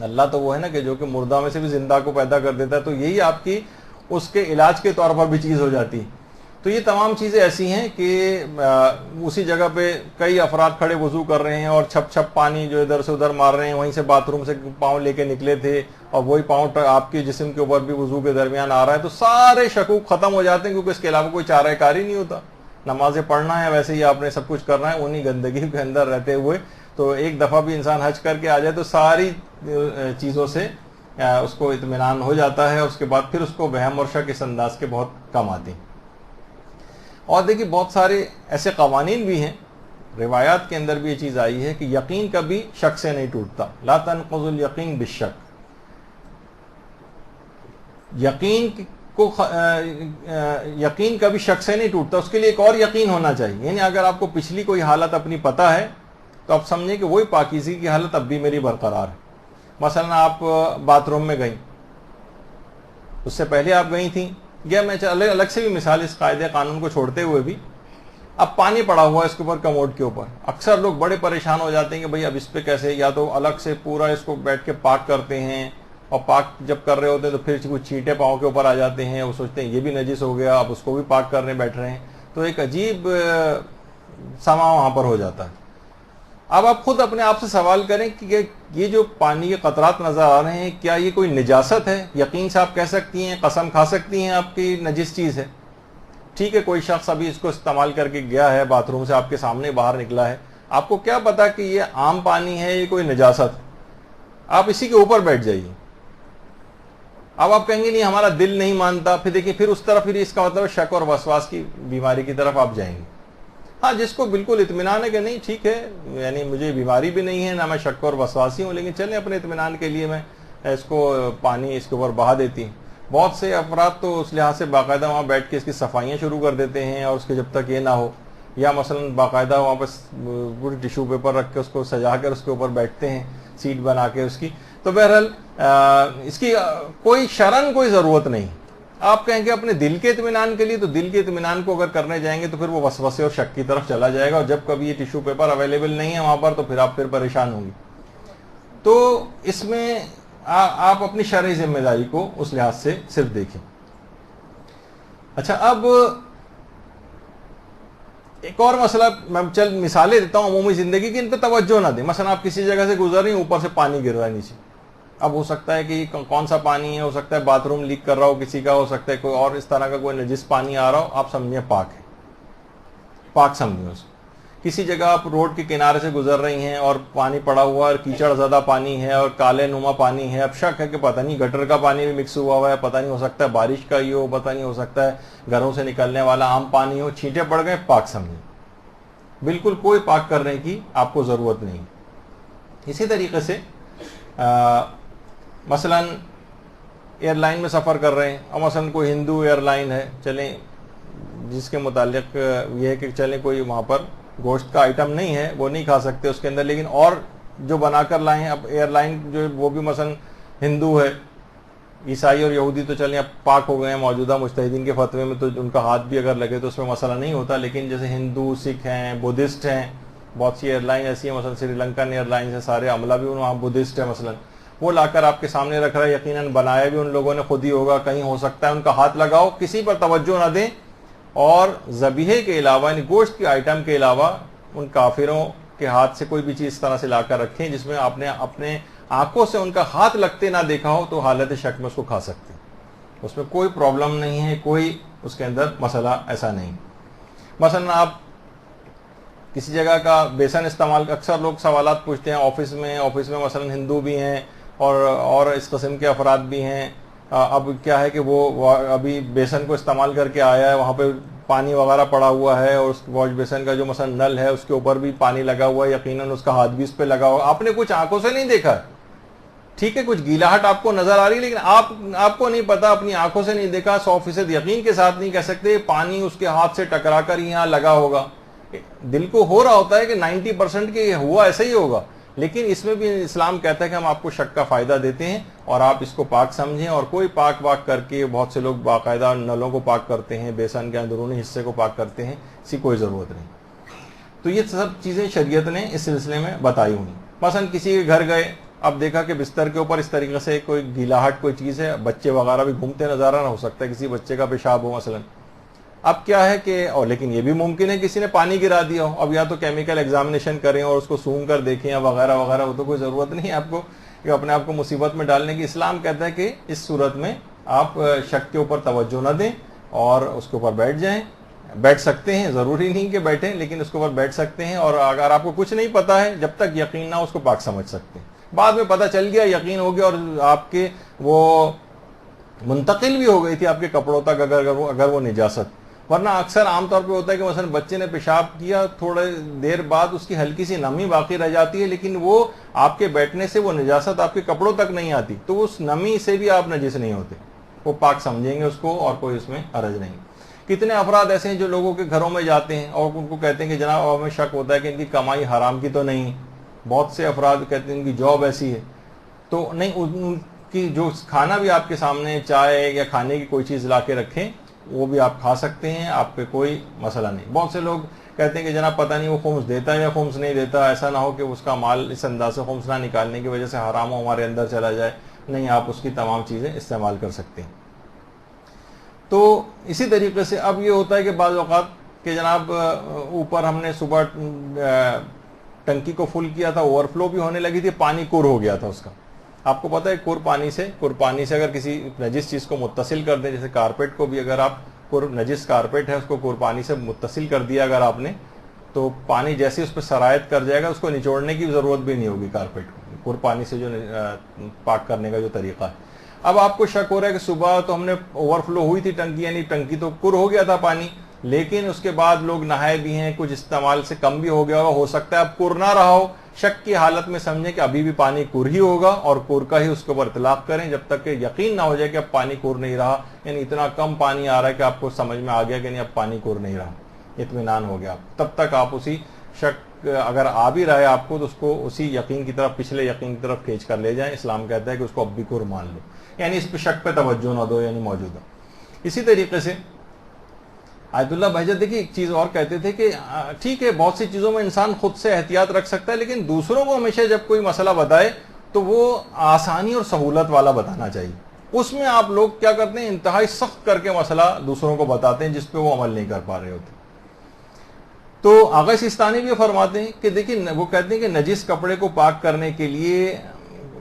اللہ تو وہ ہے نا کہ جو کہ مردہ میں سے بھی زندہ کو پیدا کر دیتا ہے, تو یہی آپ کی اس کے علاج کے طور پر بھی چیز ہو جاتی ہے. تو یہ تمام چیزیں ایسی ہیں کہ اسی جگہ پہ کئی افراد کھڑے وضو کر رہے ہیں اور چھپ پانی جو ادھر سے ادھر مار رہے ہیں, وہیں سے باتھ روم سے پاؤں لے کے نکلے تھے اور وہی پاؤں آپ کے جسم کے اوپر بھی وضو کے درمیان آ رہا ہے, تو سارے شکوک ختم ہو جاتے ہیں کیونکہ اس کے علاوہ کوئی چارہ کاری نہیں ہوتا. نمازیں پڑھنا ہے ویسے ہی آپ نے سب کچھ کرنا ہے انہی گندگی کے اندر رہتے ہوئے. تو ایک دفعہ بھی انسان حج کر کے آ جائے تو ساری چیزوں سے اس کو اطمینان ہو جاتا ہے, اس کے بعد پھر اس کو وہم اور شک اس انداز کے بہت کم آتے ہیں. اور دیکھیے بہت سارے ایسے قوانین بھی ہیں, روایات کے اندر بھی یہ چیز آئی ہے کہ یقین کبھی شک سے نہیں ٹوٹتا. لا تنقض الیقین بالشک, یقین کبھی شک سے نہیں ٹوٹتا, اس کے لیے ایک اور یقین ہونا چاہیے. یعنی اگر آپ کو پچھلی کوئی حالت اپنی پتہ ہے تو آپ سمجھیں کہ وہی پاکیزگی کی حالت اب بھی میری برقرار ہے. مثلا آپ باتھ روم میں گئیں, اس سے پہلے آپ گئی تھیں یا میں الگ سے بھی مثال اس قاعدے قانون کو چھوڑتے ہوئے بھی، اب پانی پڑا ہوا ہے اس کے اوپر کموڈ کے اوپر، اکثر لوگ بڑے پریشان ہو جاتے ہیں کہ بھئی اب اس پہ کیسے، یا تو الگ سے پورا اس کو بیٹھ کے پاک کرتے ہیں، اور پاک جب کر رہے ہوتے ہیں تو پھر کچھ چینٹے پاؤں کے اوپر آ جاتے ہیں، وہ سوچتے ہیں یہ بھی نجس ہو گیا، اب اس کو بھی پاک کرنے بیٹھ رہے ہیں، تو ایک عجیب سما وہاں پر ہو جاتا ہے۔ اب آپ خود اپنے آپ سے سوال کریں کہ یہ جو پانی کے قطرات نظر آ رہے ہیں، کیا یہ کوئی نجاست ہے؟ یقین سے آپ کہہ سکتی ہیں، قسم کھا سکتی ہیں آپ کی نجس چیز ہے؟ ٹھیک ہے، کوئی شخص ابھی اس کو استعمال کر کے گیا ہے، باتھ روم سے آپ کے سامنے باہر نکلا ہے، آپ کو کیا پتا کہ یہ عام پانی ہے، یہ کوئی نجاست؟ آپ اسی کے اوپر بیٹھ جائیے۔ اب آپ کہیں گے نہیں ہمارا دل نہیں مانتا، پھر دیکھیں پھر اس طرف، پھر اس کا مطلب شک اور وسواس کی بیماری کی طرف آپ جائیں گے۔ ہاں، جس کو بالکل اطمینان ہے کہ نہیں ٹھیک ہے، یعنی مجھے بیماری بھی نہیں ہے، نہ میں شک اور وسواسی ہوں، لیکن چلیں اپنے اطمینان کے لیے میں اس کو پانی اس کے اوپر بہا دیتی ہوں۔ بہت سے افراد تو اس لحاظ سے باقاعدہ وہاں بیٹھ کے اس کی صفائیاں شروع کر دیتے ہیں، اور اس کے جب تک یہ نہ ہو، یا مثلا باقاعدہ وہاں پر پوری ٹیشو پیپر رکھ کے اس کو سجا کر اس کے اوپر بیٹھتے ہیں، سیٹ بنا کے اس کی۔ تو بہرحال اس کی کوئی شرعاً کوئی ضرورت نہیں۔ آپ کہیں گے اپنے دل کے اطمینان کے لیے، تو دل کے اطمینان کو اگر کرنے جائیں گے تو پھر وہ وسوسے اور شک کی طرف چلا جائے گا، اور جب کبھی یہ ٹیشو پیپر اویلیبل نہیں ہے وہاں پر تو پھر آپ پھر پریشان ہوں گی۔ تو اس میں آپ اپنی شرعی ذمہ داری کو اس لحاظ سے صرف دیکھیں۔ اچھا، اب ایک اور مسئلہ میں چند مثالیں دیتا ہوں عمومی زندگی کی، ان پہ توجہ نہ دیں۔ مثلا آپ کسی جگہ سے گزر رہی ہیں، اوپر سے پانی گر رہا ہے نیچے، اب ہو سکتا ہے کہ یہ کون سا پانی ہے، ہو سکتا ہے باتھ روم لیک کر رہا ہو کسی کا، ہو سکتا ہے کوئی اور اس طرح کا کوئی نجس پانی آ رہا ہو، آپ سمجھیں پاک ہے، پاک سمجھیں اس کو۔ کسی جگہ آپ روڈ کے کنارے سے گزر رہی ہیں اور پانی پڑا ہوا ہے، کیچڑ زدہ پانی ہے اور کالے نما پانی ہے، اب شک ہے کہ پتہ نہیں گٹر کا پانی بھی مکس ہوا ہے، پتہ نہیں ہو سکتا ہے بارش کا ہی ہو، پتہ نہیں ہو سکتا ہے گھروں سے نکلنے والا عام پانی ہو، چھینٹے پڑ گئے، پاک سمجھیں۔ بالکل کوئی پاک کرنے کی آپ کو ضرورت نہیں۔ اسی طریقے سے مثلا ایئر لائن میں سفر کر رہے ہیں، اور مثلا کوئی ہندو ایئر لائن ہے، چلیں جس کے متعلق یہ ہے کہ چلیں کوئی وہاں پر گوشت کا آئٹم نہیں ہے، وہ نہیں کھا سکتے اس کے اندر، لیکن اور جو بنا کر لائے ہیں، اب ایئر لائن جو وہ بھی مثلا ہندو ہے، عیسائی اور یہودی تو چلیں اب پاک ہو گئے ہیں موجودہ مجتہدین کے فتوے میں، تو ان کا ہاتھ بھی اگر لگے تو اس میں مسئلہ نہیں ہوتا، لیکن جیسے ہندو، سکھ ہیں، بدھسٹ ہیں، بہت سی ایئر لائن ایسی ہیں، مثلا سری لنکن ایئر لائن ہے، سارے عملہ بھی وہاں بدھسٹ ہے مثلا، وہ لا کر آپ کے سامنے رکھ رہا ہے، یقیناً بنایا بھی ان لوگوں نے خود ہی ہوگا، کہیں ہو سکتا ہے ان کا ہاتھ لگاؤ، کسی پر توجہ نہ دیں، اور ذبیحے کے علاوہ یعنی گوشت کے آئٹم کے علاوہ ان کافروں کے ہاتھ سے کوئی بھی چیز اس طرح سے لا کر رکھیں جس میں آپ نے اپنے آنکھوں سے ان کا ہاتھ لگتے نہ دیکھا ہو، تو حالت شک میں اس کو کھا سکتے ہیں، اس میں کوئی پرابلم نہیں ہے، کوئی اس کے اندر مسئلہ ایسا نہیں۔ مثلا آپ کسی جگہ کا بیسن استعمال، اکثر لوگ سوالات پوچھتے ہیں آفس میں مثلا ہندو بھی ہیں اور اس قسم کے افراد بھی ہیں، اب کیا ہے کہ وہ ابھی بیسن کو استعمال کر کے آیا ہے، وہاں پہ پانی وغیرہ پڑا ہوا ہے، اور اس واش بیسن کا جو مثلا نل ہے اس کے اوپر بھی پانی لگا ہوا ہے، یقیناً اس کا ہاتھ بھی اس پہ لگا ہوا، آپ نے کچھ آنکھوں سے نہیں دیکھا، ٹھیک ہے کچھ گیلاہٹ آپ کو نظر آ رہی ہے، لیکن آپ کو نہیں پتا، اپنی آنکھوں سے نہیں دیکھا، 100% یقین کے ساتھ نہیں کہہ سکتے پانی اس کے ہاتھ سے ٹکرا کر یہاں لگا ہوگا، دل کو ہو رہا ہوتا ہے کہ 90% کہ یہ ہوا ایسا ہی ہوگا، لیکن اس میں بھی اسلام کہتا ہے کہ ہم آپ کو شک کا فائدہ دیتے ہیں اور آپ اس کو پاک سمجھیں، اور کوئی پاک کر کے، بہت سے لوگ باقاعدہ نلوں کو پاک کرتے ہیں، بیسن کے اندرونی حصے کو پاک کرتے ہیں، اسی کوئی ضرورت نہیں۔ تو یہ سب چیزیں شریعت نے اس سلسلے میں بتائی ہوئی۔ مثلا کسی کے گھر گئے، اب دیکھا کہ بستر کے اوپر اس طریقے سے کوئی گیلاہٹ کوئی چیز ہے، بچے وغیرہ بھی گھومتے نظر آ رہا، ہو سکتا ہے کسی بچے کا پیشاب ہو مثلا، اب کیا ہے کہ اور لیکن یہ بھی ممکن ہے کسی نے پانی گرا دیا ہو، اب یا تو کیمیکل ایگزامینیشن کریں اور اس کو سونگ کر دیکھیں یا وغیرہ وغیرہ، وہ تو کوئی ضرورت نہیں ہے آپ کو کہ اپنے آپ کو مصیبت میں ڈالنے کی۔ اسلام کہتا ہے کہ اس صورت میں آپ شک کے اوپر توجہ نہ دیں اور اس کے اوپر بیٹھ جائیں، بیٹھ سکتے ہیں، ضروری نہیں کہ بیٹھیں، لیکن اس کے اوپر بیٹھ سکتے ہیں، اور اگر آپ کو کچھ نہیں پتا ہے جب تک یقین نہ ہو اس کو پاک سمجھ سکتے ہیں، بعد میں پتہ چل گیا، یقین ہو گیا اور آپ کے وہ منتقل بھی ہو گئی تھی آپ کے کپڑوں تک اگر وہ نجاست، ورنہ اکثر عام طور پہ ہوتا ہے کہ مثلا بچے نے پیشاب کیا، تھوڑے دیر بعد اس کی ہلکی سی نمی باقی رہ جاتی ہے، لیکن وہ آپ کے بیٹھنے سے وہ نجاست آپ کے کپڑوں تک نہیں آتی، تو اس نمی سے بھی آپ نجس نہیں ہوتے، وہ پاک سمجھیں گے اس کو اور کوئی اس میں حرج نہیں۔ کتنے افراد ایسے ہیں جو لوگوں کے گھروں میں جاتے ہیں اور ان کو کہتے ہیں کہ جناب ہمیں شک ہوتا ہے کہ ان کی کمائی حرام کی تو نہیں، بہت سے افراد کہتے ہیں ان کی جاب ایسی ہے، تو نہیں، کی جو کھانا بھی آپ کے سامنے چائے یا کھانے کی کوئی چیز لا کے رکھیں وہ بھی آپ کھا سکتے ہیں, آپ پہ کوئی مسئلہ نہیں. بہت سے لوگ کہتے ہیں کہ جناب پتہ نہیں وہ خمس دیتا ہے یا خمس نہیں دیتا, ایسا نہ ہو کہ اس کا مال اس انداز سے خمس نہ نکالنے کی وجہ سے حرام ہمارے اندر چلا جائے. نہیں, آپ اس کی تمام چیزیں استعمال کر سکتے ہیں. تو اسی طریقے سے اب یہ ہوتا ہے کہ بعض اوقات کہ جناب اوپر ہم نے صبح ٹنکی کو فل کیا تھا, اوور فلو بھی ہونے لگی تھی, پانی کور ہو گیا تھا اس کا. آپ کو پتہ ہے کور پانی سے اگر کسی نجس چیز کو متصل کر دیں, جیسے کارپیٹ کو بھی اگر آپ نجس کارپیٹ ہے اس کو کور پانی سے متصل کر دیا اگر آپ نے, تو پانی جیسے اس پہ سرایت کر جائے گا, اس کو نچوڑنے کی ضرورت بھی نہیں ہوگی کارپیٹ کو, کور پانی سے جو پاک کرنے کا جو طریقہ ہے. اب آپ کو شک ہو رہا ہے کہ صبح تو ہم نے اوور فلو ہوئی تھی ٹنکی, یعنی ٹنکی تو کور ہو گیا تھا پانی, لیکن اس کے بعد لوگ نہائے بھی ہیں, کچھ استعمال سے کم بھی ہو گیا ہوگا, ہو سکتا ہے اب کور نہ رہا ہو. شک کی حالت میں سمجھیں کہ ابھی بھی پانی کور ہی ہوگا اور کور کا ہی اس کے اوپر اطلاق کریں جب تک کہ یقین نہ ہو جائے کہ اب پانی کور نہیں رہا, یعنی اتنا کم پانی آ رہا ہے کہ آپ کو سمجھ میں آ گیا کہ نہیں اب پانی کور نہیں رہا, اطمینان ہو گیا. تب تک آپ اسی شک اگر آ بھی رہا ہے آپ کو تو اس کو اسی یقین کی طرف, پچھلے یقین کی طرف کھینچ کر لے جائیں. اسلام کہتا ہے کہ اس کو اب بھی کور مان لو, یعنی اس پہ شک پہ توجہ نہ دو, یعنی موجود ہو. اسی طریقے سے آیت اللہ بہجت دیکھیے ایک چیز اور کہتے تھے کہ ٹھیک ہے بہت سی چیزوں میں انسان خود سے احتیاط رکھ سکتا ہے, لیکن دوسروں کو ہمیشہ جب کوئی مسئلہ بتائے تو وہ آسانی اور سہولت والا بتانا چاہیے. اس میں آپ لوگ کیا کرتے ہیں, انتہائی سخت کر کے مسئلہ دوسروں کو بتاتے ہیں جس پہ وہ عمل نہیں کر پا رہے ہوتے. تو آغا سیستانی بھی فرماتے ہیں کہ دیکھیں, وہ کہتے ہیں کہ نجس کپڑے کو پاک کرنے کے لیے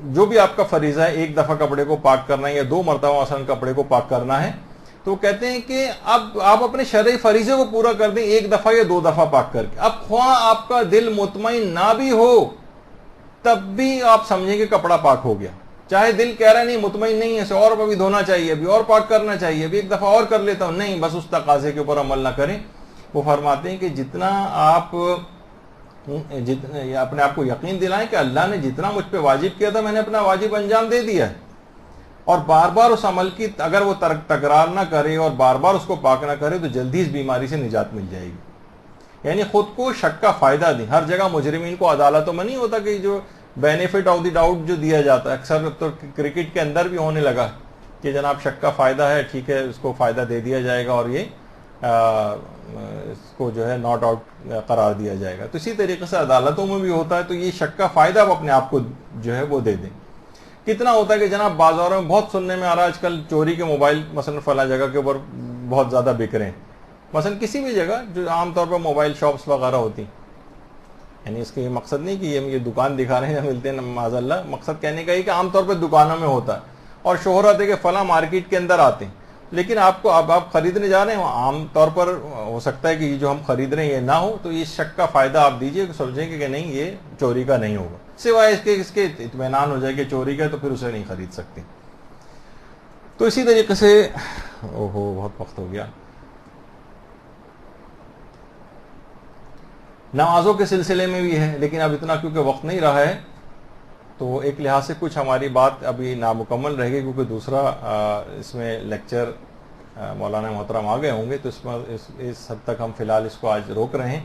جو بھی آپ کا فریضہ ہے, ایک دفعہ کپڑے کو پاک کرنا ہے یا 2 مرتبہ مثلا کپڑے کو پاک کرنا ہے, تو کہتے ہیں کہ اب آپ اپنے شرعی فریضے کو پورا کر دیں 1 دفعہ یا 2 دفعہ پاک کر کے. اب خواہ آپ کا دل مطمئن نہ بھی ہو تب بھی آپ سمجھیں کہ کپڑا پاک ہو گیا, چاہے دل کہہ رہا ہے نہیں مطمئن نہیں ہے, اسے اور ابھی دھونا چاہیے, ابھی اور پاک کرنا چاہیے, ابھی 1 دفعہ اور کر لیتا ہوں, نہیں, بس اس تقاضے کے اوپر عمل نہ کریں. وہ فرماتے ہیں کہ جتنا آپ اپنے آپ کو یقین دلائیں کہ اللہ نے جتنا مجھ پہ واجب کیا تھا میں نے اپنا واجب انجام دے دیا ہے, اور بار بار اس عمل کی اگر وہ تکرار نہ کرے اور بار بار اس کو پاک نہ کرے تو جلدی اس بیماری سے نجات مل جائے گی. یعنی خود کو شک کا فائدہ دیں. ہر جگہ مجرمین کو عدالتوں میں نہیں ہوتا کہ جو بینیفٹ آف دی ڈاؤٹ جو دیا جاتا ہے, اکثر تو کرکٹ کے اندر بھی ہونے لگا کہ جناب شک کا فائدہ ہے, ٹھیک ہے اس کو فائدہ دے دیا جائے گا اور یہ اس کو جو ہے ناٹ آؤٹ قرار دیا جائے گا. تو اسی طریقے سے عدالتوں میں بھی ہوتا ہے, تو یہ شک کا فائدہ آپ اپنے آپ کو جو ہے وہ دے دیں. کتنا ہوتا ہے کہ جناب بازاروں میں بہت سننے میں آ رہا ہے آج کل چوری کے موبائل مثلا فلاں جگہ کے اوپر بہت زیادہ بک رہے ہیں, مثلا کسی بھی جگہ جو عام طور پر موبائل شاپس وغیرہ ہوتی, یعنی اس کا یہ مقصد نہیں کہ یہ دکان دکھا رہے ہیں ملتے ہیں معاذ اللہ, مقصد کہنے کا یہ کہ عام طور پہ دکانوں میں ہوتا ہے اور شہرت ہے کہ فلاں مارکیٹ کے اندر آتے ہیں, لیکن آپ کو اب آپ خریدنے جا رہے ہیں, عام طور پر ہو سکتا ہے کہ یہ جو ہم خرید رہے ہیں یہ نہ ہو, تو یہ شک کا فائدہ آپ دیجئے کہ سمجھیں کہ نہیں یہ چوری کا نہیں ہوگا, سوائے اس کے اطمینان ہو جائے کہ چوری کا, تو پھر اسے نہیں خرید سکتے. تو اسی طریقے سے بہت وقت ہو گیا. نمازوں کے سلسلے میں بھی ہے, لیکن اب اتنا کیونکہ وقت نہیں رہا ہے تو ایک لحاظ سے کچھ ہماری بات ابھی نامکمل رہے گی, کیونکہ دوسرا اس میں لیکچر مولانا محترم آ گئے ہوں گے, تو اس حد تک ہم فی الحال اس کو آج روک رہے ہیں.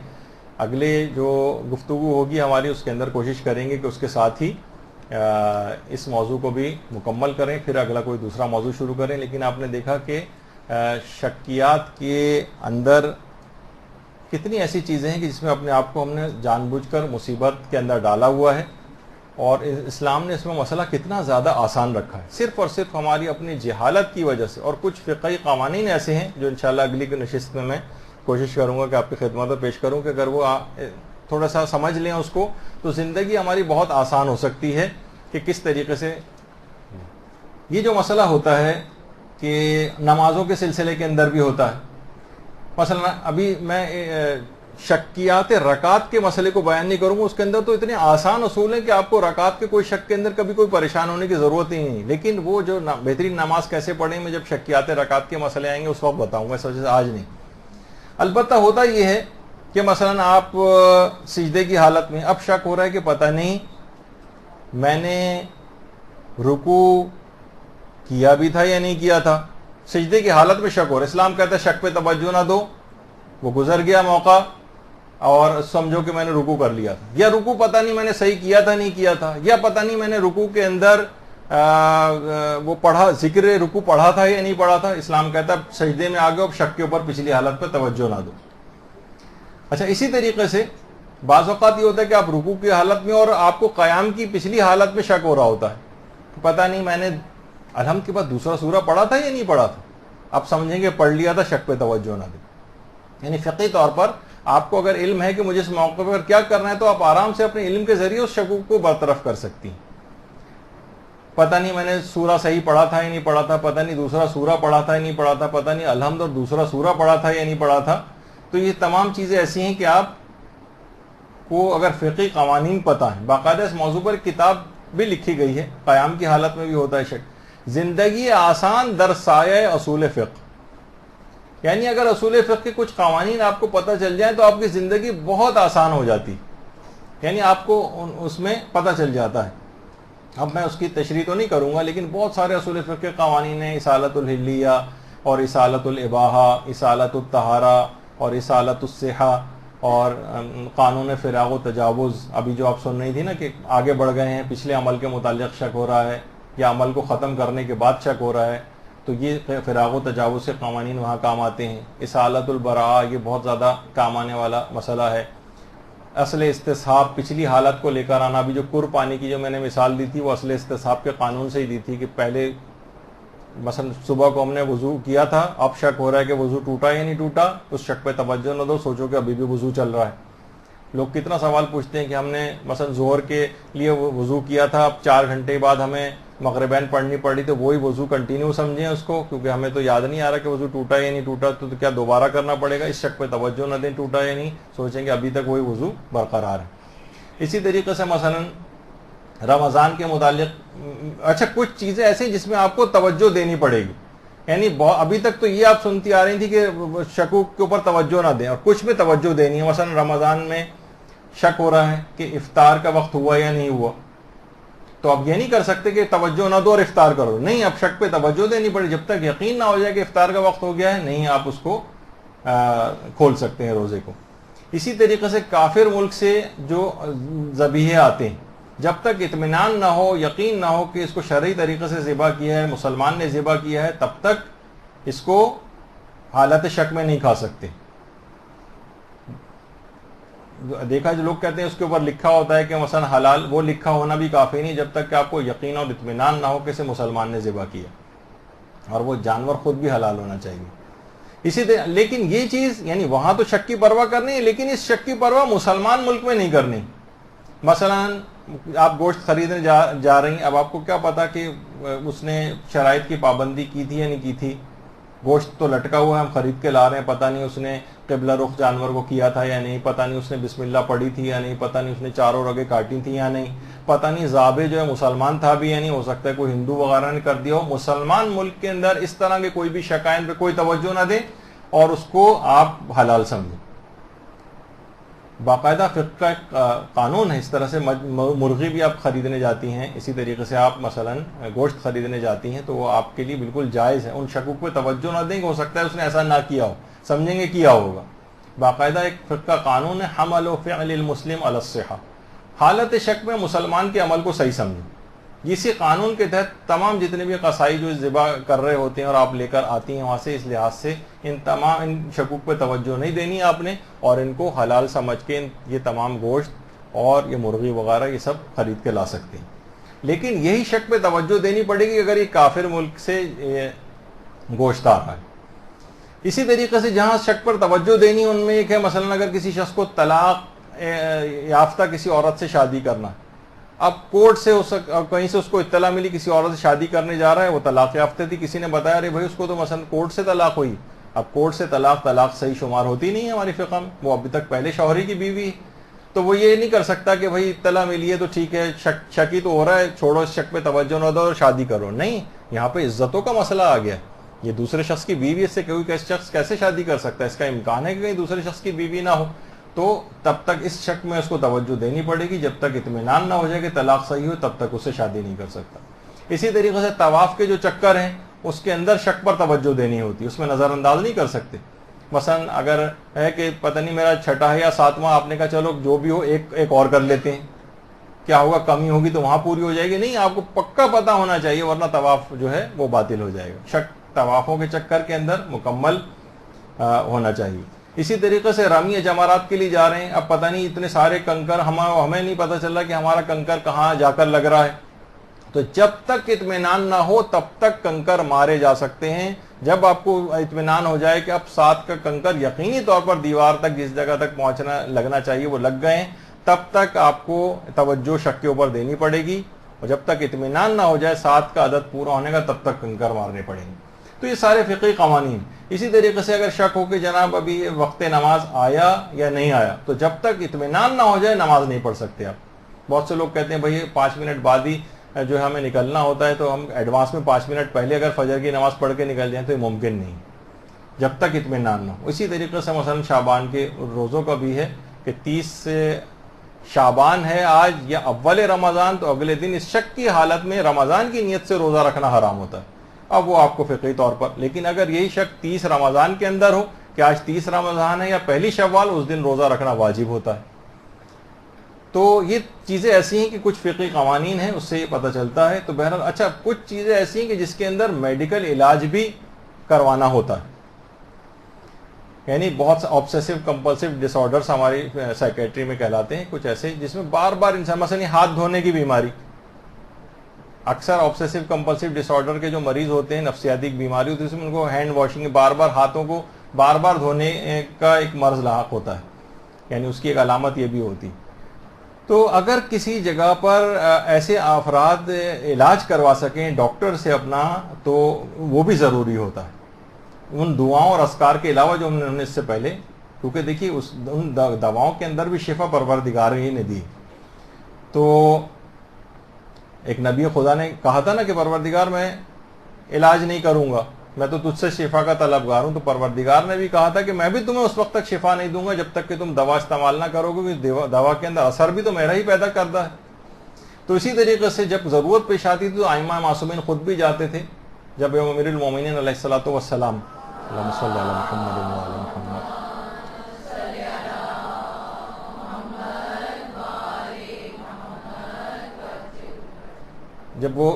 اگلے جو گفتگو ہوگی ہماری اس کے اندر کوشش کریں گے کہ اس کے ساتھ ہی اس موضوع کو بھی مکمل کریں, پھر اگلا کوئی دوسرا موضوع شروع کریں. لیکن آپ نے دیکھا کہ شکیات کے اندر کتنی ایسی چیزیں ہیں کہ جس میں اپنے آپ کو ہم نے جان بوجھ کر مصیبت کے اندر ڈالا ہوا ہے, اور اسلام نے اس میں مسئلہ کتنا زیادہ آسان رکھا ہے, صرف اور صرف ہماری اپنی جہالت کی وجہ سے. اور کچھ فقہی قوانین ایسے ہیں جو انشاءاللہ اگلی کی نشست میں کوشش کروں گا کہ آپ کی خدمت میں پیش کروں کہ اگر وہ تھوڑا سا سمجھ لیں اس کو, تو زندگی ہماری بہت آسان ہو سکتی ہے. کہ کس طریقے سے یہ جو مسئلہ ہوتا ہے کہ نمازوں کے سلسلے کے اندر بھی ہوتا ہے, مثلا ابھی میں شکیات رکعت کے مسئلے کو بیان نہیں کروں گا, اس کے اندر تو اتنے آسان اصول ہیں کہ آپ کو رکعت کے کوئی شک کے اندر کبھی کوئی پریشان ہونے کی ضرورت ہی نہیں. لیکن وہ جو بہترین نماز کیسے پڑھیں, میں جب شکیات رکعت کے مسئلے آئیں گے اس وقت بتاؤں گا, اس وجہ سے آج نہیں. البتہ ہوتا یہ ہے کہ مثلا آپ سجدے کی حالت میں اب شک ہو رہا ہے کہ پتہ نہیں میں نے رکوع کیا بھی تھا یا نہیں کیا تھا, سجدے کی حالت میں شک ہو رہا ہے. اسلام کہتا ہے شک پہ توجہ نہ دو, وہ گزر گیا موقع اور سمجھو کہ میں نے رکوع کر لیا تھا, یا رکوع پتہ نہیں میں نے صحیح کیا تھا نہیں کیا تھا, یا پتہ نہیں میں نے رکوع کے اندر وہ پڑھا ذکر رکوع پڑھا تھا یا نہیں پڑھا تھا؟ اسلام کہتا ہے سجدے میں آگے اب شک کے اوپر پچھلی حالت پہ توجہ نہ دو. اچھا اسی طریقے سے بعض اوقات یہ ہوتا ہے کہ آپ رکوع کی حالت میں اور آپ کو قیام کی پچھلی حالت میں شک ہو رہا ہوتا ہے، پتہ نہیں میں نے الحمد کے بعد دوسرا سورہ پڑھا تھا یا نہیں پڑھا تھا. آپ سمجھیں گے پڑھ لیا تھا، شک پہ توجہ نہ دیں. یعنی فقہی طور پر آپ کو اگر علم ہے کہ مجھے اس موقع پر کیا کرنا ہے تو آپ آرام سے اپنے علم کے ذریعے اس شکوک کو برطرف کر سکتی ہیں. پتہ نہیں میں نے سورہ صحیح پڑھا تھا یا نہیں پڑھا تھا، پتہ نہیں دوسرا سورہ پڑھا تھا یا نہیں پڑھا تھا، پتہ نہیں الحمد اور دوسرا سورہ پڑھا تھا یا نہیں پڑھا تھا. تو یہ تمام چیزیں ایسی ہیں کہ آپ کو اگر فقہی قوانین پتہ ہیں، باقاعدہ اس موضوع پر کتاب بھی لکھی گئی ہے، قیام کی حالت میں بھی ہوتا ہے شک. زندگی آسان در سایہ اصول فقہ، یعنی اگر اصول فقہ کے کچھ قوانین آپ کو پتہ چل جائیں تو آپ کی زندگی بہت آسان ہو جاتی، یعنی آپ کو اس میں پتہ چل جاتا ہے. اب میں اس کی تشریح تو نہیں کروں گا، لیکن بہت سارے اصول فقہ کے قوانین ہیں، اصالۃ الحلیہ اور اصالۃ الاباحہ، اصالۃ الطہارہ اور اصالۃ الصحہ اور قانون فراغ و تجاوز. ابھی جو آپ سن رہی تھی نا کہ آگے بڑھ گئے ہیں، پچھلے عمل کے متعلق شک ہو رہا ہے یا عمل کو ختم کرنے کے بعد شک ہو رہا ہے، تو یہ فراغ و تجاوز کے قوانین وہاں کام آتے ہیں. اصالۃ البراء یہ بہت زیادہ کام آنے والا مسئلہ ہے. اصل استصحاب پچھلی حالت کو لے کر آنا، بھی جو کر پانی کی جو میں نے مثال دی تھی وہ اصل استصحاب کے قانون سے ہی دی تھی کہ پہلے مثلا صبح کو ہم نے وضو کیا تھا، اب شک ہو رہا ہے کہ وضو ٹوٹا یا نہیں ٹوٹا، اس شک پہ توجہ نہ دو، سوچو کہ ابھی بھی وضو چل رہا ہے. لوگ کتنا سوال پوچھتے ہیں کہ ہم نے مثلا ظہر کے لیے وضو کیا تھا، اب 4 گھنٹے بعد ہمیں مغربین پڑھنی پڑی تو وہی وضو کنٹینیو سمجھیں اس کو، کیونکہ ہمیں تو یاد نہیں آ رہا کہ وضو ٹوٹا یا نہیں ٹوٹا، تو کیا دوبارہ کرنا پڑے گا؟ اس شک پہ توجہ نہ دیں ٹوٹا یا نہیں، سوچیں کہ ابھی تک وہی وضو برقرار ہے. اسی طریقے سے مثلا رمضان کے متعلق اچھا کچھ چیزیں ایسی جس میں آپ کو توجہ دینی پڑے گی، یعنی ابھی تک تو یہ آپ سنتی آ رہی تھی کہ شکوک کے اوپر توجہ نہ دیں، اور کچھ میں توجہ دینی ہے. مثلا رمضان میں شک ہو رہا ہے کہ افطار کا وقت ہوا یا نہیں ہوا، تو اب یہ نہیں کر سکتے کہ توجہ نہ دو اور افطار کرو، نہیں، اب شک پہ توجہ دینی پڑے. جب تک یقین نہ ہو جائے کہ افطار کا وقت ہو گیا ہے، نہیں آپ اس کو کھول سکتے ہیں روزے کو. اسی طریقے سے کافر ملک سے جو ذبیحے آتے ہیں، جب تک اطمینان نہ ہو، یقین نہ ہو کہ اس کو شرعی طریقے سے ذبح کیا ہے، مسلمان نے ذبح کیا ہے، تب تک اس کو حالت شک میں نہیں کھا سکتے. دیکھا جو لوگ کہتے ہیں اس کے اوپر لکھا ہوتا ہے کہ مثلا حلال، وہ لکھا ہونا بھی کافی نہیں جب تک کہ آپ کو یقین اور اطمینان نہ ہو کہ اسے مسلمان نے ذبح کیا، اور وہ جانور خود بھی حلال ہونا چاہیے. اسی طرح لیکن یہ چیز یعنی وہاں تو شک کی پرواہ کرنی ہے، لیکن اس شک کی پرواہ مسلمان ملک میں نہیں کرنی. مثلا آپ گوشت خریدنے جا رہی ہیں، اب آپ کو کیا پتا کہ اس نے شرائط کی پابندی کی تھی یا نہیں کی تھی. گوشت تو لٹکا ہوا ہے، ہم خرید کے لا رہے ہیں، پتہ نہیں اس نے قبلہ رخ جانور کو کیا تھا یا نہیں، پتہ نہیں اس نے بسم اللہ پڑھی تھی یا نہیں، پتہ نہیں اس نے چاروں رگیں کاٹی تھی یا نہیں، پتہ نہیں ذابح جو ہے مسلمان تھا بھی یا نہیں، ہو سکتا ہے کوئی ہندو وغیرہ نے کر دیا ہو. مسلمان ملک کے اندر اس طرح کے کوئی بھی شکائن پہ کوئی توجہ نہ دیں اور اس کو آپ حلال سمجھیں. باقاعدہ فقہ کا ایک قانون ہے. اس طرح سے مرغی بھی آپ خریدنے جاتی ہیں، اسی طریقے سے آپ مثلا گوشت خریدنے جاتی ہیں، تو وہ آپ کے لیے بالکل جائز ہے. ان شکوک پہ توجہ نہ دیں کہ ہو سکتا ہے اس نے ایسا نہ کیا ہو، سمجھیں گے کیا ہوگا. باقاعدہ ایک فقہ کا قانون ہے، حمل و فعل المسلم علی الصحہ. حالت شک میں مسلمان کے عمل کو صحیح سمجھیں. اسی قانون کے تحت تمام جتنے بھی قصائی جو ذبح کر رہے ہوتے ہیں اور آپ لے کر آتی ہیں وہاں سے، اس لحاظ سے ان شکوک پہ توجہ نہیں دینی آپ نے، اور ان کو حلال سمجھ کے یہ تمام گوشت اور یہ مرغی وغیرہ یہ سب خرید کے لا سکتے ہیں. لیکن یہی شک پہ توجہ دینی پڑے گی اگر یہ کافر ملک سے گوشت آ رہا ہے. اسی طریقے سے جہاں شک پر توجہ دینی ان میں ایک ہے، مثلا اگر کسی شخص کو طلاق یافتہ کسی عورت سے شادی کرنا، اب کورٹ سے کہیں سے اس کو اطلاع ملی کسی عورت سے شادی کرنے جا رہا ہے، وہ طلاق یافتہ تھی، کسی نے بتایا ارے بھائی اس کو تو مثلا کورٹ سے طلاق ہوئی. اب کورٹ سے طلاق صحیح شمار ہوتی نہیں ہے ہماری فقہ میں، وہ ابھی تک پہلے شوہری کی بیوی ہے. تو وہ یہ نہیں کر سکتا کہ بھائی اطلاع ملی ہے تو ٹھیک ہے، شکی تو ہو رہا ہے، چھوڑو اس شک پہ توجہ نہ دو اور شادی کرو. نہیں، یہاں پہ عزتوں کا مسئلہ آ گیا. یہ دوسرے شخص کی بیوی، اس سے کوئی شخص کیسے شادی کر سکتا ہے؟ اس کا امکان ہے کہ کہیں دوسرے شخص کی بیوی نہ ہو. تو تب تک اس شک میں اس کو توجہ دینی پڑے گی، جب تک اطمینان نہ ہو جائے کہ طلاق صحیح ہو تب تک اسے شادی نہیں کر سکتا. اسی طریقے سے طواف کے جو چکر ہیں اس کے اندر شک پر توجہ دینی ہوتی ہے، اس میں نظر انداز نہیں کر سکتے. مثلا اگر ہے کہ پتہ نہیں میرا 6واں یا 7واں، آپ نے کہا چلو جو بھی ہو ایک اور کر لیتے ہیں، کیا ہوگا, کمی ہوگی تو وہاں پوری ہو جائے گی. نہیں, آپ کو پکا پتا ہونا چاہیے, ورنہ طواف جو ہے وہ باطل ہو جائے گا. شک طوافوں کے چکر کے اندر مکمل ہونا چاہیے. اسی طریقے سے رمی جمرات کے لیے جا رہے ہیں, اب پتہ نہیں اتنے سارے کنکر, ہمیں نہیں پتہ چل رہا کہ ہمارا کنکر کہاں جا کر لگ رہا ہے. تو جب تک اطمینان نہ ہو تب تک کنکر مارے جا سکتے ہیں. جب آپ کو اطمینان ہو جائے کہ اب 7 کا کنکر یقینی طور پر دیوار تک جس جگہ تک پہنچنا لگنا چاہیے وہ لگ گئے ہیں, تب تک آپ کو توجہ شک کے اوپر دینی پڑے گی. اور جب تک اطمینان نہ ہو جائے 7 کا عدد پورا ہونے کا, تب تک کنکر مارنے پڑیں گے. تو یہ سارے فقہی قوانین. اسی طریقے سے اگر شک ہو کہ جناب ابھی وقت نماز آیا یا نہیں آیا, تو جب تک اطمینان نہ ہو جائے نماز نہیں پڑھ سکتے آپ. بہت سے لوگ کہتے ہیں بھائی 5 منٹ بعد ہی جو ہمیں نکلنا ہوتا ہے, تو ہم ایڈوانس میں 5 منٹ پہلے اگر فجر کی نماز پڑھ کے نکل جائیں تو یہ ممکن نہیں جب تک اطمینان نہ ہو. اسی طریقے سے مثلا شعبان کے روزوں کا بھی ہے کہ 30 سے شعبان ہے آج یا اول رمضان, تو اگلے دن اس شک کی حالت میں رمضان کی نیت سے روزہ رکھنا حرام ہوتا ہے. اب وہ آپ کو فقہی طور پر, لیکن اگر یہی شک 30 رمضان کے اندر ہو کہ آج 30 رمضان ہے یا پہلی شوال, اس دن روزہ رکھنا واجب ہوتا ہے. تو یہ چیزیں ایسی ہیں کہ کچھ فقہی قوانین ہیں, اس سے یہ پتہ چلتا ہے. تو بہرحال اچھا, کچھ چیزیں ایسی ہیں کہ جس کے اندر میڈیکل علاج بھی کروانا ہوتا ہے. یعنی بہت آبسیسو کمپلسو ڈس آرڈرس ہماری سائیکیٹری میں کہلاتے ہیں, کچھ ایسے جس میں بار بار انسان, مثلا ہاتھ دھونے کی بیماری. اکثر آبسیسو کمپلسو ڈس آرڈر کے جو مریض ہوتے ہیں, نفسیاتی بیماری ہوتی ہے, اس میں ان کو ہینڈ واشنگ, بار بار ہاتھوں کو بار بار دھونے کا ایک مرض لاحق ہوتا ہے. یعنی اس کی ایک علامت یہ بھی ہوتی. تو اگر کسی جگہ پر ایسے افراد علاج کروا سکیں ڈاکٹر سے اپنا, تو وہ بھی ضروری ہوتا ہے. ان دعاؤں اور اذکار کے علاوہ جو ہم نے اس سے پہلے, کیونکہ دیکھیے ان دواؤں کے اندر بھی شفا پروردگار ہی نے دی. تو ایک نبی خدا نے کہا تھا نا کہ پروردگار میں علاج نہیں کروں گا, میں تو تجھ سے شفا کا طلبگار ہوں. تو پروردگار نے بھی کہا تھا کہ میں بھی تمہیں اس وقت تک شفا نہیں دوں گا جب تک کہ تم دوا استعمال نہ کرو گے, کیونکہ دوا کے اندر اثر بھی تو میرا ہی پیدا کرتا ہے. تو اسی طریقے سے جب ضرورت پیش آتی تھی تو ائمہ معصومین خود بھی جاتے تھے. جب امیر المومنین علیہ الصلوۃ والسلام, اللہم صلی علی محمد وعلی محمد, جب وہ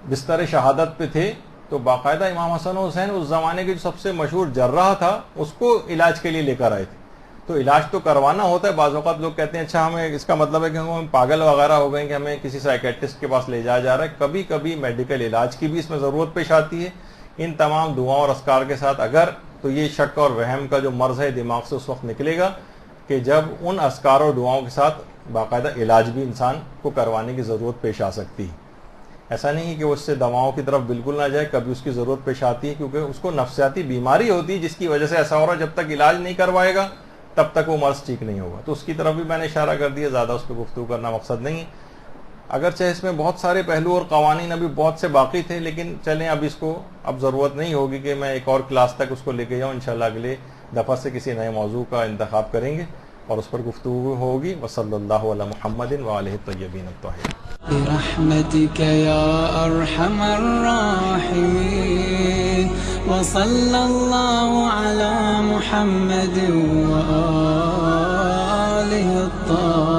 بستر شہادت پہ تھے تو باقاعدہ امام حسن و حسین اس زمانے کے جو سب سے مشہور جراح تھا اس کو علاج کے لیے لے کر آئے تھے. تو علاج تو کروانا ہوتا ہے. بعض اوقات لوگ کہتے ہیں اچھا ہمیں اس کا مطلب ہے کہ ہم پاگل وغیرہ ہو گئے کہ ہمیں کسی سائیکیٹرسٹ کے پاس لے جایا جا رہا ہے. کبھی کبھی میڈیکل علاج کی بھی اس میں ضرورت پیش آتی ہے. ان تمام دعاؤں اور اذکار کے ساتھ اگر, تو یہ شک اور وہم کا جو مرض ہے دماغ سے اس وقت نکلے گا کہ جب ان اذکار اور دعاؤں کے ساتھ باقاعدہ علاج بھی انسان کو کروانے کی ضرورت پیش آ سکتی ہے. ایسا نہیں ہے کہ وہ اس سے دواؤں کی طرف بالکل نہ جائے, کبھی اس کی ضرورت پیش آتی ہے کیونکہ اس کو نفسیاتی بیماری ہوتی ہے جس کی وجہ سے ایسا ہو رہا ہے. جب تک علاج نہیں کروائے گا تب تک وہ مرض ٹھیک نہیں ہوگا. تو اس کی طرف بھی میں نے اشارہ کر دیا, زیادہ اس پہ گفتگو کرنا مقصد نہیں ہے. اگرچہ اس میں بہت سارے پہلو اور قوانین ابھی بہت سے باقی تھے, لیکن چلیں اب اس کو اب ضرورت نہیں ہوگی کہ میں ایک اور کلاس تک اس کو لے کے جاؤں. انشاءاللہ اگلے دفعہ سے کسی نئے موضوع کا انتخاب کریں گے اور اس پر گفتگو ہوگی. وصلی اللہ علی محمد وآلہ الطیبین الطاہرین. برحمتك يا أرحم الراحمين وصلى الله على محمد وآله الطاهرين.